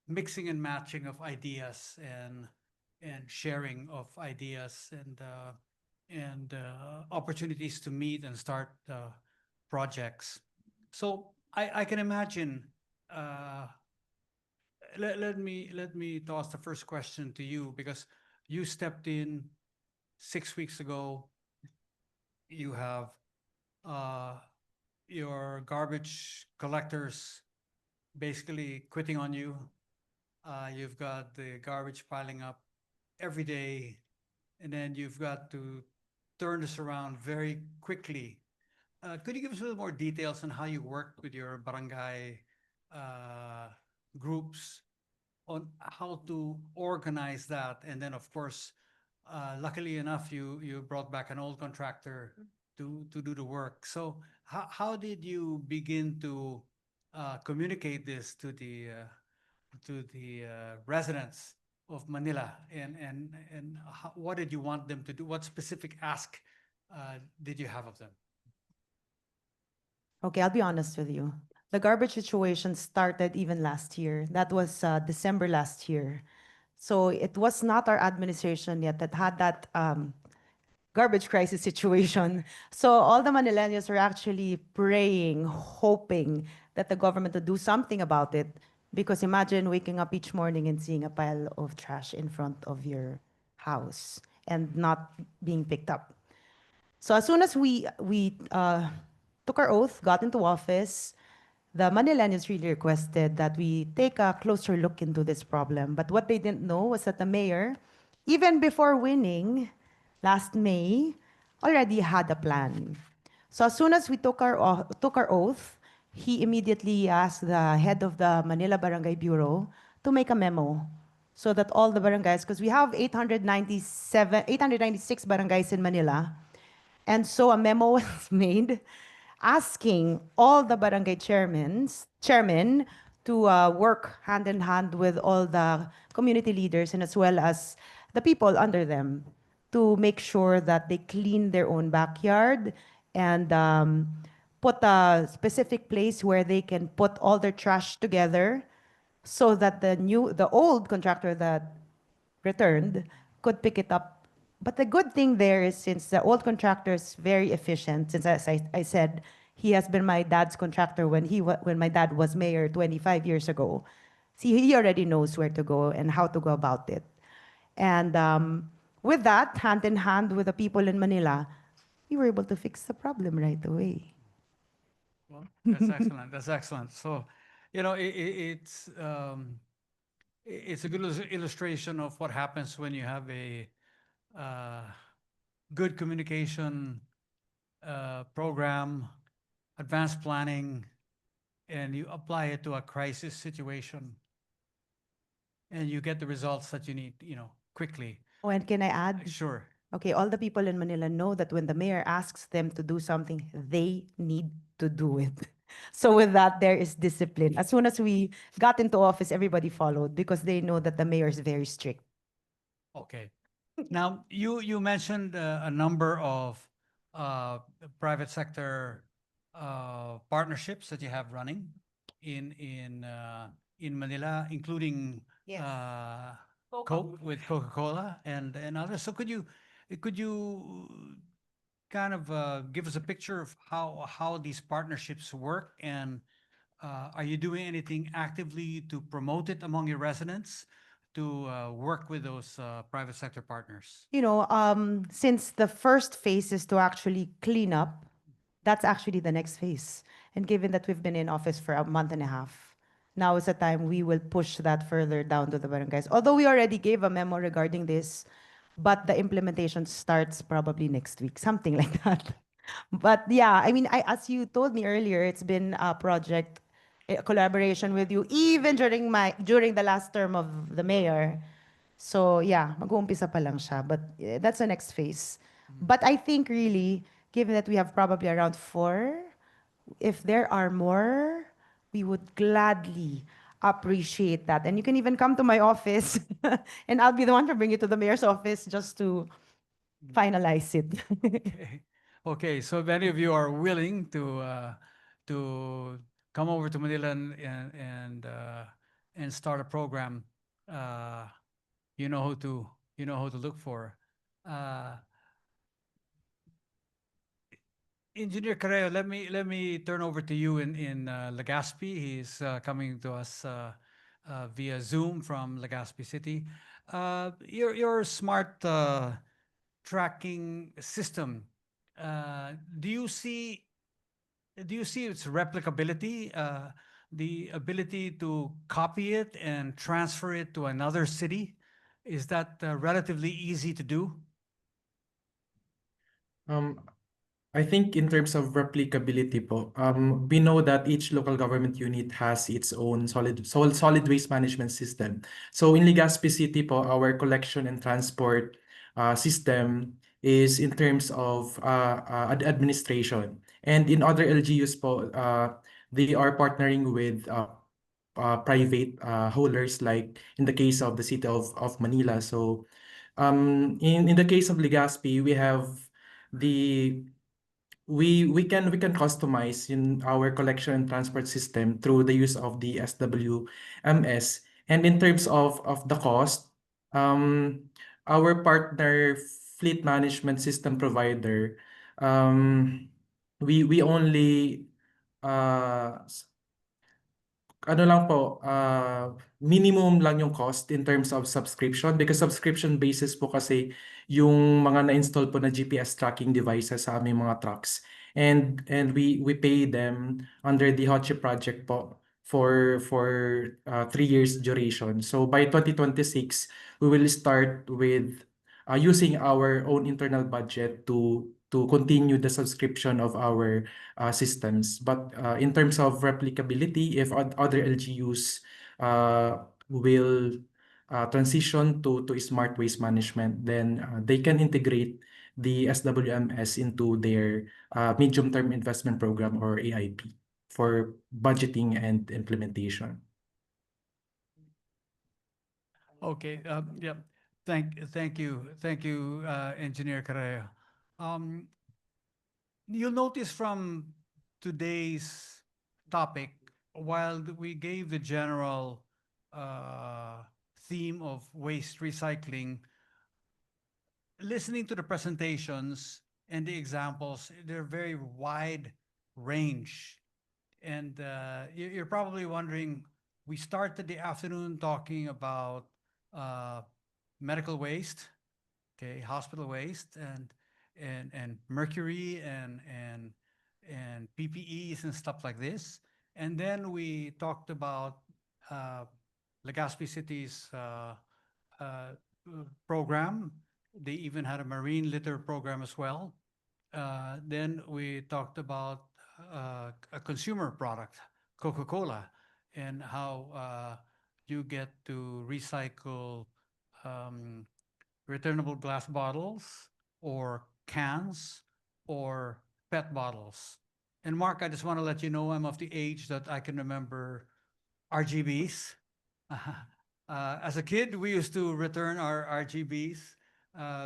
mixing and matching of ideas and sharing of ideas and opportunities to meet and start projects. So I can imagine. Let me toss the first question to you, because you stepped in 6 weeks ago. You have your garbage collectors basically quitting on you. You've got the garbage piling up every day, and then you've got to turn this around very quickly. Could you give us a little more details on how you worked with your barangay groups on how to organize that? And then, of course, luckily enough, you brought back an old contractor to do the work. So how did you begin to communicate this to the residents of Manila, and what did you want them to do? What specific ask did you have of them? Okay, I'll be honest with you. The garbage situation started even last year. That was December last year. So it was not our administration yet that had that garbage crisis situation. So all the Manileños are actually praying, hoping that the government would do something about it. Because imagine waking up each morning and seeing a pile of trash in front of your house and not being picked up. So as soon as we took our oath, got into office, the Manileños really requested that we take a closer look into this problem. But what they didn't know was that the mayor, even before winning last May, already had a plan. So as soon as we took our oath, he immediately asked the head of the Manila Barangay Bureau to make a memo so that all the barangays, because we have 896 barangays in Manila, and so a memo was made asking all the barangay chairmen to work hand in hand with all the community leaders and as well as the people under them to make sure that they clean their own backyard and put a specific place where they can put all their trash together so that the old contractor that returned could pick it up. But the good thing there is, since the old contractor is very efficient, since as I said, he has been my dad's contractor when my dad was mayor 25 years ago. See, he already knows where to go and how to go about it. And with that, hand in hand with the people in Manila, we were able to fix the problem right away. Well, that's excellent. That's excellent. So, it's a good illustration of what happens when you have a good communication program, advanced planning, and you apply it to a crisis situation. and you get the results that you need, quickly. Oh, and can I add? Sure. Okay, all the people in Manila know that when the mayor asks them to do something, they need to do it. So with that, there is discipline. As soon as we got into office, everybody followed because they know that the mayor is very strict. Okay. Now, you mentioned a number of uh, private sector partnerships that you have running in Manila, including Yes. Coke with Coca-Cola and others. So could you kind of give us a picture of how these partnerships work, and are you doing anything actively to promote it among your residents to work with those private sector partners? You know, since the first phase is to actually clean up, that's actually the next phase. And given that we've been in office for a month and a half, now is the time we will push that further down to the barangays. Although we already gave a memo regarding this, but the implementation starts probably next week, something like that. But yeah, I mean, as you told me earlier, it's been a project, a collaboration with you, even during the last term of the mayor. So yeah, mag-uumpisa pa lang siya, but that's the next phase. But I think really, given that we have probably around 4, if there are more, we would gladly appreciate that. And you can even come to my office and I'll be the one to bring you to the mayor's office just to finalize it. Okay. Okay, so many of you are willing to come over to Manila and start a program. You know who to look for. Uh, Engineer Careo, let me turn over to you in Legazpi. He's coming to us via Zoom from Legazpi City. Your smart tracking system. Do you see its replicability, the ability to copy it and transfer it to another city? Is that relatively easy to do? Um, I think in terms of replicability po, we know that each local government unit has its own solid waste management system. So in Legazpi City po, our collection and transport system is in terms of administration. And in other LGUs po, they are partnering with private holders, like in the case of the city of Manila. So in the case of Legazpi, we have the we can customize in our collection and transport system through the use of the SWMS. And in terms of the cost, our partner fleet management system provider, we only uh, ano lang po, minimum lang yung cost in terms of subscription, because subscription basis po kasi yung mga na-install po na GPS tracking devices sa aming mga trucks. And we pay them under the Hotchip project po for 3 years duration. So by 2026, we will start with using our own internal budget to continue the subscription of our systems. But in terms of replicability, if other LGUs will transition to smart waste management, then they can integrate the SWMS into their medium-term investment program, or AIP, for budgeting and implementation. Okay. Yeah. Thank you, Engineer Carrera. You'll notice from today's topic, while we gave the general theme of waste recycling, listening to the presentations and the examples, they're very wide range. And you're probably wondering, we started the afternoon talking about medical waste, okay, hospital waste, and mercury and PPEs and stuff like this. And then we talked about Legazpi City's program. They even had a marine litter program as well. Then we talked about a consumer product, Coca-Cola, and how you get to recycle returnable glass bottles or cans or PET bottles. And Mark, I just want to let you know I'm of the age that I can remember RGBs. As a kid, we used to return our RGBs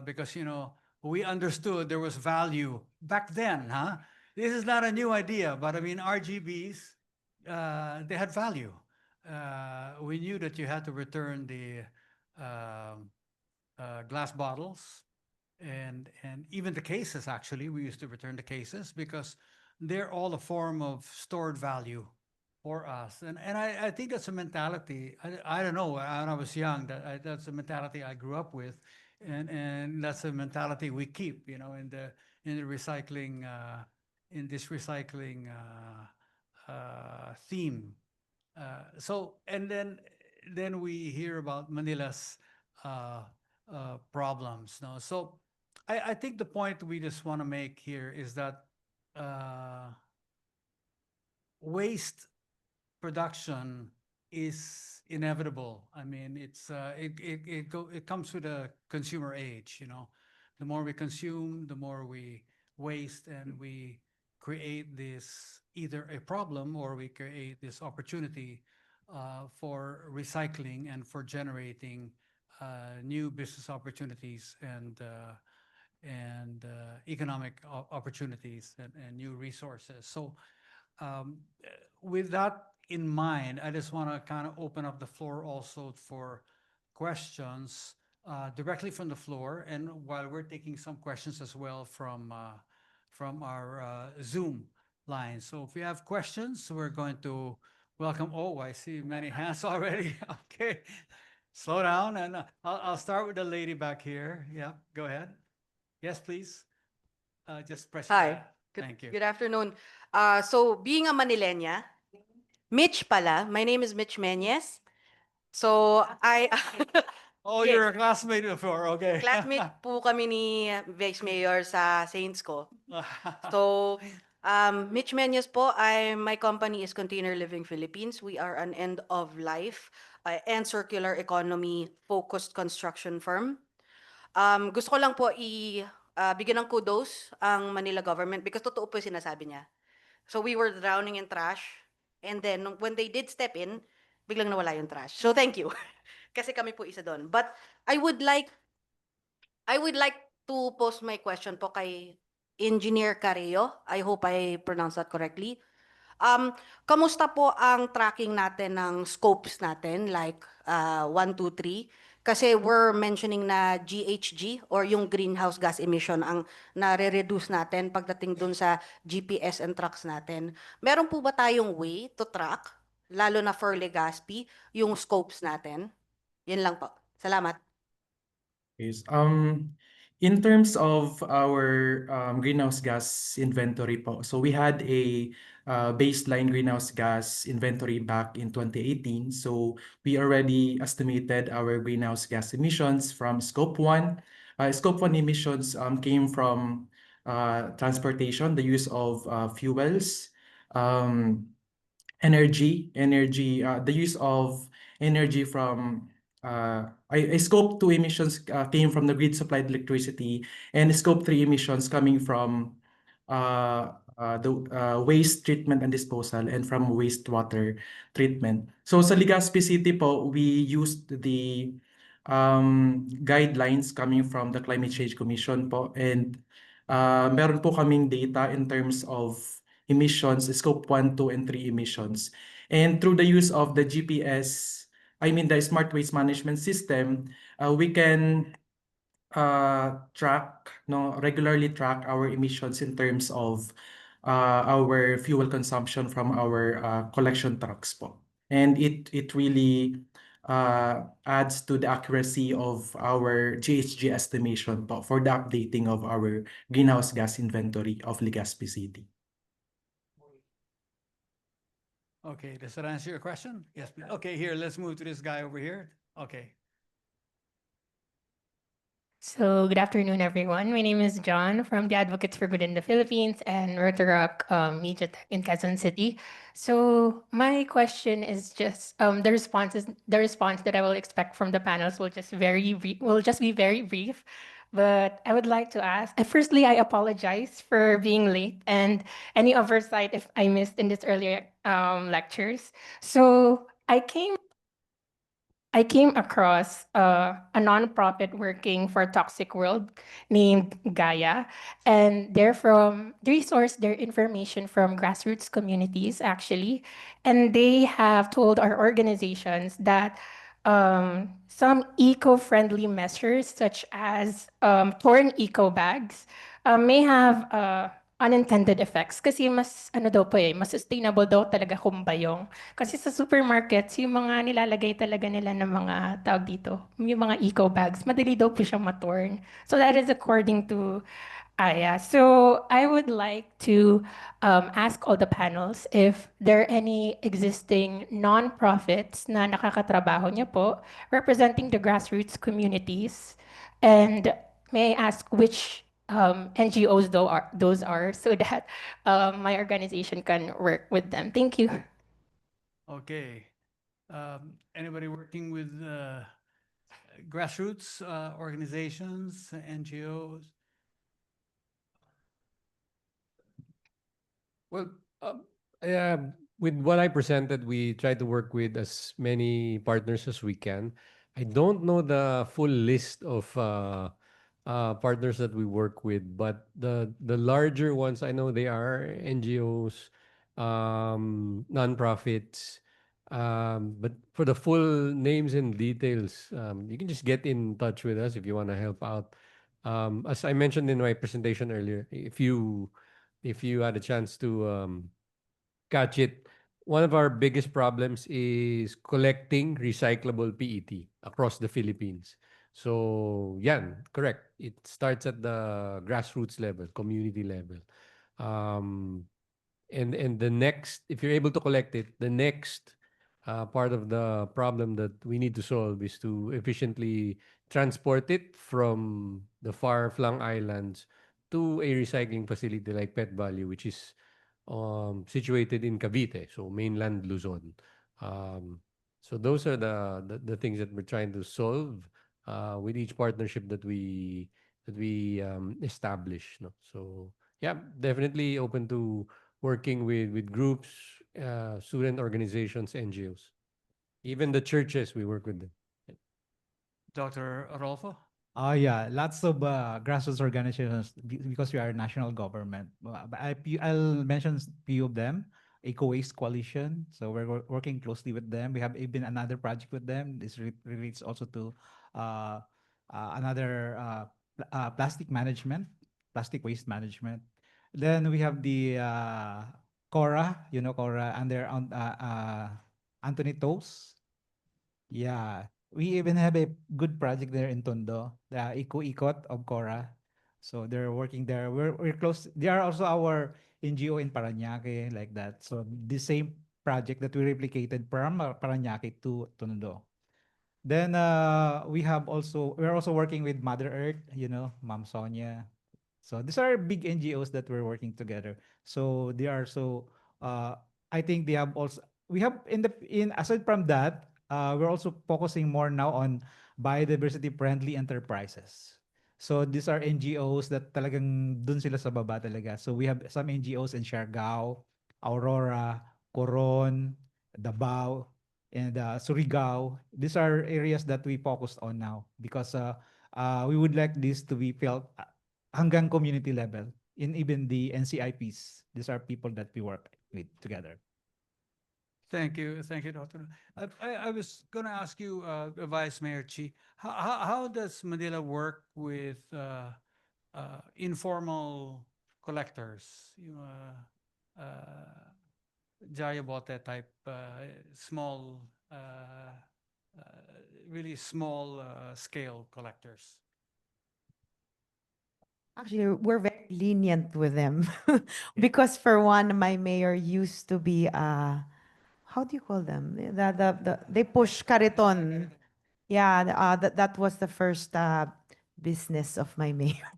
because, you know, we understood there was value back then, huh? This is not a new idea, but I mean, RGBs, they had value. We knew that you had to return the glass bottles and even the cases. Actually, we used to return the cases because they're all a form of stored value for us. And I think that's a mentality. I don't know. When I was young, that's a mentality I grew up with, and that's a mentality we keep. You know, in the recycling in this recycling theme. So and then we hear about Manila's uh, problems. No, so I think the point we just want to make here is that waste production is inevitable. I mean, it comes with a consumer age. You know, the more we consume, the more we waste, and we create this either a problem or we create this opportunity for recycling and for generating new business opportunities and economic opportunities and new resources. So um, with that in mind, I just want to kind of open up the floor also for questions directly from the floor, and while we're taking some questions as well from our Zoom line. So if you have questions, we're going to welcome. Oh, I see many hands already. Okay, slow down, and I'll start with the lady back here. Yeah, go ahead. Yes, please. Just press. Hi. Thank you. Good afternoon. So being a Manilena, Mitch pala, my name is Mitch Menyes. So I Oh, Yes. you're a classmate before. Okay. Classmate po kami ni Vice Mayor sa Saints ko. So, Mitch Menyes po, my company is Container Living Philippines. We are an end-of-life and circular economy focused construction firm. Gusto ko lang po bigyan ng kudos ang Manila government because totoo po yung sinasabi niya. So we were drowning in trash, and then when they did step in, biglang nawala yung trash. So thank you. Kasi kami po isa doon. But I would like to pose my question po kay Engineer Careo. I hope I pronounced that correctly. Kamusta po ang tracking natin ng scopes natin like 1, 2, 3? Kasi we're mentioning na GHG or yung greenhouse gas emission ang nare-reduce natin pagdating dun sa GPS and trucks natin. Meron po ba tayong way to track, lalo na for Legazpi, yung scopes natin? Yan lang po. Salamat. Yes. In terms of our greenhouse gas inventory po, so we had a baseline greenhouse gas inventory back in 2018. So we already estimated our greenhouse gas emissions from Scope 1. Scope 1 emissions came from transportation, the use of fuels, the use of energy from Scope 2 emissions came from the grid supplied electricity, and Scope 3 emissions coming from the waste treatment and disposal and from wastewater treatment. So sa Legazpi City po, we used the guidelines coming from the Climate Change Commission po, and meron po kaming data in terms of emissions, Scope 1, 2, and 3 emissions. And through the use of the GPS, the smart waste management system, we can regularly track our emissions in terms of our fuel consumption from our collection trucks po. And it really adds to the accuracy of our GHG estimation po for the updating of our greenhouse gas inventory of Legazpi City. Okay, does that answer your question? Yes, please. Okay, here, let's move to this guy over here. Okay. So, good afternoon, everyone. My name is John from the Advocates for Good in the Philippines and Rotaract Media Tech in Quezon City. So, my question is just the response that I will expect from the panels will just be very brief. But I would like to ask. Firstly, I apologize for being late and any oversight if I missed in this earlier lectures. So, I came across a nonprofit working for a toxic world named Gaia, and they source their information from grassroots communities actually, and they have told our organizations that some eco-friendly measures such as torn eco bags may have unintended effects kasi mas sustainable daw talaga kung bayong. Kasi sa supermarkets, yung mga nilalagay talaga nila ng mga tawag dito, yung mga eco bags, madali daw po siyang matorn. So that is according to Aya. So I would like to ask all the panels if there are any existing non-profits na nakakatrabaho niya po representing the grassroots communities. And may I ask which NGOs those are so that my organization can work with them. Thank you. Okay. Anybody working with grassroots organizations, NGOs? Well, with what I presented, we try to work with as many partners as we can. I don't know the full list of partners that we work with, but the larger ones I know they are NGOs, nonprofits. But for the full names and details, you can just get in touch with us if you want to help out. As I mentioned in my presentation earlier, if you had a chance to catch it, one of our biggest problems is collecting recyclable PET across the Philippines. So, yan, correct. It starts at the grassroots level, community level. And the next, if you're able to collect it, the next part of the problem that we need to solve is to efficiently transport it from the far-flung islands to a recycling facility like Pet Valley, which is situated in Cavite, so mainland Luzon. So those are the things that we're trying to solve with each partnership that we establish. No? So yeah, definitely open to working with groups, student organizations, NGOs, even the churches. We work with them. Dr. Orolfo? Oh yeah, lots of grassroots organizations because we are a national government. I'll mention few of them. Eco Waste Coalition. So we're working closely with them. We have even another project with them. This relates also to uh, another plastic management, plastic waste management. Then we have the Cora, Cora under Anthony Toes. Yeah, we even have a good project there in Tondo, the Iko-Ikot of Cora. So they're working there. We're close. They are also our NGO in Parañaque, like that. So the same project that we replicated from Parañaque to Tondo. Then we're also working with Mother Earth, Ma'am Sonia. So these are big NGOs that we're working together. So they are so I think they have also we have in aside from that, we're also focusing more now on biodiversity friendly enterprises. So these are NGOs that talagang dun sila sa baba talaga. So we have some NGOs in Siargao, Aurora, Coron, Davao, and Surigao. These are areas that we focused on now because we would like this to be felt hanggang community level in even the NCIPs. These are people that we work with together. Thank you, Doctor. I was going to ask you, Vice Mayor Chi, how does Manila work with informal collectors, Jaya Bote type, small, really small scale collectors? Actually, we're very lenient with them because for one, my mayor used to be how do you call them? They push Cariton. Yeah, that was the first business of my mayor.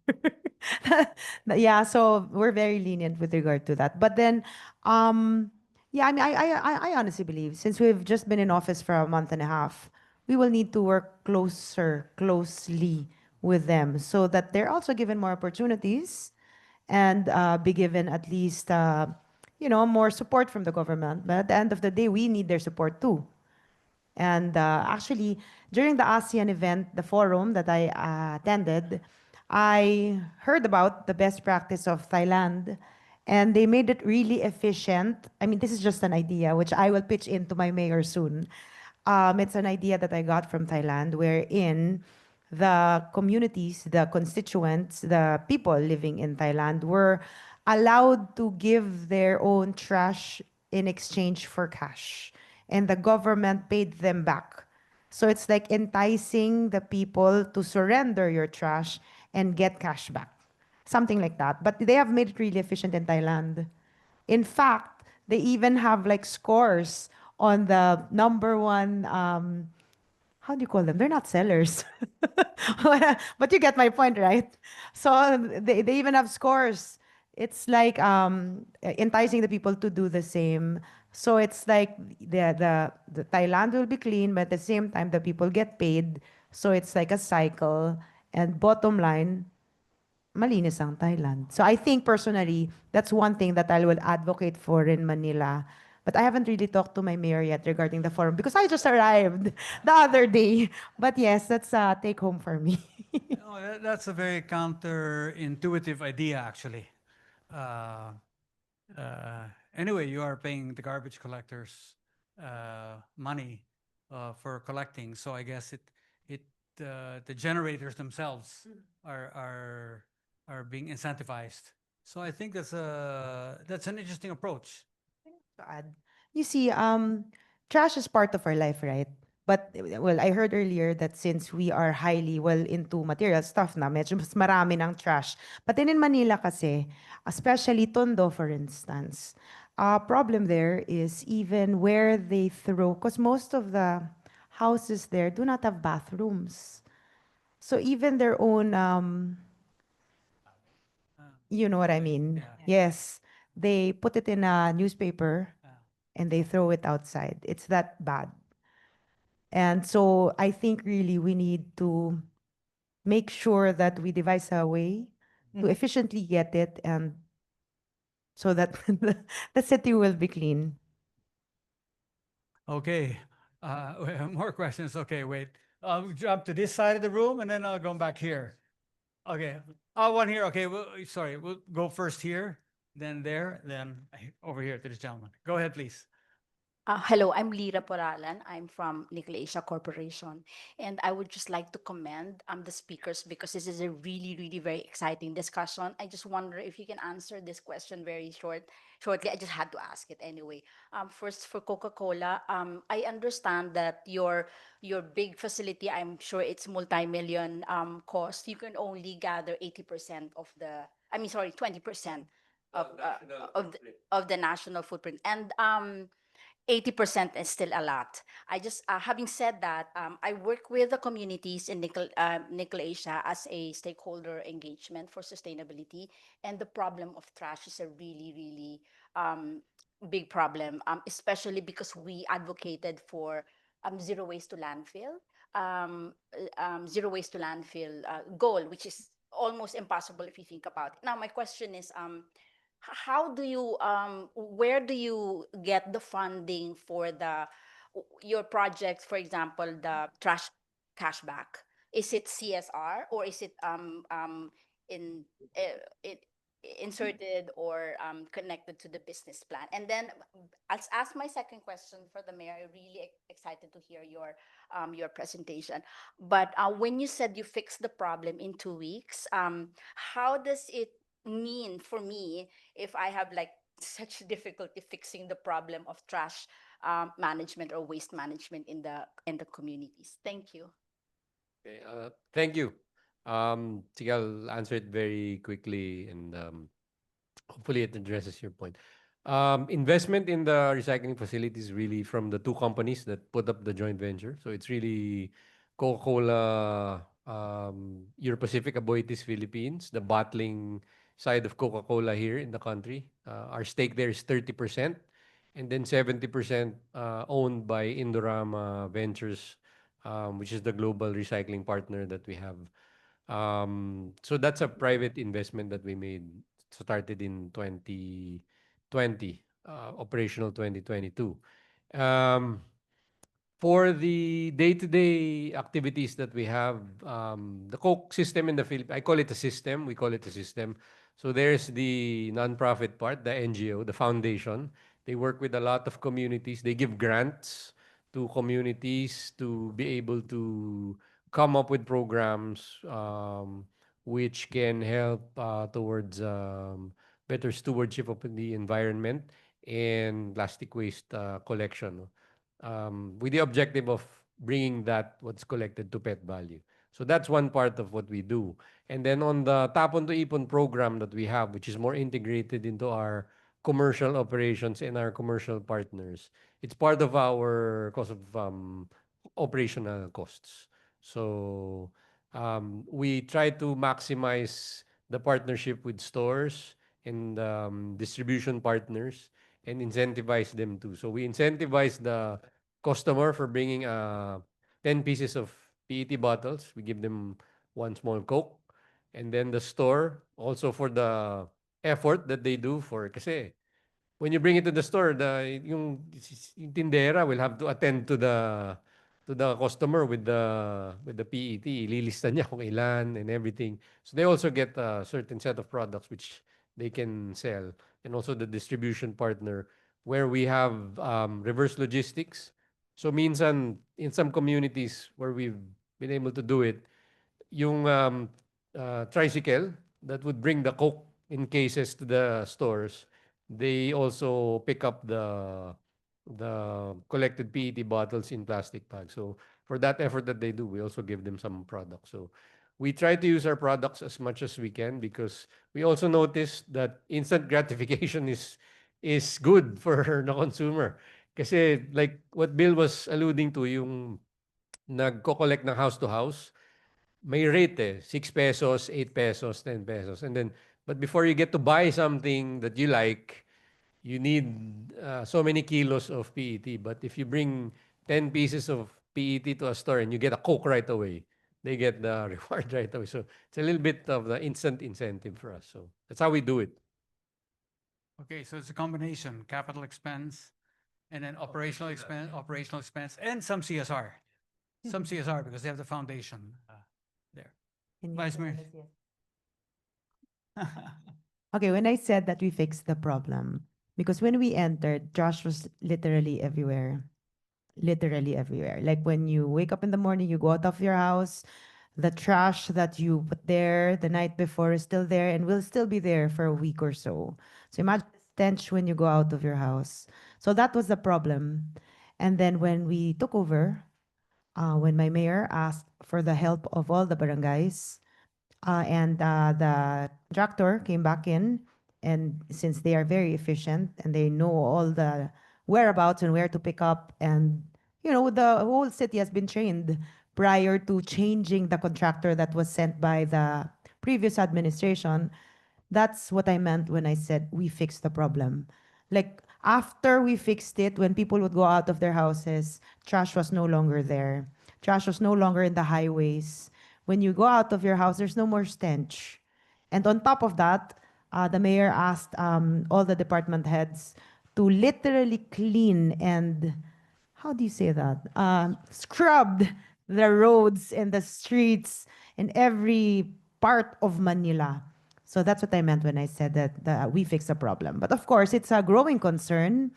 Yeah, so we're very lenient with regard to that. But then, yeah, I mean, I honestly believe since we've just been in office for a month and a half, we will need to work closely with them so that they're also given more opportunities and be given at least, more support from the government. But at the end of the day, we need their support too. And actually, during the ASEAN event, the forum that I attended, I heard about the best practice of Thailand, and they made it really efficient. I mean, this is just an idea, which I will pitch into my mayor soon. It's an idea that I got from Thailand, wherein the communities, the constituents, the people living in Thailand were allowed to give their own trash in exchange for cash. And the government paid them back. So it's like enticing the people to surrender your trash and get cash back. Something like that. But they have made it really efficient in Thailand. In fact, they even have like scores on the number one, how do you call them? They're not sellers. But you get my point, right? So they even have scores. It's like enticing the people to do the same. So it's like the Thailand will be clean, but at the same time the people get paid. So it's like a cycle. And bottom line, malinis ang Thailand. So I think personally, that's one thing that I will advocate for in Manila. But I haven't really talked to my mayor yet regarding the forum because I just arrived the other day. But yes, that's a take home for me. That's a very counterintuitive idea, actually. Uh, anyway, you are paying the garbage collectors money for collecting, so I guess the generators themselves are being incentivized. So I think that's an interesting approach. To add, you see, trash is part of our life, right? But, well, I heard earlier that since we are highly well into material stuff na, medyo mas marami ng trash. But then in Manila kasi, especially Tondo, for instance, problem there is even where they throw, because most of the houses there do not have bathrooms. So even their own, you know what I mean? Yes. They put it in a newspaper and they throw it outside. It's that bad. And so I think really we need to make sure that we devise a way to efficiently get it and so that the city will be clean. Okay. We have more questions. Okay, wait. I'll jump to this side of the room and then I'll go back here. Okay. One here. Okay. Sorry. We'll go first here, then there, then over here to this gentleman. Go ahead, please. Hello, I'm Lira Poralan. I'm from Nickel Asia Corporation. And I would just like to commend the speakers because this is a really, really very exciting discussion. I just wonder if you can answer this question very shortly. I just had to ask it anyway. First, for Coca-Cola, I understand that your big facility, I'm sure it's multi-million cost. You can only gather 80% of the, 20% of, of the national footprint. And 80% is still a lot. I just, having said that, I work with the communities in Nickel Asia as a stakeholder engagement for sustainability. And the problem of trash is a really, really big problem, especially because we advocated for zero waste to landfill, zero waste to landfill goal, which is almost impossible if you think about it. Now, my question is, how do you where do you get the funding for your projects, for example, the trash cashback? Is it CSR or is it in it inserted or connected to the business plan? And then I'll ask my second question for the mayor. I'm really excited to hear your presentation. But when you said you fixed the problem in 2 weeks, how does it mean for me if I have like such difficulty fixing the problem of trash management or waste management in the communities? Thank you. Okay, thank you. Sige, I'll answer it very quickly and hopefully it addresses your point. Investment in the recycling facilities really from the two companies that put up the joint venture. So it's really Coca-Cola Europacific Aboitiz Philippines, the bottling side of Coca-Cola here in the country. Our stake there is 30%, and then 70% owned by Indorama Ventures, which is the global recycling partner that we have. So that's a private investment that we made, started in 2020, operational 2022. For the day-to-day activities that we have, the Coke system in the Philippines, I call it a system. We call it a system. So there's the nonprofit part, the NGO, the foundation. They work with a lot of communities. They give grants to communities to be able to come up with programs which can help towards better stewardship of the environment and plastic waste collection, with the objective of bringing that what's collected to pet value. So that's one part of what we do. And then on the Tapon to Ipon program that we have, which is more integrated into our commercial operations and our commercial partners, it's part of our cost of operational costs. So we try to maximize the partnership with stores and distribution partners and incentivize them too. So we incentivize the customer for bringing 10 pieces of PET bottles. We give them one small Coke. And then the store, also for the effort that they do for, kasi when you bring it to the store, yung tindera will have to attend to the customer with the PET. Ililista niya kung ilan and everything. So they also get a certain set of products which they can sell. And also the distribution partner where we have reverse logistics. So minsan, in some communities where we've been able to do it, yung tricycle that would bring the Coke in cases to the stores, they also pick up the collected PET bottles in plastic bags. So for that effort that they do, we also give them some products. So we try to use our products as much as we can because we also notice that instant gratification is good for the consumer. Kasi like what Bill was alluding to, yung nagko-collect ng house to house, may rate 6 pesos, 8 pesos, 10 pesos. And then, but before you get to buy something that you like, you need so many kilos of PET. But if you bring 10 pieces of PET to a store and you get a Coke right away, they get the reward right away. So it's a little bit of the instant incentive for us. So that's how we do it. Okay, so it's a combination, capital expense, and then operational expense, and some CSR. Some CSR because they have the foundation there. Vice Mayor. Okay, when I said that we fixed the problem, because when we entered, trash was literally everywhere. Literally everywhere. Like when you wake up in the morning, you go out of your house, the trash that you put there the night before is still there and will still be there for a week or so. So imagine the stench when you go out of your house. So that was the problem. And then when we took over, when my mayor asked for the help of all the barangays, and the contractor came back in, and since they are very efficient and they know all the whereabouts and where to pick up, and the whole city has been trained prior to changing the contractor that was sent by the previous administration. That's what I meant when I said we fixed the problem. Like after we fixed it, when people would go out of their houses, trash was no longer there. Trash was no longer in the highways. When you go out of your house, there's no more stench. And on top of that, the mayor asked all the department heads to literally clean and, how do you say that? Scrubbed the roads and the streets in every part of Manila. So that's what I meant when I said that we fix a problem. But of course, it's a growing concern.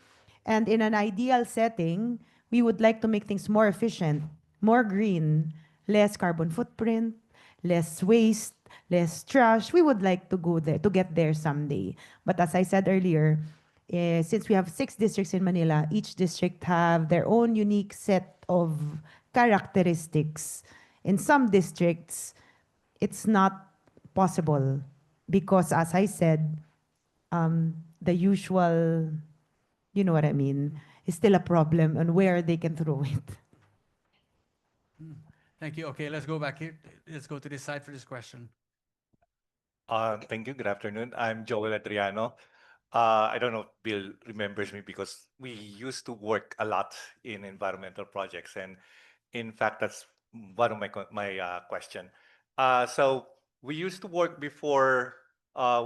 And in an ideal setting, we would like to make things more efficient, more green, less carbon footprint, less waste, less trash. We would like to go there, to get there someday. But as I said earlier, since we have 6 districts in Manila, each district have their own unique set of characteristics. In some districts, it's not possible because, as I said, the usual, you know what I mean, is still a problem on where they can throw it. Thank you. Okay, let's go back here. Let's go to this side for this question. Thank you. Good afternoon. I'm Joel Adriano. I don't know if Bill remembers me because we used to work a lot in environmental projects, and in fact, that's one of my question. So we used to work before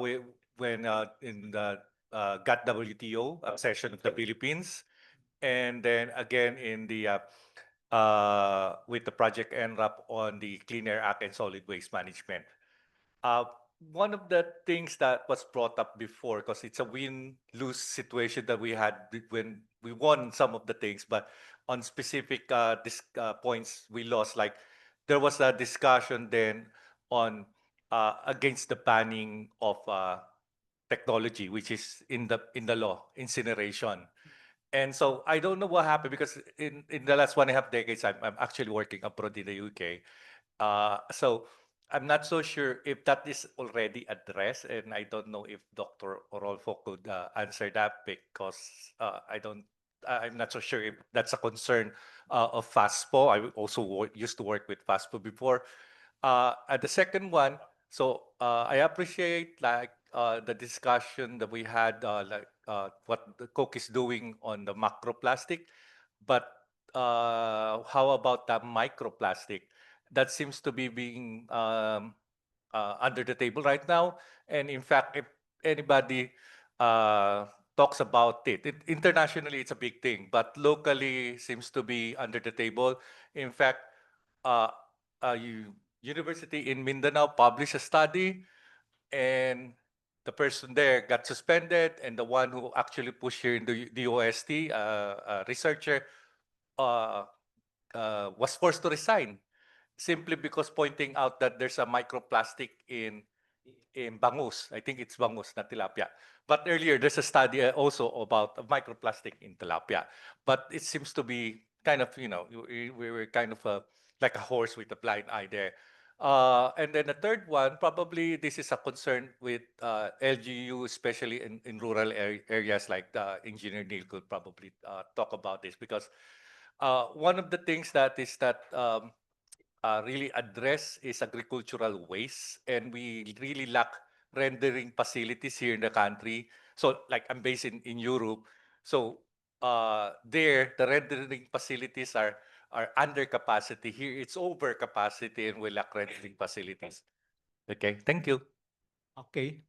we when in the GATT WTO session of the Philippines, and then again in the with the Project NRAP on the Clean Air Act and Solid Waste Management. Uh, One of the things that was brought up before, because it's a win-lose situation that we had when we won some of the things, but on specific points we lost. Like there was a discussion then on against the banning of technology, which is in the law, incineration. And so I don't know what happened because in the last 1.5 decades, I'm actually working abroad in the UK. So I'm not so sure if that is already addressed, and I don't know if Dr. Orolfo could answer that because I don't. I'm not so sure if that's a concern of FASPO. I also used to work with FASPO before. And the second one, so I appreciate like the discussion that we had, what the Coke is doing on the macroplastic, but how about the microplastic? That seems to be being under the table right now. And in fact, if anybody talks about internationally it's a big thing, but locally seems to be under the table. In fact, uh, university in Mindanao published a study, and the person there got suspended, and the one who actually pushed here in the DOST, researcher, uh, was forced to resign simply because pointing out that there's a microplastic in bangus. I think it's bangus, not tilapia. But earlier, there's a study also about microplastic in tilapia. But it seems to be kind of, we were kind of like a horse with a blind eye there. And then the third one, probably this is a concern with LGU, especially in rural areas like Engineer Neil could probably talk about this because one of the things that is that really address is agricultural waste, and we really lack rendering facilities here in the country. So, like I'm based in Europe, so there the rendering facilities are under capacity. Here it's over capacity, and we lack rendering facilities. Okay, thank you. Okay.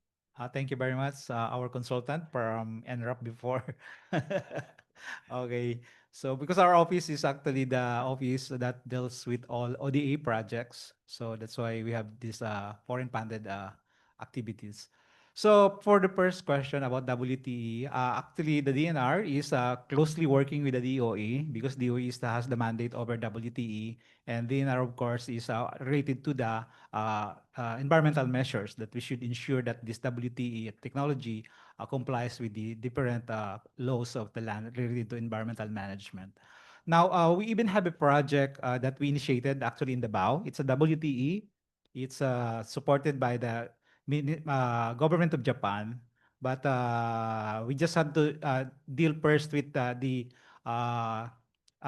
Thank you very much, our consultant from NRAP before. Okay. So because our office is actually the office that deals with all ODA projects, so that's why we have these foreign funded activities. So for the first question about WTE, actually the DNR is closely working with the DOE because DOE has the mandate over WTE, and DNR of course is related to the environmental measures that we should ensure that this WTE technology complies with the different laws of the land related to environmental management. Now, we even have a project that we initiated actually in Davao. It's a WTE. It's supported by the government of Japan, but we just had to deal first with the uh,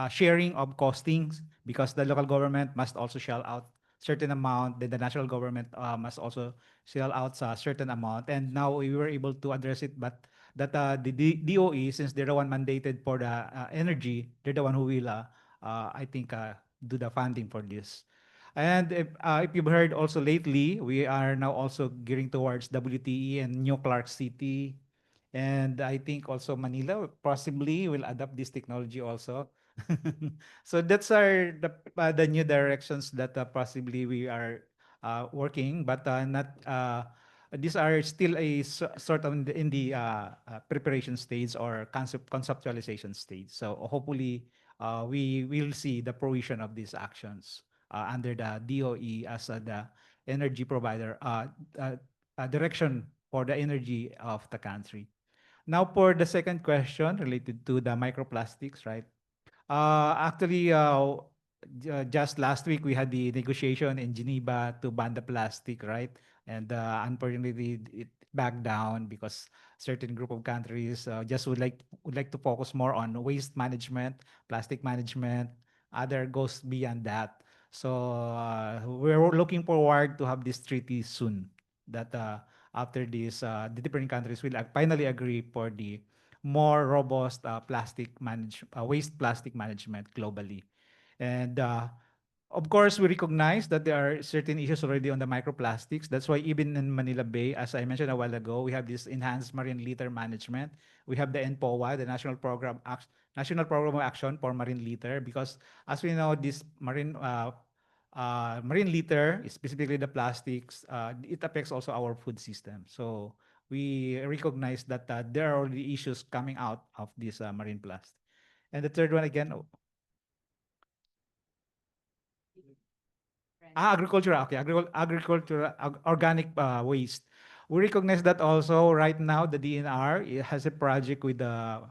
sharing of costings because the local government must also shell out certain amount, then the national government must also shell out a certain amount. And now we were able to address it, but that the DOE, since they're the one mandated for the energy, they're the one who will, I think, do the funding for this. And if you've heard also lately, we are now also gearing towards WTE and New Clark City. And I think also Manila possibly will adopt this technology also. So that's the new directions that possibly we are working, but not these are still sort of in the preparation stage or conceptualization stage. So hopefully we will see the provision of these actions under the DOE as the energy provider direction for the energy of the country. Now for the second question related to the microplastics, right? Actually, just last week we had the negotiation in Geneva to ban the plastic, right? And unfortunately, it backed down because certain group of countries just would like to focus more on waste management, plastic management. Other goes beyond that. So we're looking forward to have this treaty soon. That after this, the different countries will finally agree for the more robust waste plastic management globally. And of course, we recognize that there are certain issues already on the microplastics. That's why even in Manila Bay, as I mentioned a while ago, we have this enhanced marine litter management. We have the NPOA, the National Program of Action for Marine Litter, because as we know, this marine litter, specifically the plastics, it affects also our food system. So we recognize that there are already issues coming out of this marine plastic. And the third one again, agriculture. Okay, agriculture, organic waste. We recognize that also right now the DNR has a project with the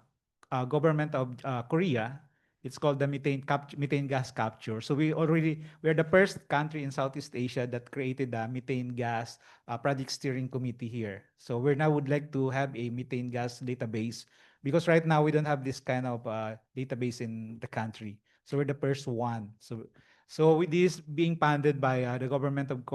government of Korea. It's called the methane gas capture. So we are the first country in Southeast Asia that created the methane gas project steering committee here. So we now would like to have a methane gas database because right now we don't have this kind of database in the country. So we're the first one. So with this being funded by the government of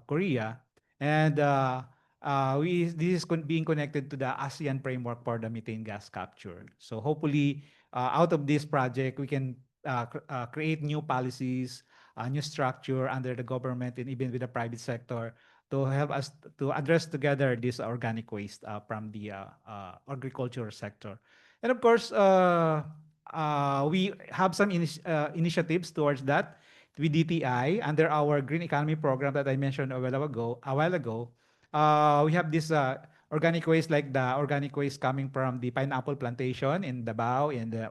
Korea, and this is being connected to the ASEAN framework for the methane gas capture. So hopefully, out of this project, we can create new policies, new structure under the government and even with the private sector to help us to address together this organic waste from the agriculture sector. And of course, we have some initiatives towards that with DTI under our green economy program that I mentioned a while ago. We have this organic waste like the organic waste coming from the pineapple plantation in Davao in the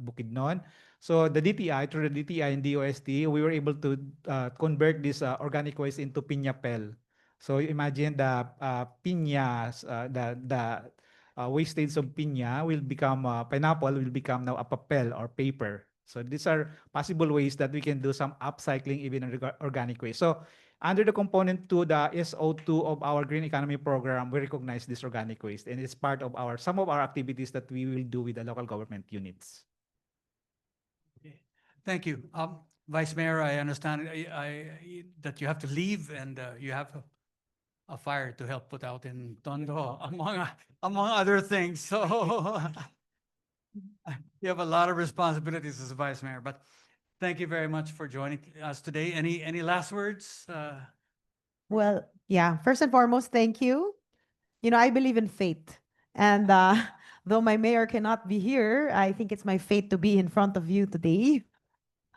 Bukidnon. So the DTI, through the DTI and DOST, we were able to convert this organic waste into piña pel. So imagine the piñas, the wastage of piña will become pineapple will become now a papel or paper. So these are possible ways that we can do some upcycling even in organic waste. So under the component 2, the SO2 of our green economy program, we recognize this organic waste, and it's part of some of our activities that we will do with the local government units. Thank you. Vice Mayor, I understand that you have to leave and you have a fire to help put out in Tondo, among other things. So you have a lot of responsibilities as a Vice Mayor, but thank you very much for joining us today. Any last words? Well, yeah, first and foremost, thank you. You know, I believe in fate. And though my mayor cannot be here, I think it's my fate to be in front of you today.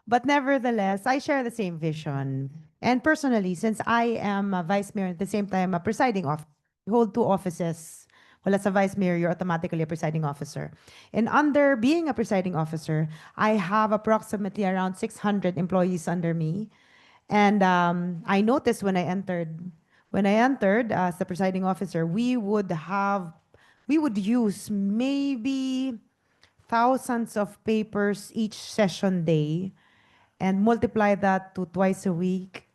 But nevertheless, I share the same vision. And personally, since I am a vice mayor at the same time a presiding officer, hold two offices. Well, as a vice mayor, you're automatically a presiding officer. And under being a presiding officer, I have approximately around 600 employees under me. And I noticed when I entered as the presiding officer, we would use maybe thousands of papers each session day and multiply that to twice a week.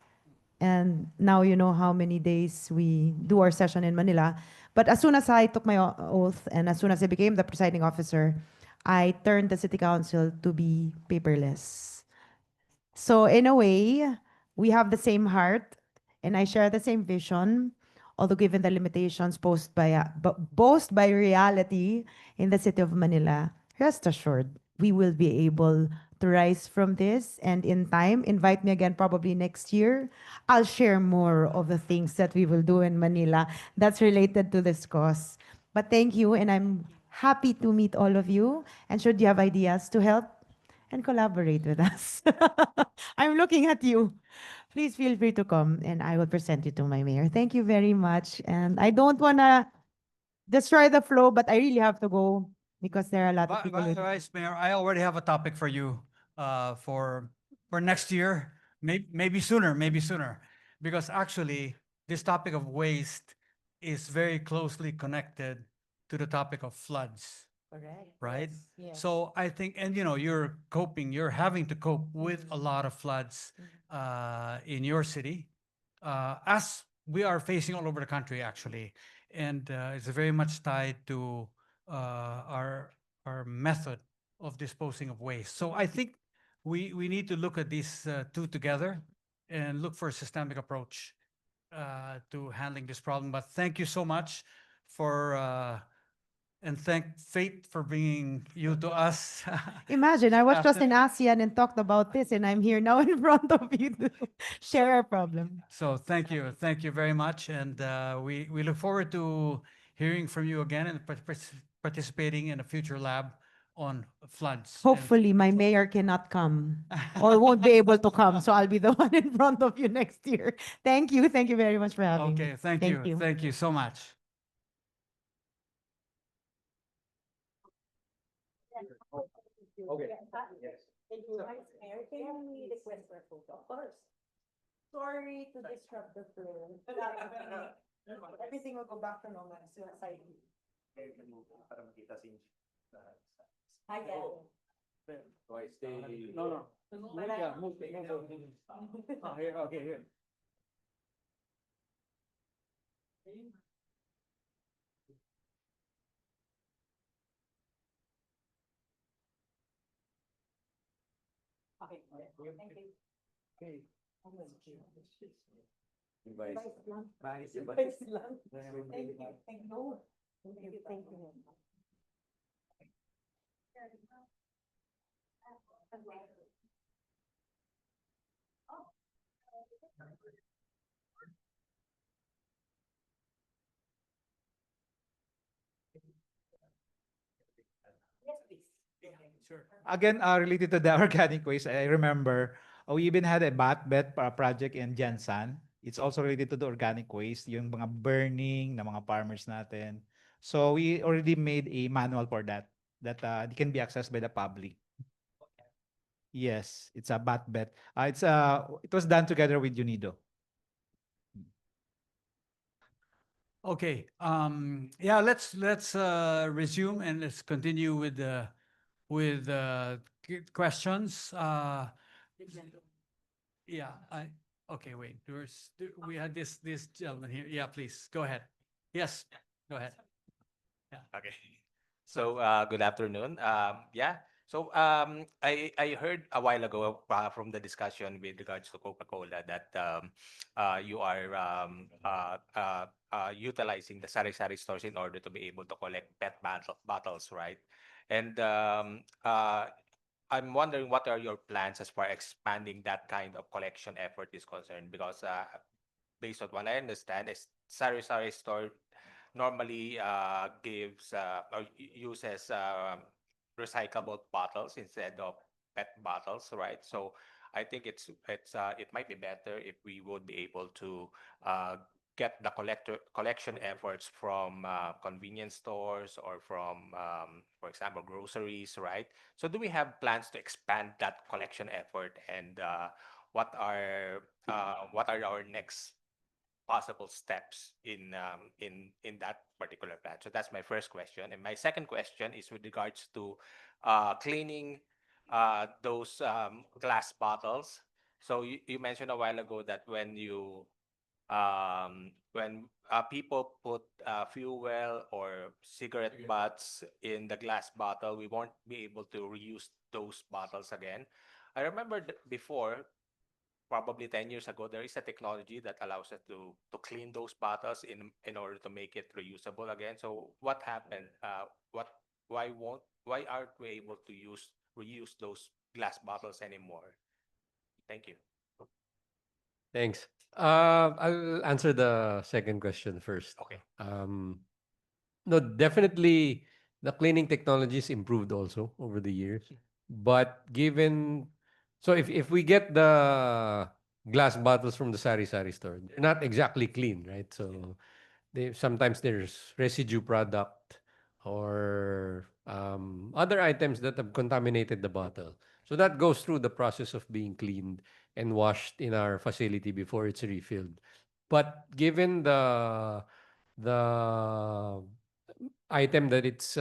And now you know how many days we do our session in Manila. But as soon as I took my oath and as soon as I became the presiding officer, I turned the city council to be paperless. So in a way, we have the same heart and I share the same vision, although given the limitations posed by reality in the city of Manila, rest assured, we will be able to rise from this, and in time, invite me again probably next year. I'll share more of the things that we will do in Manila that's related to this cause. But thank you, and I'm happy to meet all of you. And should you have ideas to help and collaborate with us, I'm looking at you. Please feel free to come, and I will present you to my mayor. Thank you very much. And I don't want to destroy the flow, but I really have to go because there are a lot of people. Vice Mayor, I already have a topic for you for next year, maybe sooner, because actually this topic of waste is very closely connected to the topic of floods. Correct. Right? Yes. So I think, and you're having to cope with a lot of floods in your city, as we are facing all over the country, actually. And it's very much tied to our method of disposing of waste. So I think we need to look at these two together and look for a systemic approach to handling this problem. But thank you so much for and thank fate for bringing you to us. Imagine, I was just After- in ASEAN and talked about this, and I'm here now in front of you to share our problem. So thank you very much, and we look forward to hearing from you again and participating in a future lab on floods. And- Hopefully, my mayor cannot come or won't be able to come, so I'll be the one in front of you next year. Thank you. Thank you very much for having me. Okay, thank you. Thank you so much. Okay. Yes. Thank you, Vice Mayor. Can we request for a photo? Of course. Sorry to disrupt the flow. Everything will go back to normal as soon as I leave. I get it. No. Yeah, move. Oh, here, okay, here. Okay, thank you. Okay. Vice lang. Vice lang. Thank you. Thank you. Thank you. Yes, please. Sure. Again, related to the organic waste, I remember we even had a batbet project in Jensan. It's also related to the organic waste, yung mga burning ng mga farmers natin. So we already made a manual for that it can be accessed by the public. Yes, it's a batbet. It was done together with UNIDO. Okay. Yeah. Let's resume and let's continue with questions. Yeah. Okay. Wait. We had this gentleman here. Yeah. Please go ahead. Yes. Go ahead. Yeah. Okay. So good afternoon. I heard a while ago from the discussion with regards to Coca-Cola that you are utilizing the sari-sari stores in order to be able to collect bottles, right? And I'm wondering what are your plans as far as expanding that kind of collection effort is concerned? Because based on what I understand, is sari-sari store normally gives or uses recyclable bottles instead of PET bottles, right? So I think it might be better if we would be able to get the collection efforts from convenience stores or from, for example, groceries, right? So do we have plans to expand that collection effort, and what are our next possible steps in that particular plan? So that's my first question. And my second question is with regards to cleaning those glass bottles. So you mentioned a while ago that when people put fuel or cigarette butts in the glass bottle, we won't be able to reuse those bottles again. I remember before, probably 10 years ago, there is a technology that allows us to clean those bottles in order to make it reusable again. So what happened? Why aren't we able to reuse those glass bottles anymore? Thank you. Thanks. I'll answer the second question first. Okay. No, definitely the cleaning technologies improved also over the years. But if we get the glass bottles from the sari-sari store, they're not exactly clean, right? So sometimes there's residue product or other items that have contaminated the bottle. So that goes through the process of being cleaned and washed in our facility before it's refilled. But given the item that it's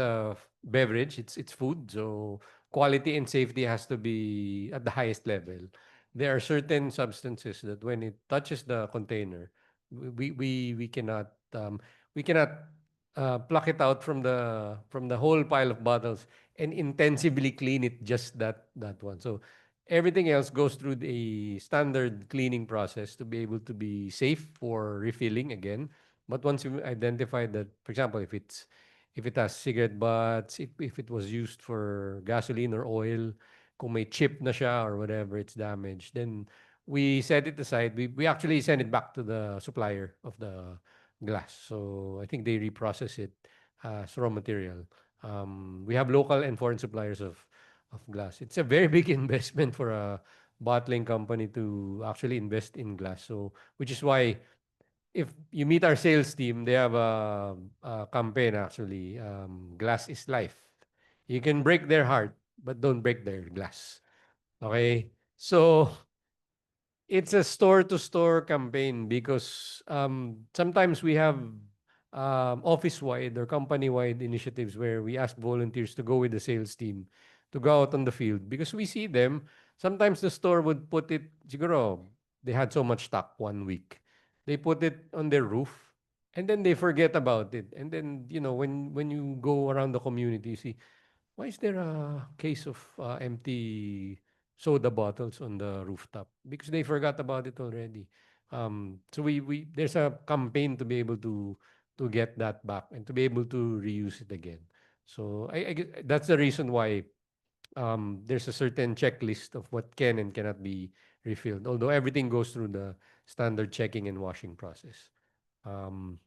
beverage, it's food, so quality and safety has to be at the highest level. There are certain substances that when it touches the container, we cannot pluck it out from the whole pile of bottles and intensively clean it, just that one. So Everything else goes through the standard cleaning process to be able to be safe for refilling again. But once you identify that, for example, if it has cigarette butts, if it was used for gasoline or oil, kung may chip na siya or whatever, it's damaged, then we set it aside. We actually send it back to the supplier of the glass. So I think they reprocess it as raw material. We have local and foreign suppliers of glass. It's a very big investment for a bottling company to actually invest in glass. So, which is why if you meet our sales team, they have a campaign actually. Glass is life. You can break their heart, but don't break their glass. Okay, so it's a store to store campaign because sometimes we have office wide or company wide initiatives where we ask volunteers to go with the sales team to go out on the field because we see them. Sometimes the store would put it, siguro, they had so much stock 1 week. They put it on their roof and then they forget about it. And then, when you go around the community, you see, why is there a case of empty soda bottles on the rooftop? Because they forgot about it already. So we there's a campaign to be able to get that back and to be able to reuse it again. So that's the reason why there's a certain checklist of what can and cannot be refilled. Although everything goes through the standard checking and washing process. Um,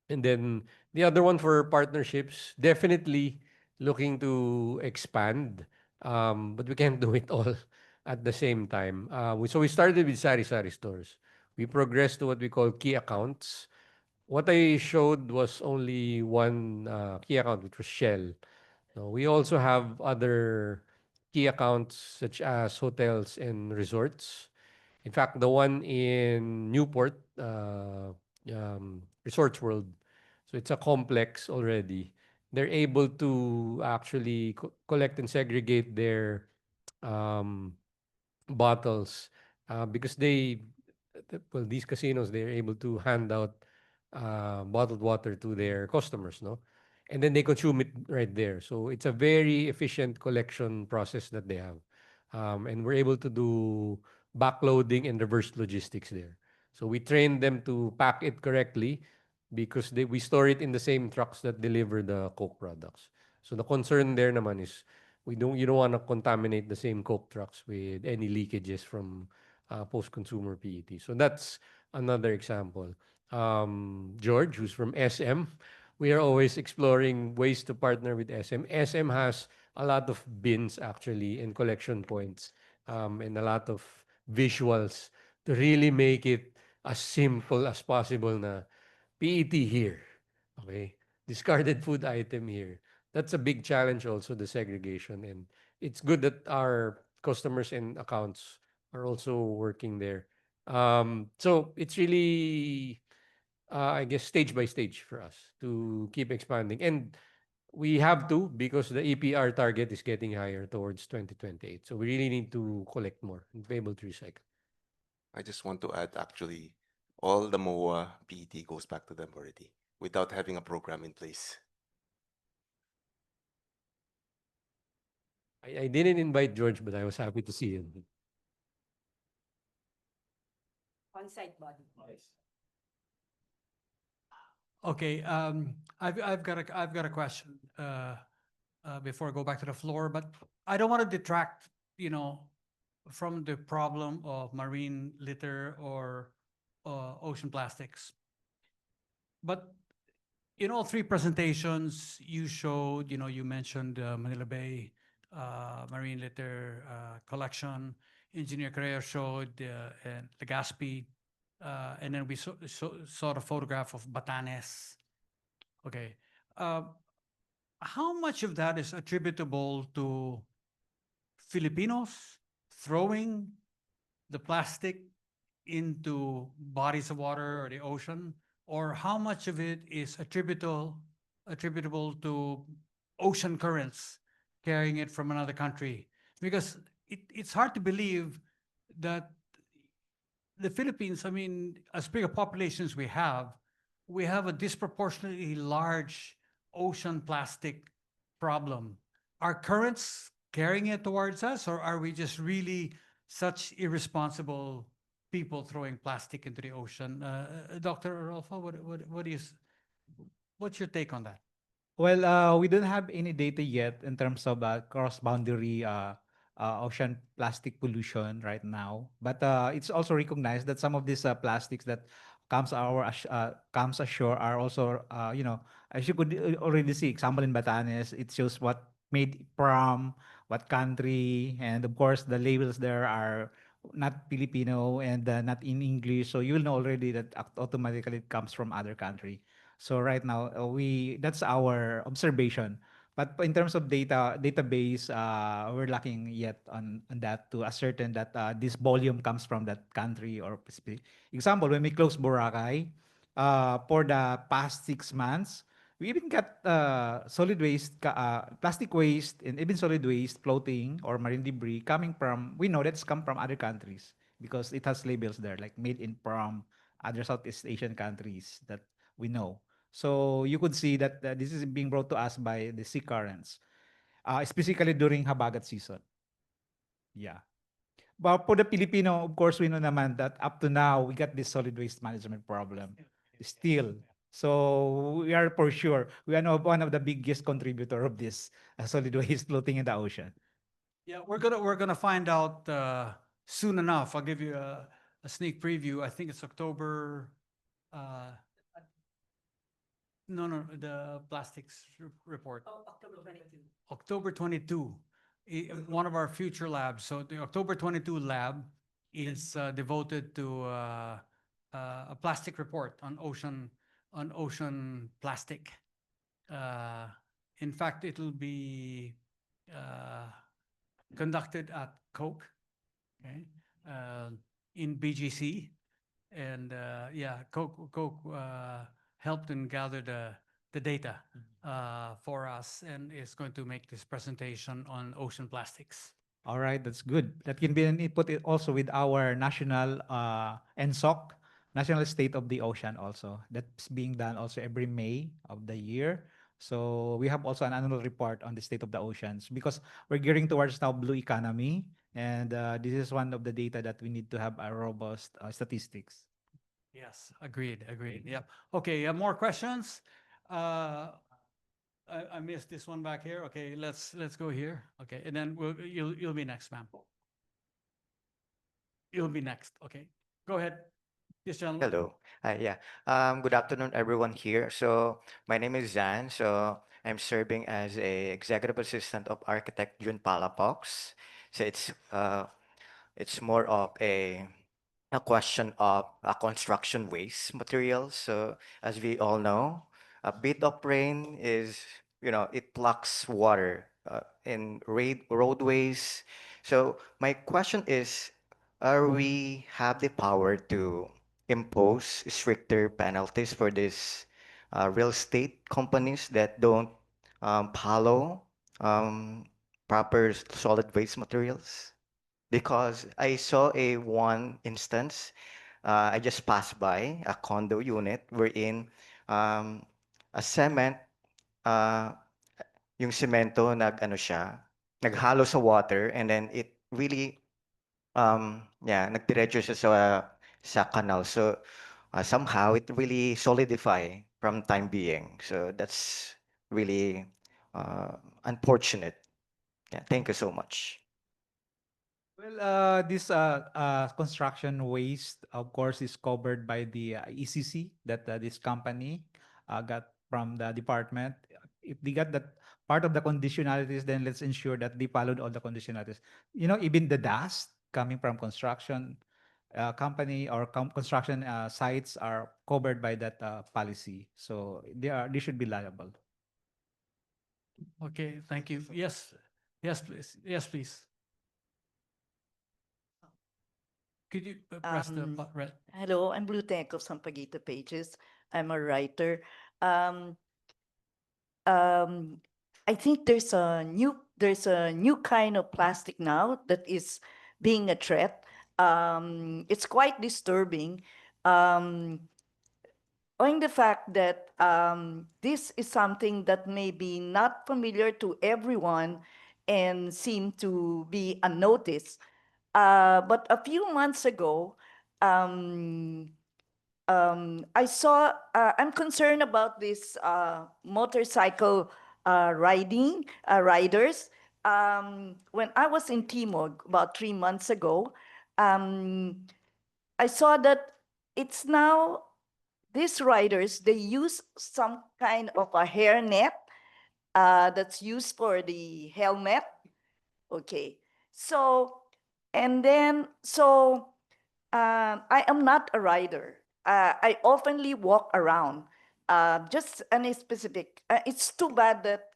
and then the other one for partnerships, definitely looking to expand, but we can't do it all at the same time. So we started with sari-sari stores. We progressed to what we call key accounts. What I showed was only one key account, which was Shell. So we also have other key accounts such as hotels and resorts. In fact, the one in Newport, Resorts World, so it's a complex already. They're able to actually collect and segregate their um, bottles because these casinos, they're able to hand out bottled water to their customers, no? And then they consume it right there. So it's a very efficient collection process that they have. And we're able to do backloading and reverse logistics there. So we train them to pack it correctly because we store it in the same trucks that deliver the Coke products. So the concern there naman is you don't want to contaminate the same Coke trucks with any leakages from post-consumer PET. So that's another example. George, who's from SM, we are always exploring ways to partner with SM. SM has a lot of bins actually and collection points and a lot of visuals to really make it as simple as possible na PET here. Okay? Discarded food item here. That's a big challenge also, the segregation. And it's good that our customers and accounts are also working there. So it's really, I guess, stage by stage for us to keep expanding. And we have to because the EPR target is getting higher towards 2028. So we really need to collect more and be able to recycle. I just want to add, actually, all the MOA PET goes back to them already without having a program in place. I didn't invite George, but I was happy to see him. On-site body. Okay, I've got a question before I go back to the floor, but I don't want to detract, from the problem of marine litter or ocean plastics. But in all three presentations you showed, you mentioned Manila Bay marine litter collection. Engineer Careo showed Legazpi, and then we saw the photograph of Batanes. Okay. How much of that is attributable to Filipinos throwing the plastic into bodies of water or the ocean, or how much of it is attributable to ocean currents carrying it from another country? Because it's hard to believe that the Philippines, I mean, as big a population as we have a disproportionately large ocean plastic problem. Are currents carrying it towards us, or are we just really such irresponsible people throwing plastic into the ocean? Dr. Orolfo, what do you, what's your take on that? Well, we don't have any data yet in terms of cross-boundary ocean plastic pollution right now. But it's also recognized that some of these plastics that comes ashore are also, as you could already see, example in Batanes, it shows what made from what country, and of course the labels there are not Filipino and not in English, so you'll know already that automatically it comes from other country. So right now, we that's our observation. But in terms of database, we're lacking yet on that to ascertain that this volume comes from that country or specific. Example, when we close Boracay, for the past 6 months, we even got solid waste, plastic waste, and even solid waste floating or marine debris coming from. We know that's come from other countries because it has labels there, like made in from other Southeast Asian countries that we know. So you could see that this is being brought to us by the sea currents, specifically during habagat season. Yeah. But for the Filipino, of course, we know naman that up to now, we got this solid waste management problem still. So we are for sure, we are one of the biggest contributor of this solid waste floating in the ocean. Yeah, we're gonna find out soon enough. I'll give you a sneak preview. I think it's October. Uh, no, the plastics report. October 22. October 22, one of our future labs. So the October 22 lab is devoted to a plastic report on ocean plastic. In fact, it'll be conducted at Coke, okay, in BGC, and yeah, Coke helped and gathered the data for us and is going to make this presentation on ocean plastics. All right, that's good. That can be an input also with our national NSOC, National State of the Ocean also. That's being done also every May of the year. So we have also an annual report on the state of the oceans because we're gearing towards now blue economy. And this is one of the data that we need to have a robust statistics. Yes, agreed. Yep. Okay, more questions? I missed this one back here. Okay, let's go here. Okay, and then you'll be next, ma'am. You'll be next. Okay, go ahead. Yes, gentleman. Hello. Yeah. Good afternoon, everyone here. So my name is Zan. So I'm serving as a executive assistant of architect Jun Palafox. So it's more of a question of construction waste materials. So as we all know, a bit of rain is, it blocks water in roadways. So my question is, are we have the power to impose stricter penalties for these real estate companies that don't follow proper solid waste materials? Because I saw one instance, I just passed by a condo unit wherein um, a cement, uh, yung semento naghalo sa water, and then it really, nagdiretso siya sa canal. So somehow it really solidify from time being. So that's really unfortunate. Yeah, thank you so much. Well, this construction waste, of course, is covered by the ECC that this company got from the department. If they got that part of the conditionalities, then let's ensure that they followed all the conditionalities. Even the dust coming from construction company or construction sites are covered by that policy. So they should be liable. Okay, thank you. Yes, please. Yes, please. Could you press the red? Hello, I'm Blue Tank of Sampaguita Pages. I'm a writer. I think there's a new kind of plastic now that is being a threat. It's quite disturbing. Owing the fact that this is something that may be not familiar to everyone, and seem to be unnoticed. But a few months ago, I'm concerned about this motorcycle riders. When I was in Timog about 3 months ago, um, I saw that it's now these riders, they use some kind of a hairnet that's used for the helmet. Okay. So, and then, so I am not a rider. I oftenly walk around. Just any specific. It's too bad that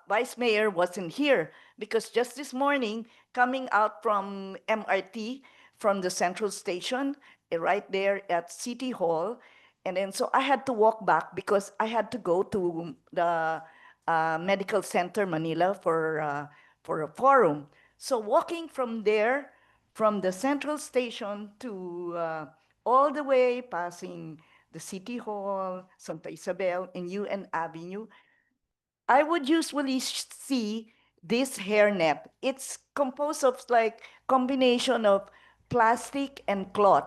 Vice Mayor wasn't here because just this morning, coming out from MRT from the Central Station, right there at City Hall, and then so I had to walk back because I had to go to the Medical Center Manila for a forum. So walking from there, from the Central Station to all the way passing the City Hall, Santa Isabel, and UN Avenue, I would usually see this hairnet. It's composed of like combination of plastic and cloth.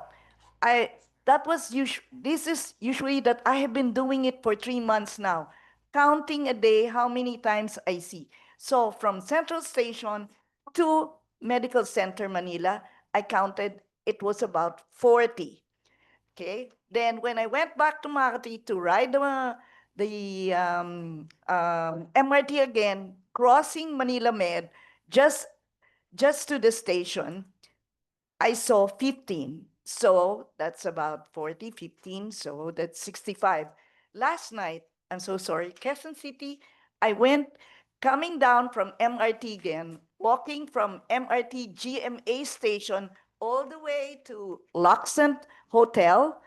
I this is usually that I have been doing it for 3 months now, counting a day how many times I see. So from Central Station to Medical Center Manila, I counted it was about 40. Okay. Then when I went back to Makati to ride the MRT again, crossing Manila Med, just to the station, I saw 15. So that's about 40, 15. So that's 65. Last night, I'm so sorry, Quezon City, I went coming down from MRT again, walking from MRT GMA station all the way to Luxent Hotel.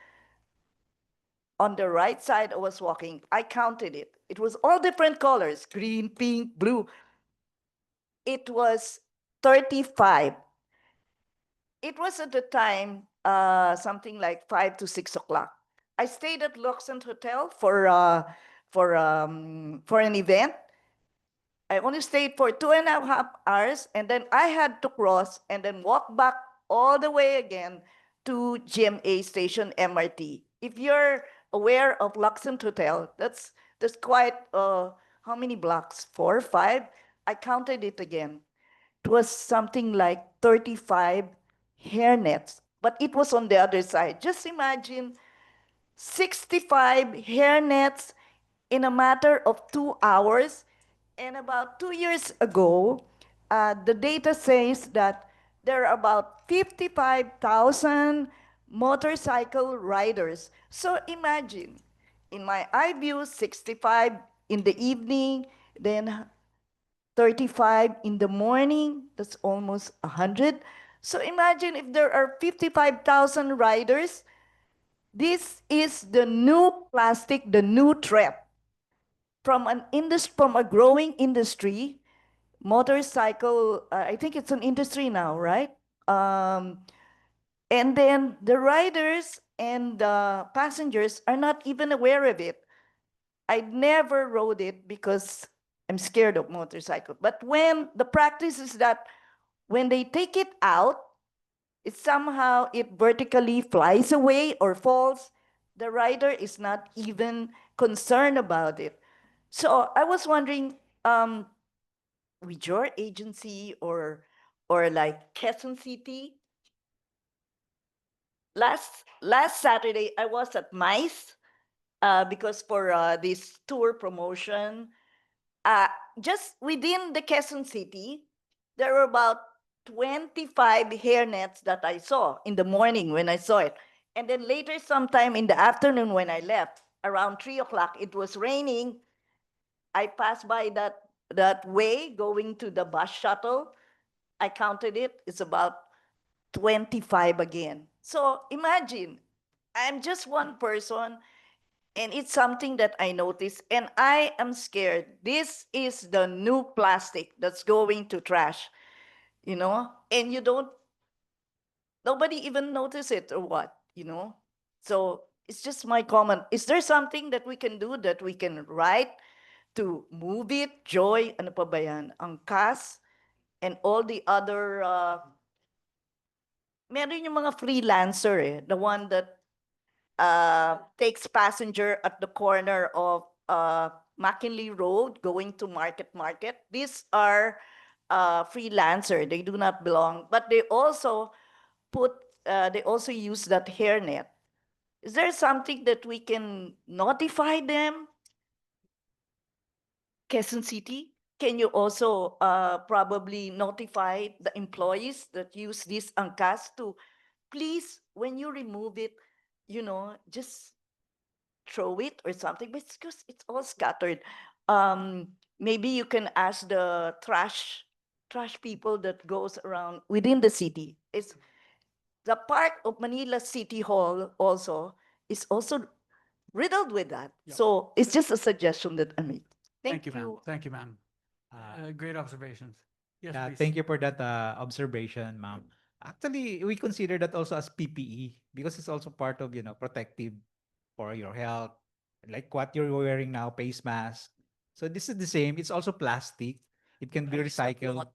On the right side, I was walking. I counted it. It was all different colors, green, pink, blue. It was 35. It was at the time something like 5 to 6 o'clock. I stayed at Luxent Hotel for an event. I only stayed for 2.5 hours, and then I had to cross and then walk back all the way again to GMA station MRT. If you're aware of Luxent Hotel, that's quite how many blocks? 4, 5? I counted it again. It was something like 35 hairnets, but it was on the other side. Just imagine 65 hairnets in a matter of 2 hours. And about 2 years ago, the data says that there are about 55,000 motorcycle riders. So imagine, in my eye view, 65 in the evening, then 35 in the morning, that's almost 100. So imagine if there are 55,000 riders, this is the new plastic, the new threat. From a growing industry, motorcycle, I think it's an industry now, right? And then the riders and the passengers are not even aware of it. I never rode it because I'm scared of motorcycle. But when the practice is that when they take it out, it vertically flies away or falls. The rider is not even concerned about it. So I was wondering, with your agency or like Quezon City, last Saturday I was at MICE because for this tour promotion. Just within the Quezon City, there were about 25 hairnets that I saw in the morning when I saw it. And then later, sometime in the afternoon when I left, around 3 o'clock, it was raining. I passed by that way going to the bus shuttle. I counted it. It's about 25 again. So imagine, I'm just one person, and it's something that I noticed, and I am scared. This is the new plastic that's going to trash, and nobody even notice it or what. So it's just my comment. Is there something that we can do that we can write to move it? Joy, ano pa ba yan? Ang CAS, and all the other, meron yung mga freelancer the one that takes passenger at the corner of McKinley Road going to Market. These are freelancer. They do not belong, but they also they also use that hairnet. Is there something that we can notify them? Quezon City, can you also probably notify the employees that use this angkas to please, when you remove it, just throw it or something, but because it's all scattered. Maybe you can ask the trash people that goes around within the city. It's the part of Manila City Hall also is also riddled with that. Yep. So it's just a suggestion that I made. Thank you, ma'am. Thank you, ma'am. Great observations. Yes, Yeah, please. thank you for that observation, ma'am. Actually, we consider that also as PPE because it's also part of, protective for your health, like what you're wearing now, face mask. So this is the same. It's also plastic. It can be I just have recycled. not,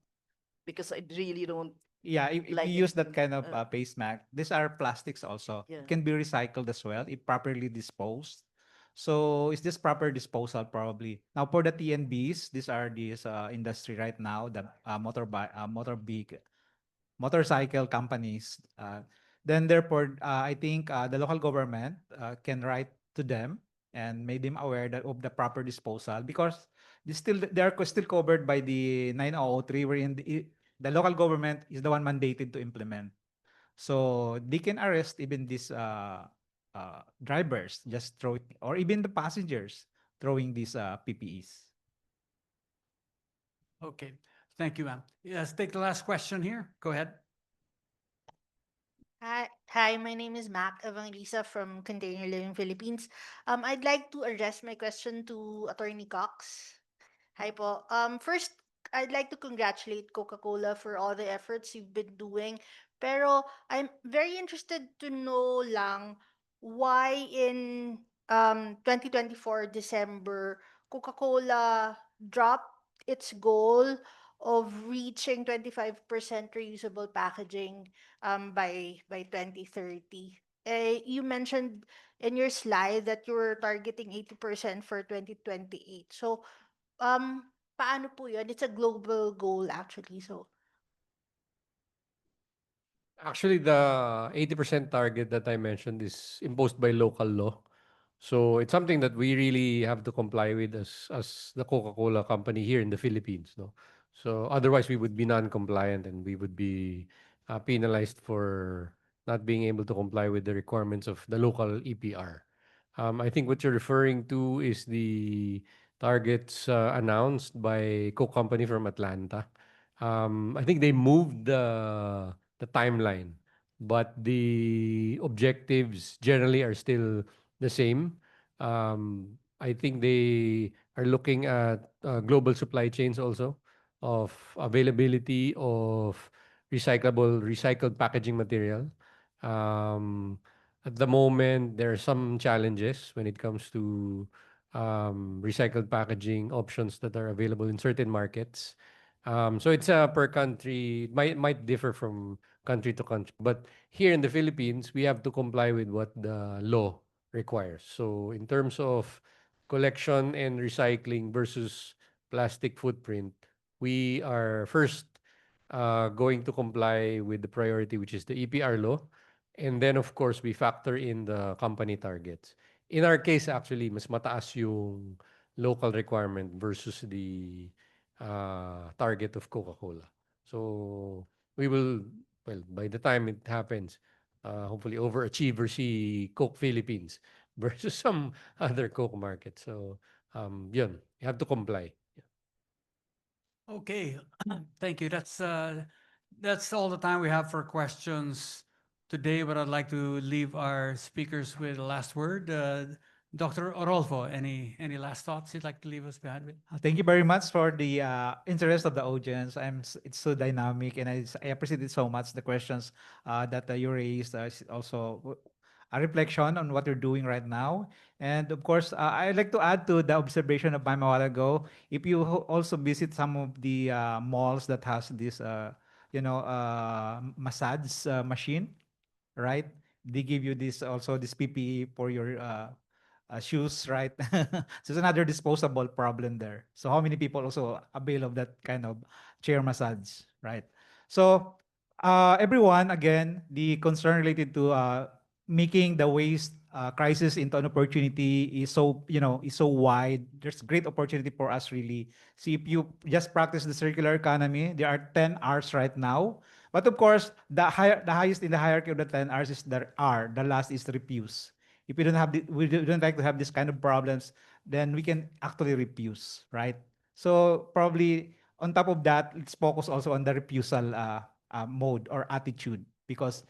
because I really don't Yeah, if like you use that anything, kind of face mask, these are plastics also. Yeah. It can be recycled as well if properly disposed. So is this proper disposal probably? Now for the TNBs, these are this industry right now, the motorcycle companies. Then therefore, I think the local government can write to them and make them aware that of the proper disposal because they are still covered by the 9003 wherein the local government is the one mandated to implement. So they can arrest even these drivers just throw it, or even the passengers throwing these PPEs. Okay. Thank you, ma'am. Let's take the last question here. Go ahead. Hi, my name is Mac Evangelista from Container Living Philippines. I'd like to address my question to Attorney Cox. Hi po. First, I'd like to congratulate Coca-Cola for all the efforts you've been doing. Pero I'm very interested to know lang why in 2024 December, Coca-Cola dropped its goal of reaching 25% reusable packaging by 2030. You mentioned in your slide that you were targeting 80% for 2028. So, paano po yun? It's a global goal actually. So, Actually, the 80% target that I mentioned is imposed by local law. So it's something that we really have to comply with as the Coca-Cola company here in the Philippines, no? So otherwise we would be non-compliant and we would be penalized for not being able to comply with the requirements of the local EPR. I think what you're referring to is the targets announced by Coke Company from Atlanta. I think they moved the timeline, but the objectives generally are still the same. I think they are looking at global supply chains also of availability of recycled packaging material. At the moment, there are some challenges when it comes to recycled packaging options that are available in certain markets. So it's per country, it might differ from country to country. But here in the Philippines, we have to comply with what the law requires. So in terms of collection and recycling versus plastic footprint, we are first going to comply with the priority, which is the EPR law. And then, of course, we factor in the company targets. In our case, actually, mas mataas yung local requirement versus the target of Coca-Cola. So we will, well, by the time it happens, hopefully overachieve or see Coke Philippines versus some other Coke market. So, yun, you have to comply. Okay. Thank you. That's all the time we have for questions today, but I'd like to leave our speakers with the last word. Dr. Orolfo, any last thoughts you'd like to leave us behind with? Thank you very much for the interest of the audience. It's so dynamic, and I appreciate it so much. The questions that you raised is also a reflection on what you're doing right now. And of course, I'd like to add to the observation of mine a while ago. If you also visit some of the malls that has this, massage machine, right? They give you this also this PPE for your shoes, right? So it's another disposable problem there. So how many people also avail of that kind of chair massage, right? So everyone, again, the concern related to making the waste crisis into an opportunity is so is so wide. There's great opportunity for us really. See, if you just practice the circular economy, there are 10 R's right now. But of course, the highest in the hierarchy of the 10 R's is the R. The last is refuse. If we don't have we don't like to have this kind of problems, then we can actually refuse, right? So probably on top of that, let's focus also on the refusal mode or attitude, because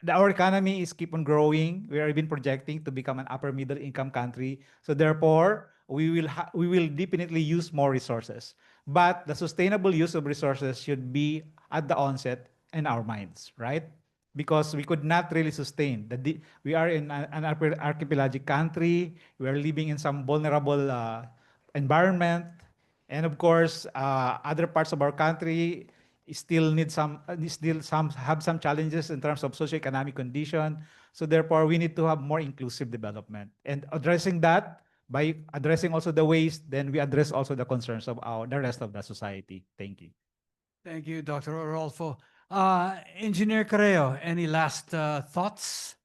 our economy is keep on growing. We are even projecting to become an upper middle income country. So therefore, we will definitely use more resources. But the sustainable use of resources should be at the onset in our minds, right? Because we could not really sustain we are in an archipelagic country. We are living in some vulnerable environment, and of course, other parts of our country still need some still some have some challenges in terms of socioeconomic condition. So therefore, we need to have more inclusive development. And addressing that, by addressing also the waste, then we address also the concerns of the rest of the society. Thank you. Thank you, Dr. Orolfo. Engineer Careo, any last thoughts?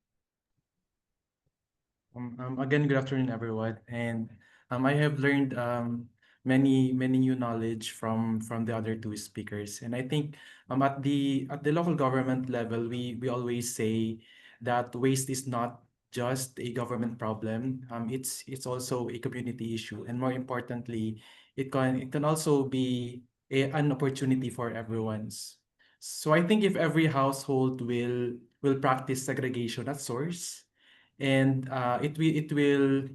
Again, good afternoon, everyone. And I have learned many new knowledge from the other two speakers. And I think at the local government level, we always say that waste is not just a government problem. It's also a community issue, and more importantly, it can also be an opportunity for everyone's. So I think if every household will practice segregation at source, and it will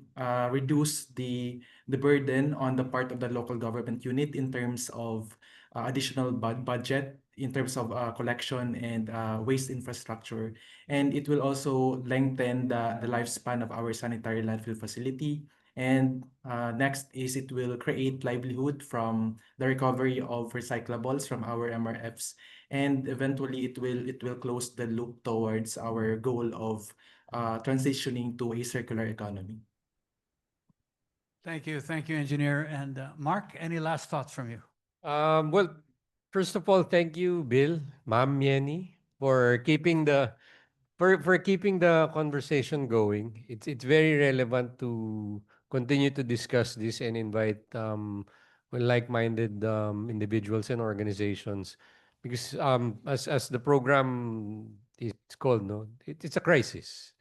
reduce the burden on the part of the local government unit in terms of additional budget in terms of collection and waste infrastructure, and it will also lengthen the lifespan of our sanitary landfill facility. And next is it will create livelihood from the recovery of recyclables from our MRFs, and eventually it will close the loop towards our goal of transitioning to a circular economy. Thank you, engineer. And Mark, any last thoughts from you? Well, first of all, thank you, Bill, Ma'am Yenny, for keeping the conversation going. It's very relevant to continue to discuss this and invite like-minded individuals and organizations, because as the program is called, no, it's a crisis.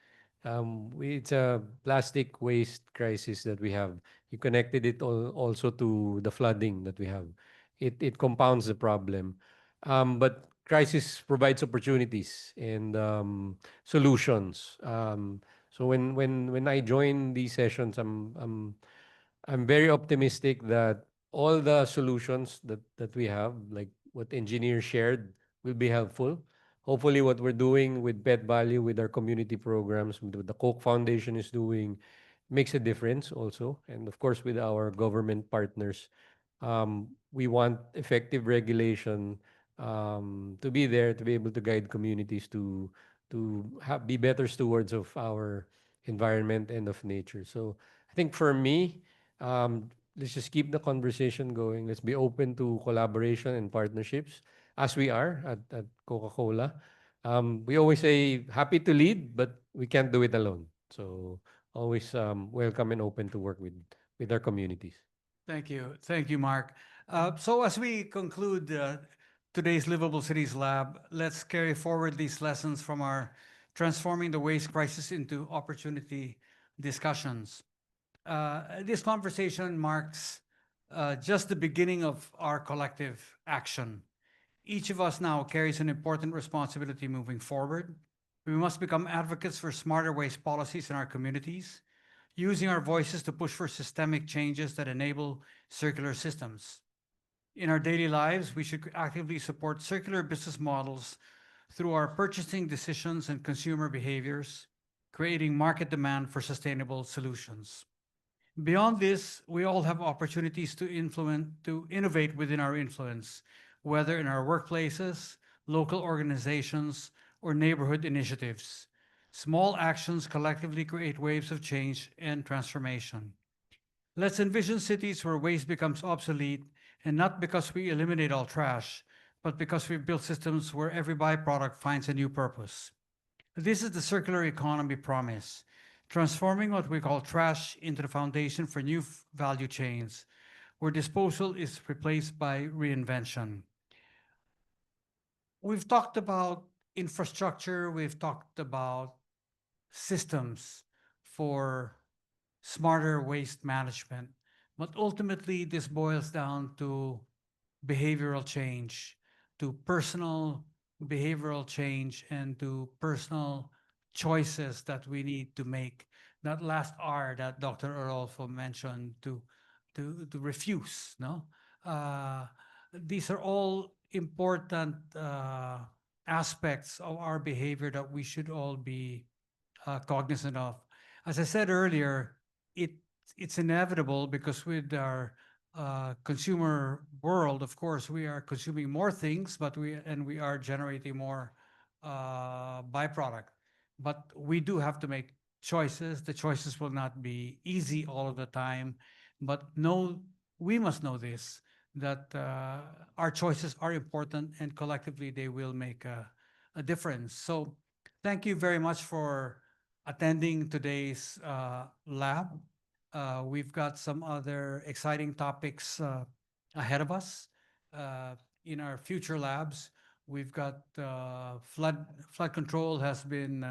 It's a plastic waste crisis that we have. You connected it also to the flooding that we have. It compounds the problem. But crisis provides opportunities and solutions. So when I join these sessions, I'm very optimistic that all the solutions that we have, like what engineers shared, will be helpful. Hopefully, what we're doing with Pet Value, with our community programs, with what the Coke Foundation is doing, makes a difference also. And of course, with our government partners, we want effective regulation to be there to be able to guide communities to be better stewards of our environment and of nature. So I think for me, let's just keep the conversation going. Let's be open to collaboration and partnerships, as we are at Coca-Cola. We always say happy to lead, but we can't do it alone. So always welcome and open to work with our communities. Thank you, Mark. So as we conclude today's Livable Cities Lab, let's carry forward these lessons from our Transforming the Waste Crisis into Opportunity discussions. This conversation marks just the beginning of our collective action. Each of us now carries an important responsibility moving forward. We must become advocates for smarter waste policies in our communities, using our voices to push for systemic changes that enable circular systems. In our daily lives, we should actively support circular business models through our purchasing decisions and consumer behaviors, creating market demand for sustainable solutions. Beyond this, we all have opportunities to innovate within our influence, whether in our workplaces, local organizations, or neighborhood initiatives. Small actions collectively create waves of change and transformation. Let's envision cities where waste becomes obsolete, and not because we eliminate all trash, but because we build systems where every byproduct finds a new purpose. This is the circular economy promise, transforming what we call trash into the foundation for new value chains, where disposal is replaced by reinvention. We've talked about infrastructure, we've talked about systems for smarter waste management, but ultimately this boils down to behavioral change, to personal behavioral change, and to personal choices that we need to make. That last R that Dr. Orolfo mentioned, to refuse, no? These are all important aspects of our behavior that we should all be cognizant of. As I said earlier, it it's inevitable because with our consumer world, of course, we are consuming more things, but we are generating more byproduct. But we do have to make choices. The choices will not be easy all of the time, but we must know this, that our choices are important and collectively they will make a difference. So thank you very much for attending today's lab. We've got some other exciting topics ahead of us in our future labs. We've got flood control has been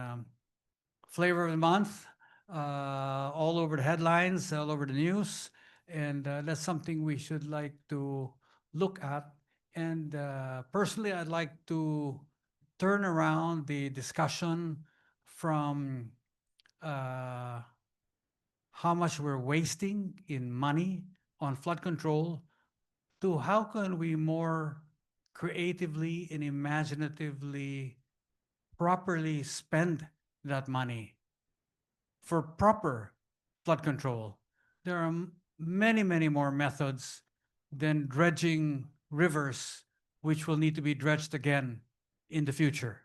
flavor of the month, all over the headlines, all over the news, and that's something we should like to look at. And personally, I'd like to turn around the discussion from how much we're wasting in money on flood control to how can we more creatively and imaginatively properly spend that money for proper flood control. There are many, many more methods than dredging rivers, which will need to be dredged again in the future.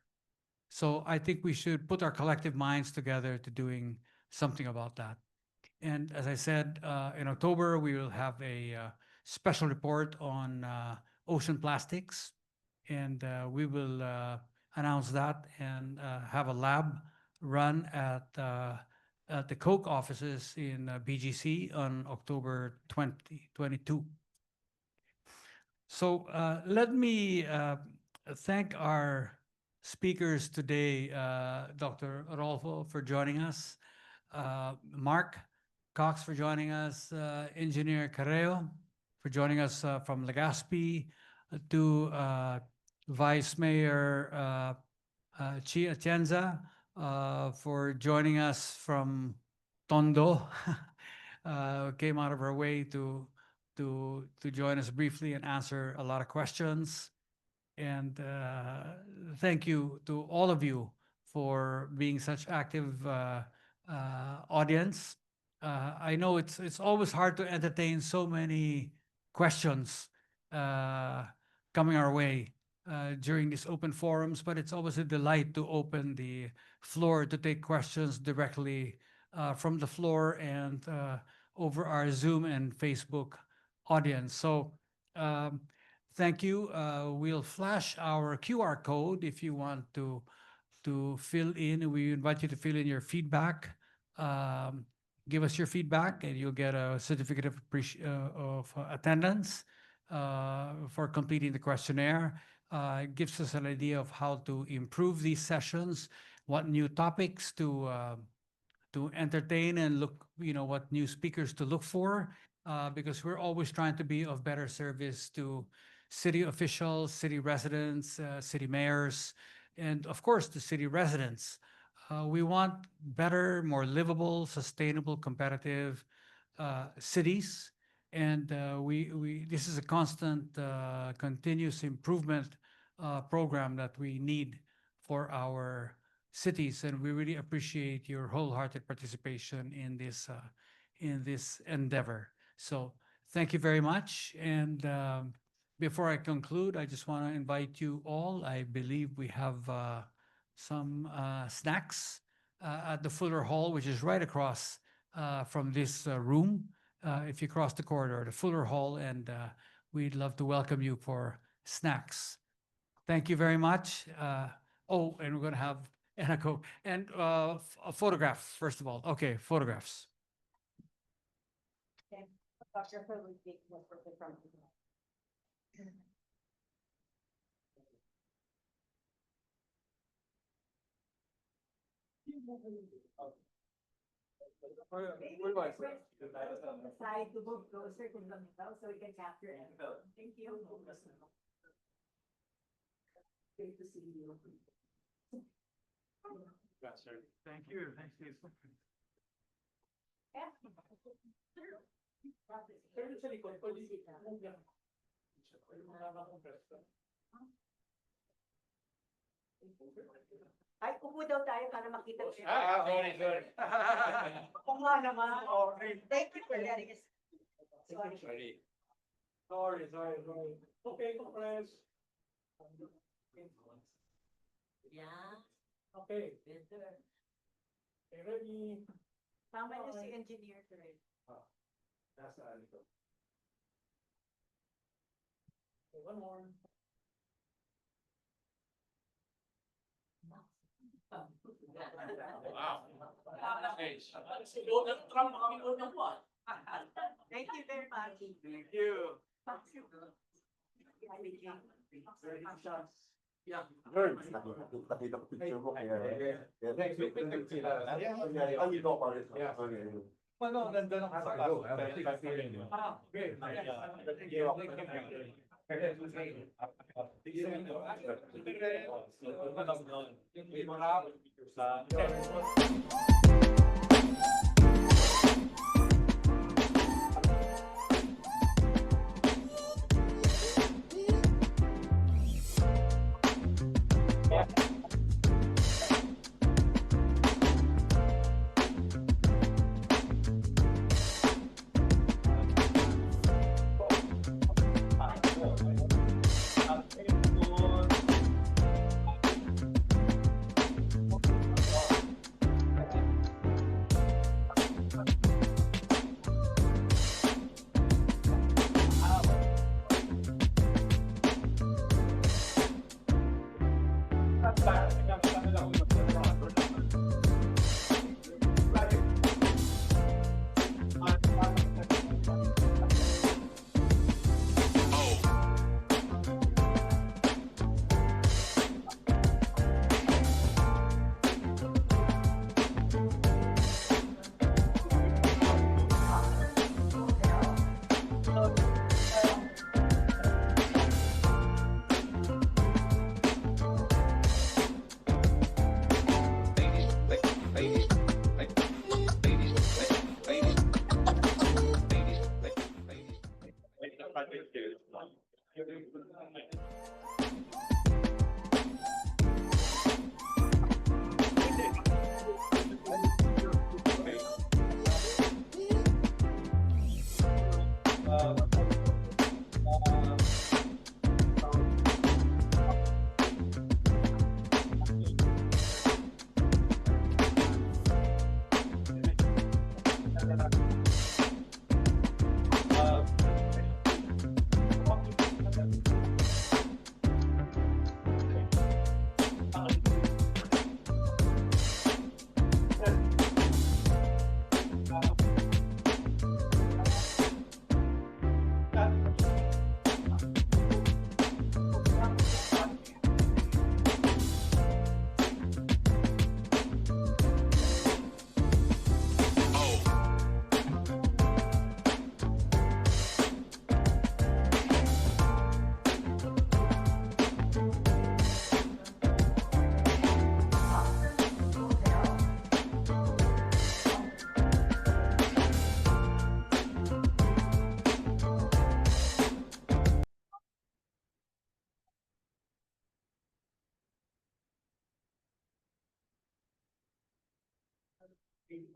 So I think we should put our collective minds together to doing something about that. And as I said, in October, we will have a special report on ocean plastics, and we will announce that and have a lab run at the Coke offices in BGC on October 2022. So let me thank our speakers today, Dr. Orolfo for joining us, Marc Cox for joining us, Engineer Careo for joining us from Legazpi, to Vice Mayor Atienza for joining us from Tondo. Came out of her way to join us briefly and answer a lot of questions. And thank you to all of you for being such active audience. I know it's always hard to entertain so many questions coming our way during these open forums, but it's always a delight to open the floor to take questions directly from the floor and over our Zoom and Facebook audience. So thank you. We'll flash our QR code if you want to fill in. We invite you to fill in your feedback. Give us your feedback, and you'll get a certificate of attendance for completing the questionnaire. It gives us an idea of how to improve these sessions, what new topics to entertain, and look, what new speakers to look for, because we're always trying to be of better service to city officials, city residents, city mayors, and of course the city residents. We want better, more livable, sustainable, competitive cities, and this is a constant, continuous improvement program that we need for our cities, and we really appreciate your wholehearted participation in this endeavor. So thank you very much. And before I conclude, I just want to invite you all. I believe we have some snacks at the Fuller Hall, which is right across from this room. If you cross the corridor, the Fuller Hall, and we'd love to welcome you for snacks. Thank you very much. Oh, and we're going to have Anako and a photograph, first of all. Okay, photographs. Side to move closer to Dominic so we can capture it. Thank you. Great to see you. Thank you. Thank you. Ay, upo daw tayo para makita siya. Sorry. Oo nga naman. Thank you for letting us. Sorry. Okay, compress. Yeah. Okay. Better. Okay, ready. Tama niyo si engineer today. Nasa ito. Okay, one more. Wow. Thank you very much. Thank you. Yeah. Nakita ko picture mo kaya. Ano, nandun ang kasakaso. Okay. If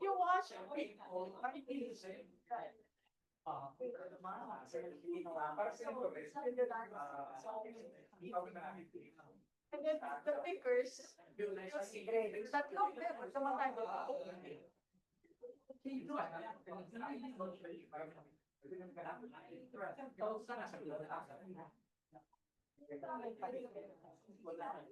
you watch people, and then the pickers, tatlong pero samantayo.